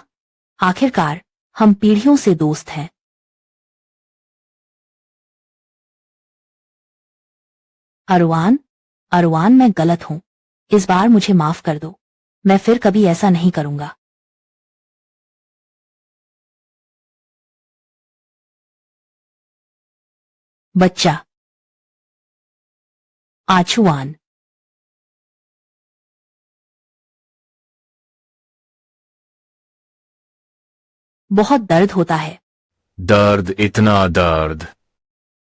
आखिरकार हम पीढ़ियों से दोस्त हैं। अरवान, अरवान मैं गलत हूं। इस बार मुझे माफ कर दो। मैं फिर कभी ऐसा नहीं करूंगा। बच्चा। आचुआन। बहुत दर्द होता है। दर्द, इतना दर्द।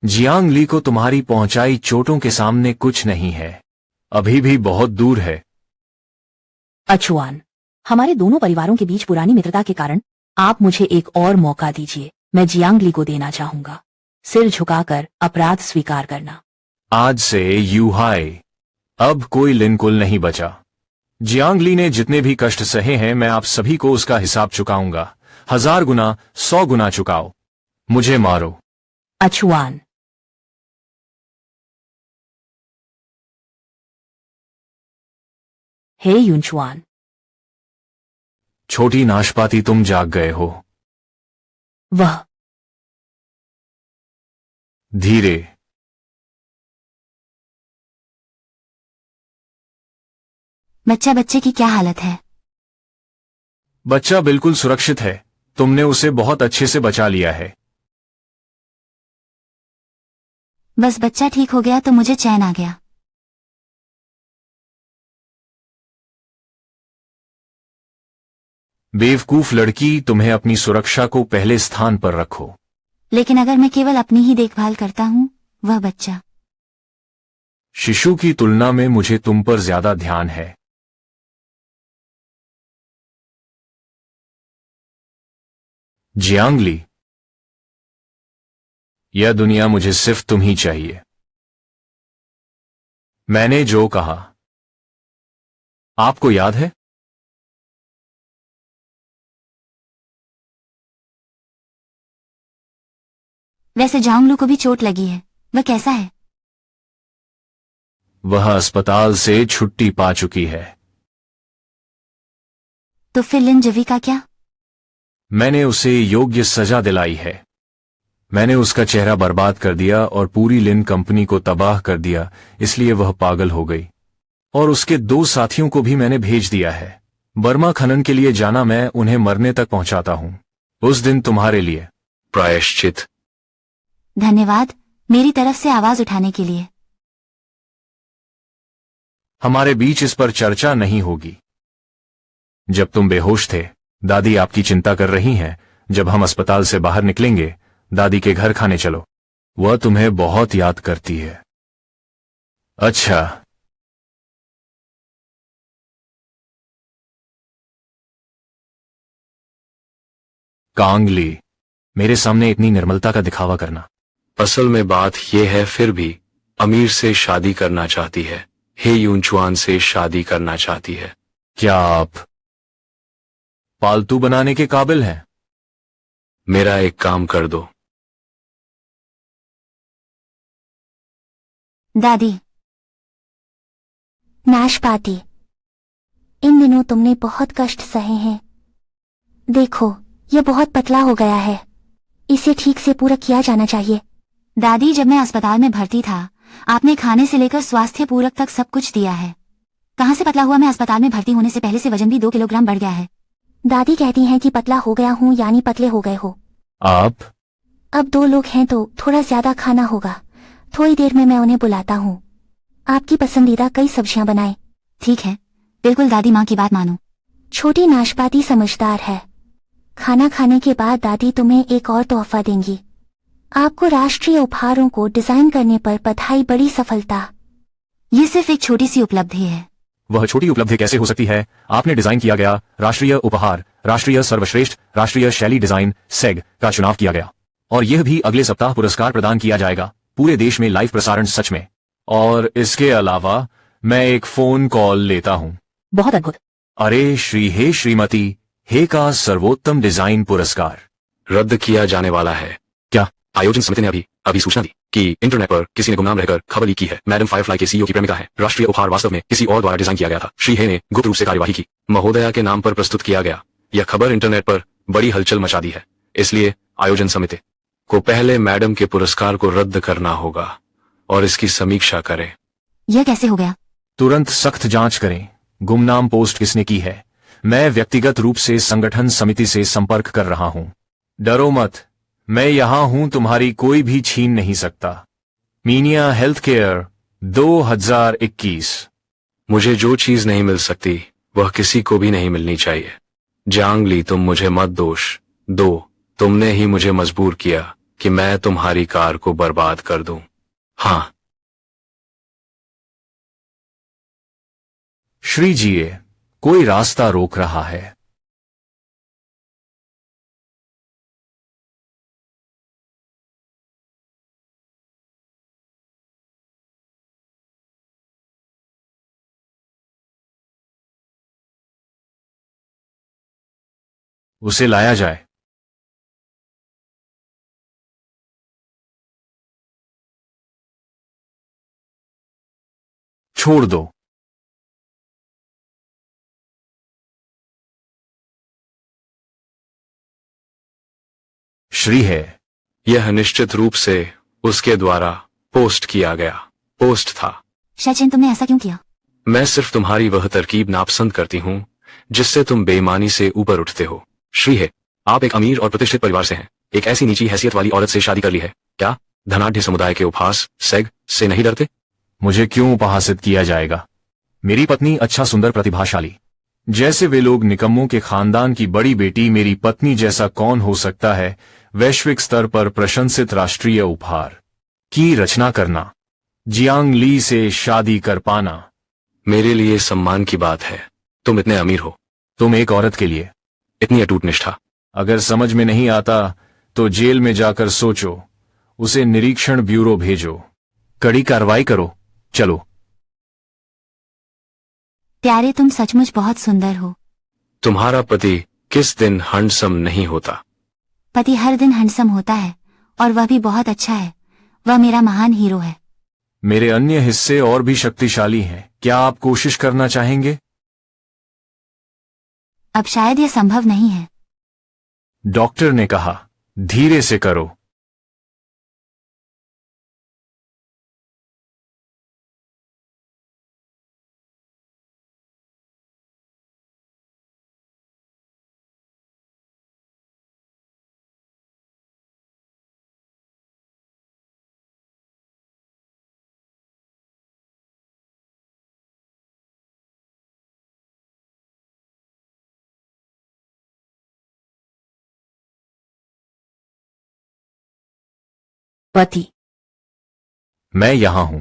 जियांगली को तुम्हारी पहुंचाई चोटों के सामने कुछ नहीं है। अभी भी बहुत दूर है। अचुआन, हमारे दोनों परिवारों के बीच पुरानी मित्रता के कारण आप मुझे एक और मौका दीजिए। मैं जियांगली को देना चाहूंगा। सिर झुकाकर अपराध स्वीकार करना। आज से यूहाई, अब कोई लिनकुल नहीं बचा। जियांगली ने जितने भी कष्ट सहे हैं मैं आप सभी को उसका हिसाब चुकाऊंगा। 1000 गुना, 100 गुना चुकाओ। मुझे मारो। अचुआन। हे युनचुआन। छोटी नाशपाती, तुम जाग गए हो। वह धीरे। बच्चे की क्या हालत है? बच्चा बिल्कुल सुरक्षित है। तुमने उसे बहुत अच्छे से बचा लिया है। बस बच्चा ठीक हो गया तो मुझे चैन आ गया। बेवकूफ लड़की, तुम्हें अपनी सुरक्षा को पहले स्थान पर रखो। लेकिन अगर मैं केवल अपनी ही देखभाल करता हूं, वह बच्चा। शिशु की तुलना में मुझे तुम पर ज्यादा ध्यान है। जियांगली, यह दुनिया मुझे सिर्फ तुम ही चाहिए। मैंने जो कहा आपको याद है? वैसे जांगलू को भी चोट लगी है। वह कैसा है? वह अस्पताल से छुट्टी पा चुकी है। तो फिर लिन जवी का क्या? मैंने उसे योग्य सजा दिलाई है। मैंने उसका चेहरा बर्बाद कर दिया और पूरी लिन कंपनी को तबाह कर दिया, इसलिए वह पागल हो गई। और उसके 2 साथियों को भी मैंने भेज दिया है। बर्मा खनन के लिए जाना, मैं उन्हें मरने तक पहुंचाता हूं। उस दिन तुम्हारे लिए प्रायश्चित। धन्यवाद मेरी तरफ से आवाज उठाने के लिए। हमारे बीच इस पर चर्चा नहीं होगी। जब तुम बेहोश थे, दादी आपकी चिंता कर रही हैं। जब हम अस्पताल से बाहर निकलेंगे, दादी के घर खाने चलो। वह तुम्हें बहुत याद करती है। अच्छा। कांगली, मेरे सामने इतनी निर्मलता का दिखावा करना। असल में बात यह है, फिर भी अमीर से शादी करना चाहती है। हे यूनचुआन से शादी करना चाहती है। क्या आप पालतू बनाने के काबिल हैं? मेरा एक काम कर दो। दादी। नाशपाती, इन दिनों तुमने बहुत कष्ट सहे हैं। देखो, यह बहुत पतला हो गया है। इसे ठीक से पूरा किया जाना चाहिए। दादी, जब मैं अस्पताल में भर्ती था आपने खाने से लेकर स्वास्थ्य पूरक तक सब कुछ दिया है। कहाँ से पतला हुआ? मैं अस्पताल में भर्ती होने से पहले से वजन भी 2 किलोग्राम बढ़ गया है। दादी कहती हैं कि पतला हो गया हूँ यानी पतले हो गए हो। आप अब 2 लोग हैं तो थोड़ा ज्यादा खाना होगा। थोड़ी देर में मैं उन्हें बुलाता हूँ। आपकी पसंदीदा कई सब्जियां बनाएं। ठीक है, बिल्कुल दादी माँ की बात मानो। छोटी नाशपाती समझदार है। खाना खाने के बाद दादी तुम्हें एक और तोहफा देंगी। आपको राष्ट्रीय उपहारों को डिजाइन करने पर बधाई, बड़ी सफलता। ये सिर्फ एक छोटी सी उपलब्धि है। वह छोटी उपलब्धि कैसे हो सकती है? आपने डिजाइन किया गया राष्ट्रीय उपहार, राष्ट्रीय सर्वश्रेष्ठ राष्ट्रीय शैली डिजाइन सेग का चुनाव किया गया और यह भी अगले सप्ताह पुरस्कार प्रदान किया जाएगा। पूरे देश में लाइव प्रसारण, सच में। और इसके अलावा मैं एक फोन कॉल लेता हूँ। बहुत अद्भुत। अरे श्रीमती हे का सर्वोत्तम डिजाइन पुरस्कार रद्द किया जाने वाला है। क्या? आयोजन समिति ने अभी सूचना दी कि इंटरनेट पर किसी ने गुमनाम रहकर खबर लीक की है। मैडम फायरफ्लाई के सीईओ की प्रेमिका है। राष्ट्रीय उपहार वास्तव में किसी और द्वारा डिजाइन किया गया था। श्री हे ने गुप्त रूप से कार्यवाही की। महोदया के नाम पर प्रस्तुत किया गया यह खबर इंटरनेट पर बड़ी हलचल मचा दी है। इसलिए आयोजन समिति को पहले मैडम के पुरस्कार को रद्द करना होगा और इसकी समीक्षा करें। यह कैसे हो गया? तुरंत सख्त जांच करें। गुमनाम पोस्ट किसने की है? मैं व्यक्तिगत रूप से संगठन समिति से संपर्क कर रहा हूं। डरो मत, मैं यहां हूं, तुम्हारी कोई भी छीन नहीं सकता। Mania health care 2021। मुझे जो चीज नहीं मिल सकती वह किसी को भी नहीं मिलनी चाहिए। जियांग ली, तुम मुझे मत दोष दो। तुमने ही मुझे मजबूर किया कि मैं तुम्हारी कार को बर्बाद कर दूं। हाँ श्री जी, कोई रास्ता रोक रहा है। उसे लाया जाए। छोड़ दो। श्री है। यह निश्चित रूप से उसके द्वारा पोस्ट किया गया पोस्ट था। सचिन, तुमने ऐसा क्यों किया? मैं सिर्फ तुम्हारी वह तरकीब नापसंद करती हूँ जिससे तुम बेईमानी से ऊपर उठते हो। श्री है, आप एक अमीर और प्रतिष्ठित परिवार से हैं। एक ऐसी नीची हैसियत वाली औरत से शादी कर ली है। क्या धनाढ़ समुदाय के उपहास सेग से नहीं डरते? मुझे क्यों उपहासित किया जाएगा? मेरी पत्नी अच्छा, सुंदर, प्रतिभाशाली। जैसे वे लोग निकम्मों के खानदान की बड़ी बेटी मेरी पत्नी जैसा कौन हो सकता है? वैश्विक स्तर पर प्रशंसित राष्ट्रीय उपहार की रचना करना, जियांग ली से शादी कर पाना मेरे लिए सम्मान की बात है। तुम इतने अमीर हो। तुम एक औरत के लिए इतनी अटूट निष्ठा। अगर समझ में नहीं आता तो जेल में जाकर सोचो, उसे निरीक्षण ब्यूरो भेजो, कड़ी कार्रवाई करो। चलो। प्यारे, तुम सचमुच बहुत सुंदर हो। तुम्हारा पति किस दिन हैंडसम नहीं होता? पति हर दिन हैंडसम होता है और वह भी बहुत अच्छा है। वह मेरा महान हीरो है। मेरे अन्य हिस्से और भी शक्तिशाली हैं। क्या आप कोशिश करना चाहेंगे? अब शायद यह संभव नहीं है। डॉक्टर ने कहा, धीरे से करो। पति, मैं यहां हूं।